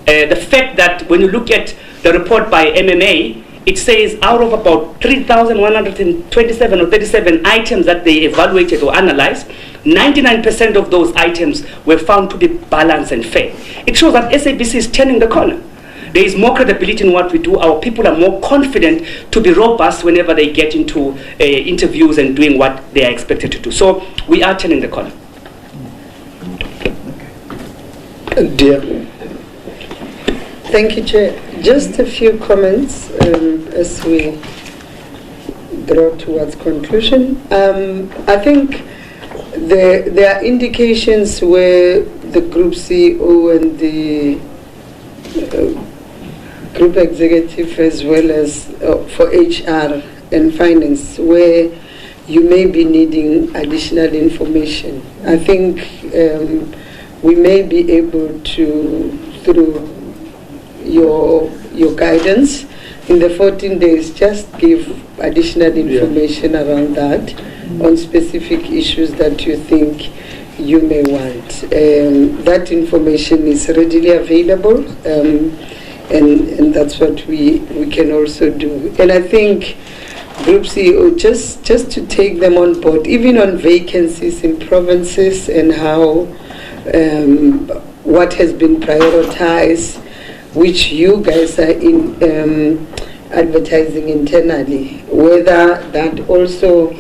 [SPEAKER 5] The fact that when you look at the report by MMA, it says out of about 3,127 or 37 items that they evaluated or analyzed, 99% of those items were found to be balanced and fair. It shows that SABC is turning the corner. There is more credibility in what we do. Our people are more confident to be robust whenever they get into interviews and doing what they are expected to do. So we are turning the corner.
[SPEAKER 3] Dear. Thank you, Chair. Just a few comments as we draw towards conclusion. I think there are indications where the Group CEO and the Group Executive, as well as for HR and Finance, where you may be needing additional information. I think we may be able to, through your guidance in the 14 days, just give additional information around that on specific issues that you think you may want. That information is readily available, and that's what we can also do. And I think Group CEO, just to take them on board, even on vacancies in provinces and how what has been prioritized, which you guys are in advertising internally, whether that also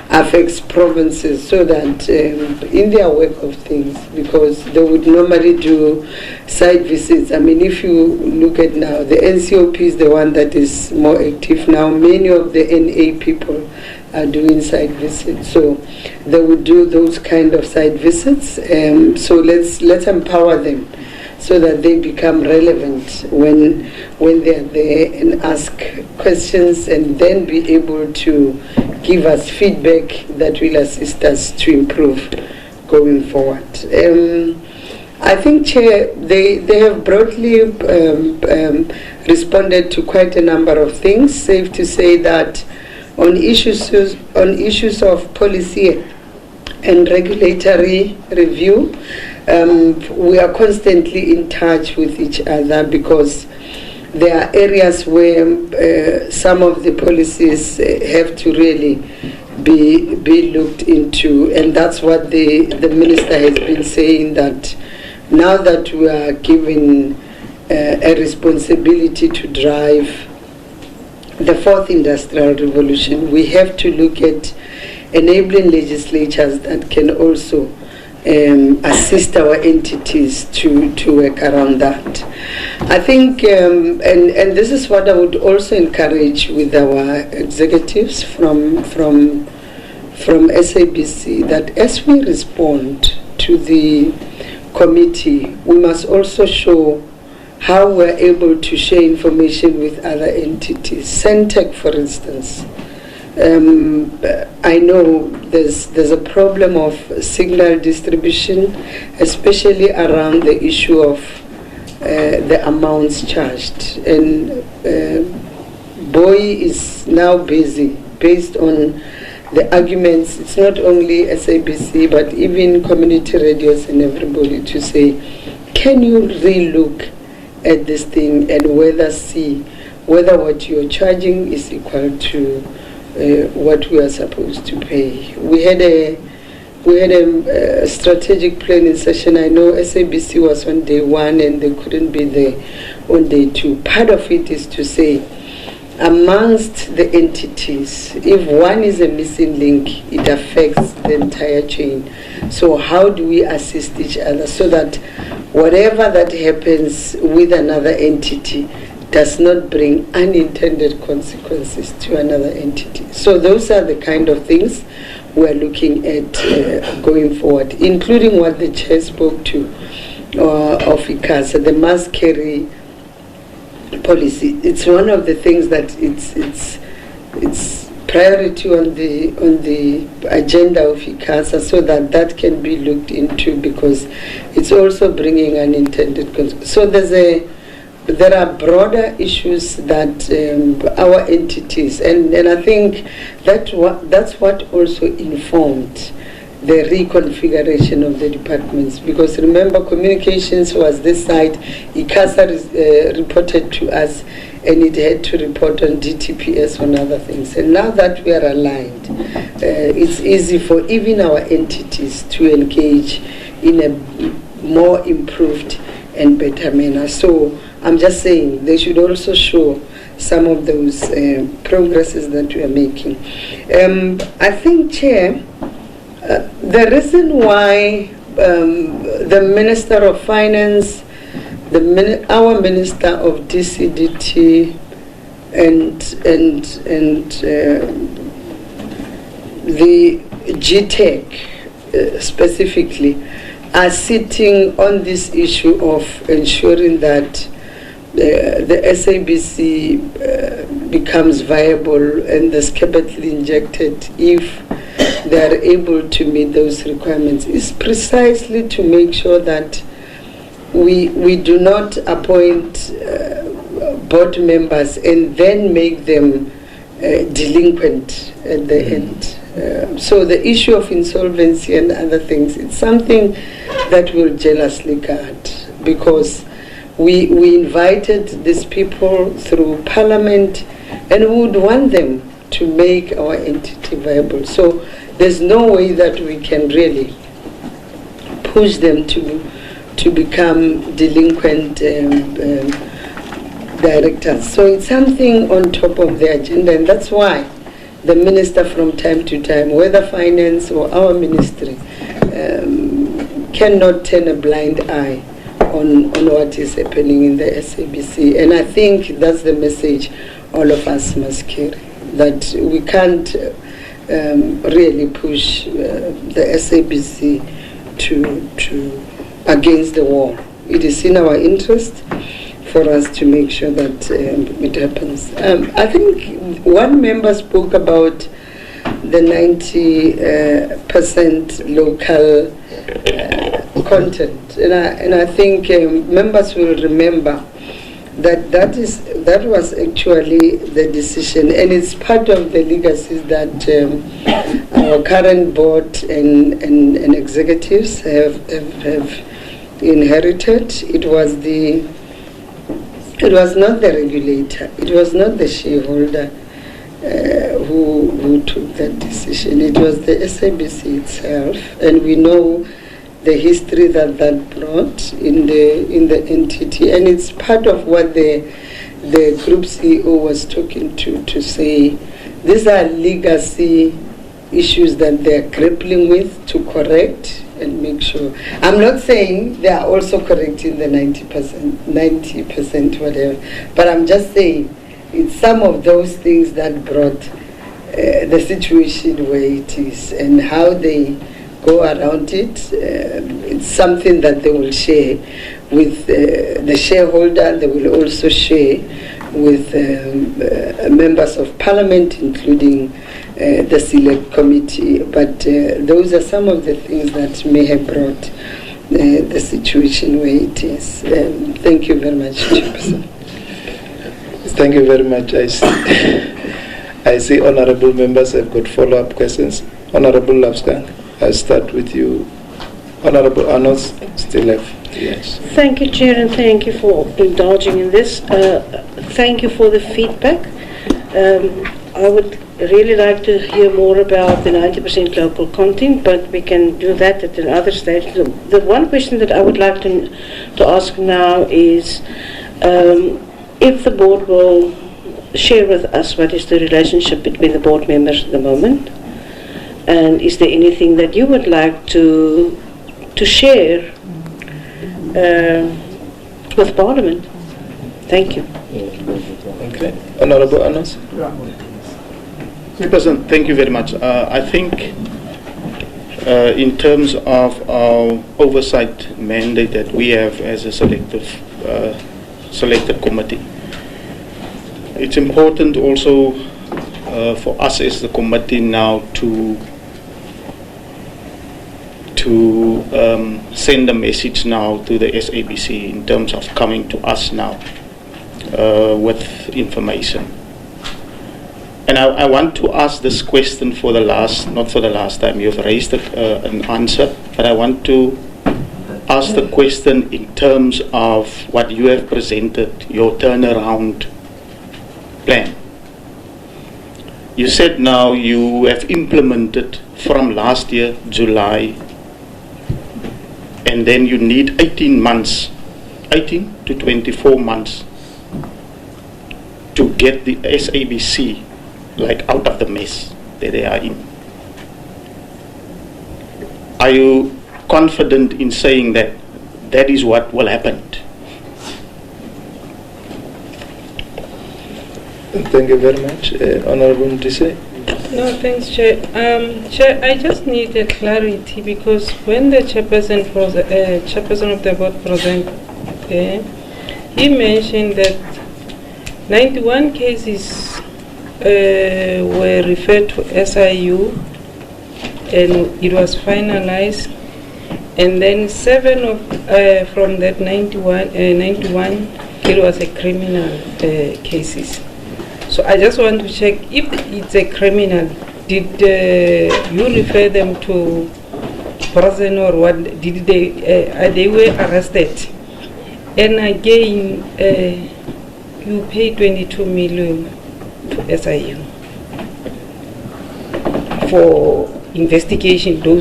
[SPEAKER 3] affects provinces, so that in their work of things, because they would normally do site visits. I mean, if you look at now, the NCOP is the one that is more active now. Many of the NA people are doing site visits, so they would do those kind of site visits. So let's empower them, so that they become relevant when they're there and ask questions, and then be able to give us feedback that will assist us to improve going forward. I think, Chair, they have broadly responded to quite a number of things. Safe to say that on issues of policy and regulatory review, we are constantly in touch with each other, because there are areas where some of the policies have to really be looked into, and that's what the Minister has been saying, that now that we are given a responsibility to drive the fourth industrial revolution, we have to look at enabling legislatures that can also assist our entities to work around that. I think, and this is what I would also encourage with our executives from SABC, that as we respond to the committee, we must also show how we're able to share information with other entities. Centec, for instance. I know there's a problem of signal distribution, especially around the issue of the amounts charged. And BOI is now busy, based on the arguments. It's not only SABC, but even community radios and everybody, to say, can you re-look at this thing and see whether what you're charging is equal to what we are supposed to pay. We had a strategic planning session. I know SABC was on day one and they couldn't be there on day two. Part of it is to say, amongst the entities, if one is a missing link, it affects the entire chain. So how do we assist each other so that whatever that happens with another entity does not bring unintended consequences to another entity? So those are the kind of things we're looking at going forward, including what the chair spoke to of ICASA, the must carry policy. It's one of the things that it's priority on the agenda of ICASA, so that can be looked into, because it's also bringing unintended consequences. So there are broader issues that our entities, and I think that's what also informed the reconfiguration of the departments, because remember, communications was this side, ICASA reported to us, and it had to report on DTPS on other things. And now that we are aligned, it's easy for even our entities to engage in a more improved and better manner. So I'm just saying they should also show some of those progresses that we are making. I think, Chair, the reason why the Minister of Finance, our Minister of DCDT, and the GTEC specifically are sitting on this issue of ensuring that the SABC becomes viable and there's capital injected if they are able to meet those requirements, is precisely to make sure that we do not appoint board members and then make them delinquent at the end. So the issue of insolvency and other things, it's something that we'll jealously guard, because we invited these people through Parliament and we would want them to make our entity viable. So there's no way that we can really push them to become delinquent directors. So it's something on top of the agenda, and that's why the minister from time to time, whether finance or our ministry, cannot turn a blind eye on what is happening in the SABC. And I think that's the message all of us must carry, that we can't really push the SABC to against the wall. It is in our interest for us to make sure that it happens. I think one member spoke about the 90% local content, and I think members will remember that was actually the decision, and it's part of the legacies that our current board and executives have inherited. It was not the regulator, it was not the shareholder who took that decision. It was the SABC itself, and we know the history that brought in the entity, and it's part of what the group CEO was talking to say. These are legacy issues that they're grappling with to correct and make sure. I'm not saying they are also correcting the 90% whatever, but I'm just saying it's some of those things that brought the situation where it is, and how they go around it. It's something that they will share with the shareholder. They will also share with members of Parliament, including the Select Committee. But those are some of the things that may have brought the situation where it is. Thank you very much, Chairperson.
[SPEAKER 1] Thank you very much. I see honourable members have got follow-up questions. Honourable Lapskang, I'll start with you. Honourable Arnos, still have. Yes.
[SPEAKER 15] Thank you, Chair, and thank you for indulging in this. Thank you for the feedback. I would really like to hear more about the 90% local content, but we can do that at another stage. The one question that I would like to ask now is if the board will share with us what is the relationship between the board members at the moment, and is there anything that you would like to share with Parliament? Thank you.
[SPEAKER 1] Okay. Honourable Anas.
[SPEAKER 10] Chairperson, thank you very much. I think in terms of our oversight mandate that we have as a selected committee. It's important also for us as the committee now to send a message now to the SABC in terms of coming to us now with information. And I want to ask this question not for the last time, you've raised an answer, but I want to ask the question in terms of what you have presented, your turnaround plan. You said now you have implemented from last year, July, and then you need 18 to 24 months to get the SABC out of the mess that they are in. Are you confident in saying that that is what will happen?
[SPEAKER 1] Thank you very much. Honorable Ndise.
[SPEAKER 4] No, thanks, Chair. Chair, I just need a clarity because when the chairperson of the board presented, he mentioned that 91 cases were referred to SIU and it was finalized, and then 7 from that 91 it was a criminal cases. So I just want to check if it's a criminal. Did you refer them to prison or what? Did they were arrested? And again, you pay 22 million to SIU for investigation, to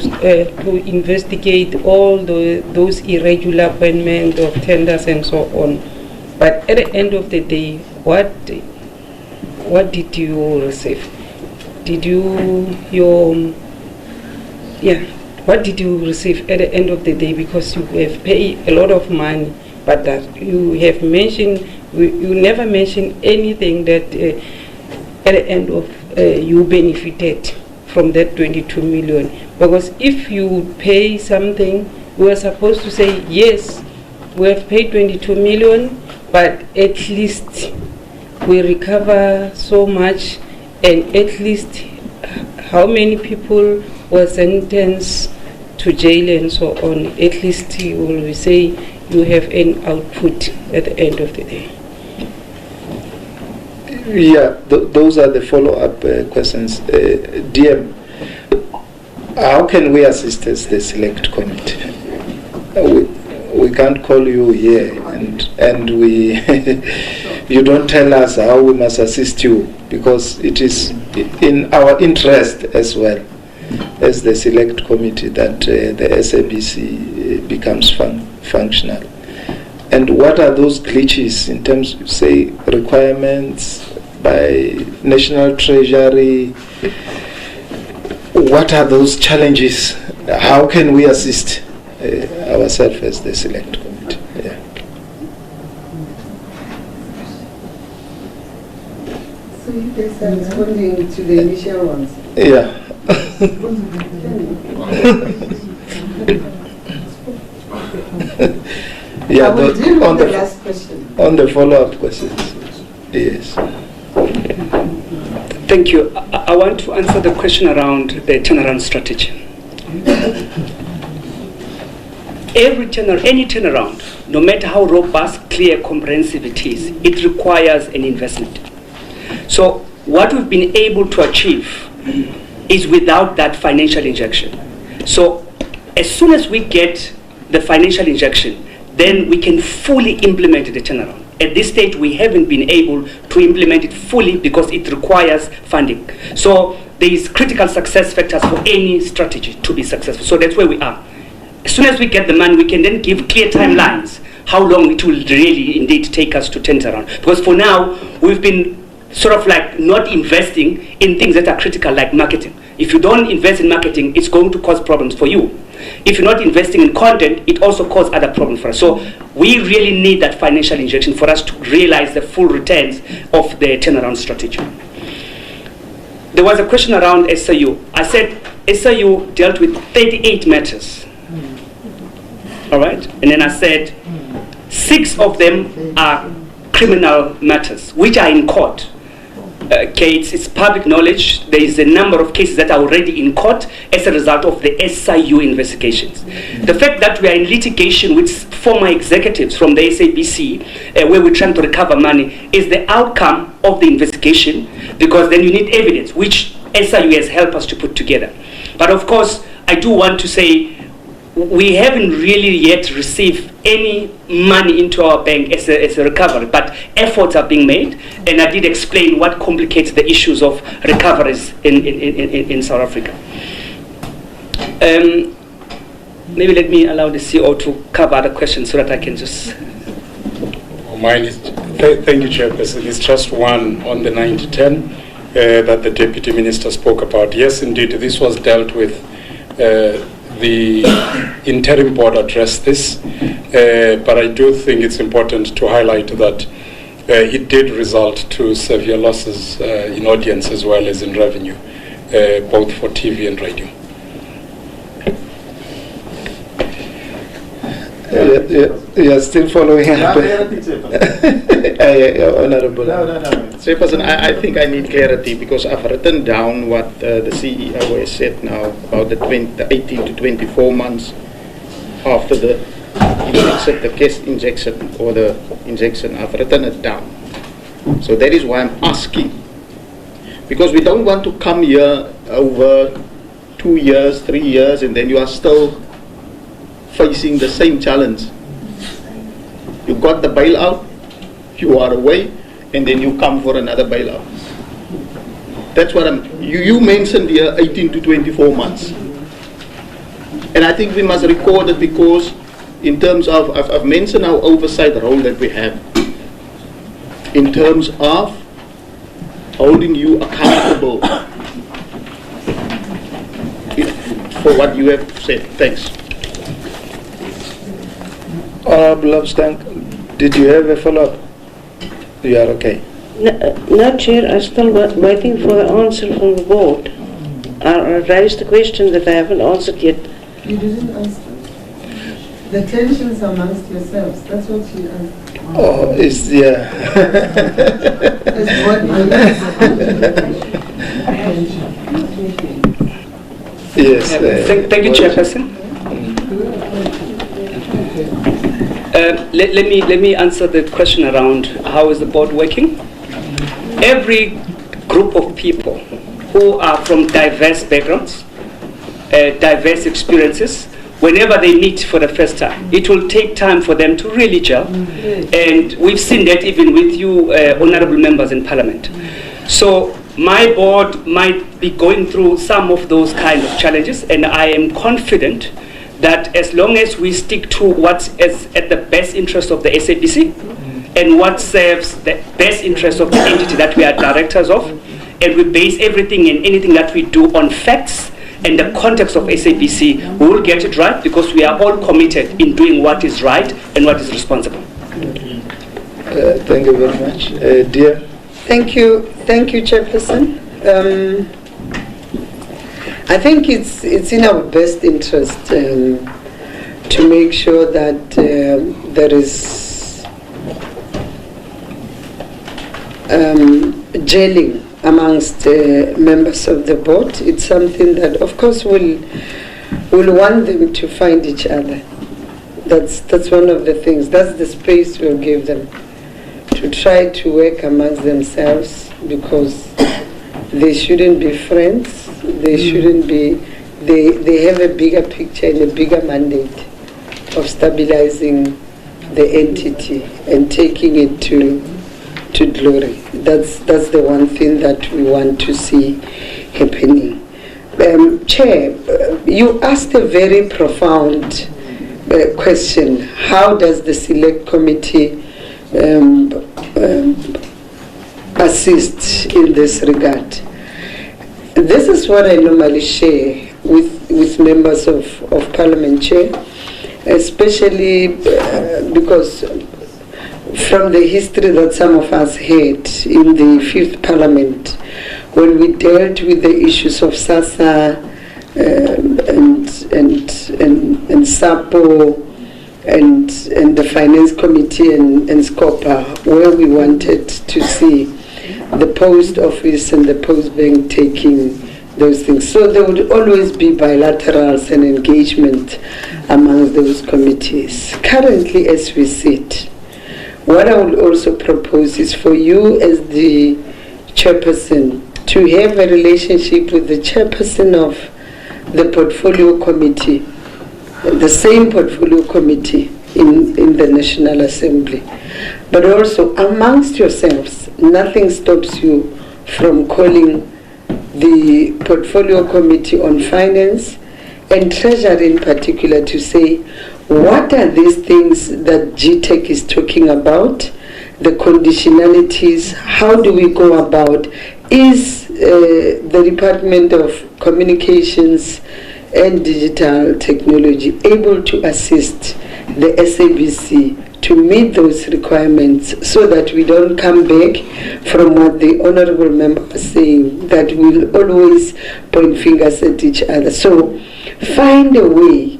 [SPEAKER 4] investigate all those irregular appointments of tenders and so on. But at the end of the day, what did you receive? What did you receive at the end of the day? Because you have paid a lot of money, but that you have mentioned, you never mentioned anything that at the end of you benefited from that 22 million. Because if you pay something, we are supposed to say, yes, we have paid 22 million, but at least we recover so much, and at least how many people were sentenced to jail and so on. At least you will say you have an output at the end of the day.
[SPEAKER 1] Yeah, those are the follow-up questions. DM, how can we assist as the select committee? We can't call you here and we you don't tell us how we must assist you, because it is in our interest as well as the select committee that the SABC becomes functional. And what are those glitches in terms of, say, requirements by National Treasury? What are those challenges? How can we assist ourselves as the select committee? Yeah.
[SPEAKER 3] So you guys are responding to the initial ones?
[SPEAKER 1] Yeah. Yeah,
[SPEAKER 3] I will deal with the last question.
[SPEAKER 1] On the follow-up questions, yes.
[SPEAKER 5] Thank you. I want to answer the question around the turnaround strategy. Any turnaround, no matter how robust, clear, comprehensive it is, it requires an investment. So what we've been able to achieve is without that financial injection. So as soon as we get the financial injection, then we can fully implement the turnaround. At this stage, we haven't been able to implement it fully because it requires funding. So there is critical success factors for any strategy to be successful. So that's where we are. As soon as we get the money, we can then give clear timelines how long it will really indeed take us to turn it around. Because for now, we've been sort of like not investing in things that are critical, like marketing. If you don't invest in marketing, it's going to cause problems for you. If you're not investing in content, it also causes other problems for us. So we really need that financial injection for us to realize the full returns of the turnaround strategy. There was a question around SIU. I said SIU dealt with 38 matters. All right? And then I said 6 of them are criminal matters, which are in court. Okay, it's public knowledge. There is a number of cases that are already in court as a result of the SIU investigations. The fact that we are in litigation with former executives from the SABC, where we're trying to recover money, is the outcome of the investigation, because then you need evidence, which SIU has helped us to put together. But of course, I do want to say we haven't really yet received any money into our bank as a recovery, but efforts are being made, and I did explain what complicates the issues of recoveries in South Africa. Maybe let me allow the CEO to cover other questions so that I can just...
[SPEAKER 7] Mine is, thank you, Chairperson. It's just one on the 9-10 that the Deputy Minister spoke about. Yes, indeed, this was dealt with. The interim board addressed this, but I do think it's important to highlight that it did result to severe losses in audience as well as in revenue, both for TV and radio.
[SPEAKER 1] You're still following up. Honorable.
[SPEAKER 10] No. Chairperson, I think I need clarity, because I've written down what the CEO has said now about the 18 to 24 months after the cash injection or the injection. I've written it down. So that is why I'm asking. Because we don't want to come here over 2 years, 3 years, and then you are still facing the same challenge. You got the bailout, you are away, and then you come for another bailout. That's what you mentioned here, 18 to 24 months. And I think we must record it, because in terms of, I've mentioned our oversight role that we have, in terms of holding you accountable for what you have said. Thanks.
[SPEAKER 1] Honorable Stank, did you have a follow-up? You are okay.
[SPEAKER 15] No, Chair, I'm still waiting for the answer from the board. I raised the question that I haven't answered yet.
[SPEAKER 11] You didn't answer. The tensions amongst yourselves, that's what you asked.
[SPEAKER 1] Oh, it's, yeah. Yes.
[SPEAKER 5] Thank you, Chairperson. Let me answer the question around how is the board working. Every group of people who are from diverse backgrounds, diverse experiences, whenever they meet for the first time, it will take time for them to really gel. And we've seen that even with you, honorable members in Parliament. So my board might be going through some of those kind of challenges, and I am confident that as long as we stick to what's at the best interest of the SABC and what serves the best interest of the entity that we are directors of, and we base everything and anything that we do on facts and the context of SABC, we will get it right, because we are all committed in doing what is right and what is responsible.
[SPEAKER 1] Thank you very much. Dear?
[SPEAKER 3] Thank you, Chairperson. I think it's in our best interest to make sure that there is gelling amongst members of the board. It's something that, of course, we'll want them to find each other. That's one of the things. That's the space we'll give them to try to work amongst themselves, because they shouldn't be friends. They shouldn't be. They have a bigger picture and a bigger mandate of stabilizing the entity and taking it to glory. That's the one thing that we want to see happening. Chair, you asked a very profound question. How does the Select Committee assist in this regard? This is what I normally share with members of Parliament, Chair, especially because from the history that some of us had in the 5th Parliament, when we dealt with the issues of SASA, SAPO and the Finance Committee and SCOPA, where we wanted to see the post office and the post bank taking those things. So there would always be bilaterals and engagement among those committees. Currently, as we sit, what I would also propose is for you as the chairperson to have a relationship with the chairperson of the portfolio committee, the same portfolio committee in the National Assembly. But also amongst yourselves, nothing stops you from calling the portfolio committee on finance and treasury in particular to say, what are these things that GTEC is talking about, the conditionalities, how do we go about, is the Department of Communications and Digital Technology able to assist the SABC to meet those requirements so that we don't come back from what the Honorable Member was saying, that we'll always point fingers at each other. So find a way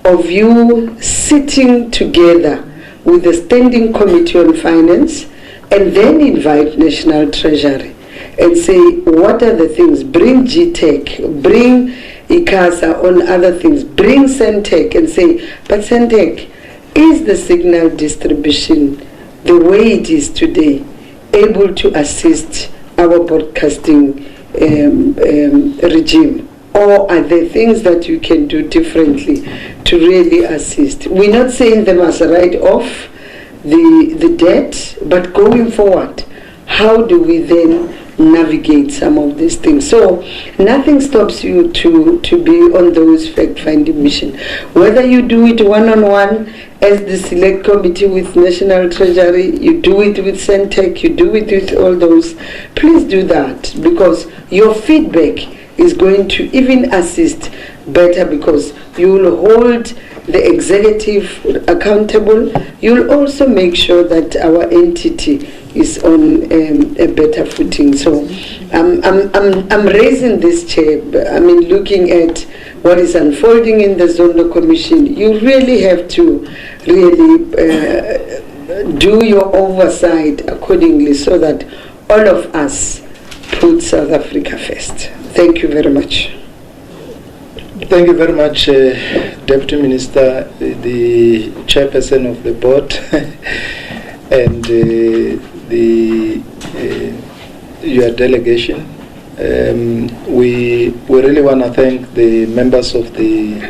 [SPEAKER 3] of you sitting together with the Standing Committee on Finance and then invite National Treasury and say, what are the things? Bring GTEC, bring ICASA on other things, bring Centec and say, but Centec, is the signal distribution the way it is today able to assist our broadcasting regime? Or are there things that you can do differently to really assist? We're not saying they must write off the debt, but going forward, how do we then navigate some of these things? So nothing stops you to be on those fact-finding mission. Whether you do it one-on-one as the Select Committee with National Treasury, you do it with Centec, you do it with all those, please do that, because your feedback is going to even assist better, because you will hold the executive accountable. You'll also make sure that our entity is on a better footing. So I'm raising this chair. I mean, looking at what is unfolding in the Zondo Commission, you really have to really do your oversight accordingly so that all of us put South Africa first. Thank you very much.
[SPEAKER 1] Thank you very much, Deputy Minister, the chairperson of the board, and your delegation. We really want to thank the members of the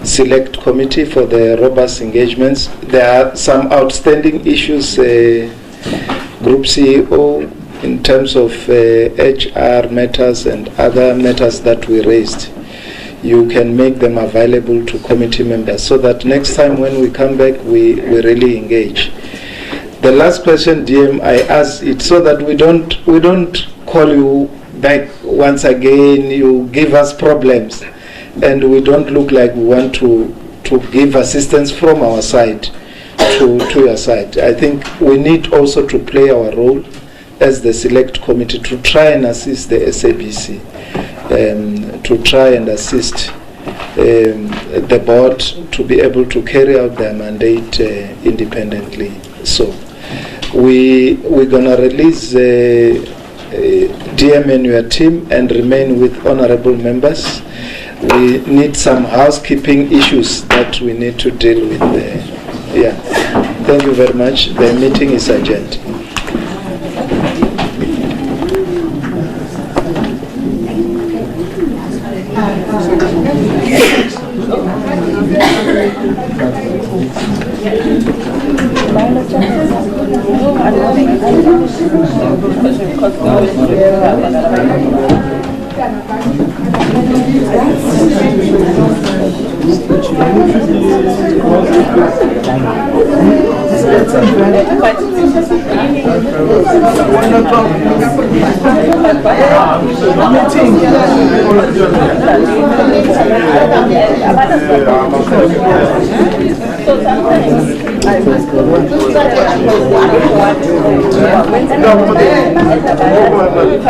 [SPEAKER 1] Select Committee for their robust engagements. There are some outstanding issues, Group CEO, in terms of HR matters and other matters that we raised. You can make them available to committee members so that next time when we come back, we really engage. The last question, DM, I asked it so that we don't call you back once again, you give us problems, and we don't look like we want to give assistance from our side to your side. I think we need also to play our role as the Select Committee to try and assist the SABC, to try and assist the board to be able to carry out their mandate independently. So we're going to release DM and your team and remain with honorable members. We need some housekeeping issues that we need to deal with. Yeah. Thank you very much. The meeting is adjourned.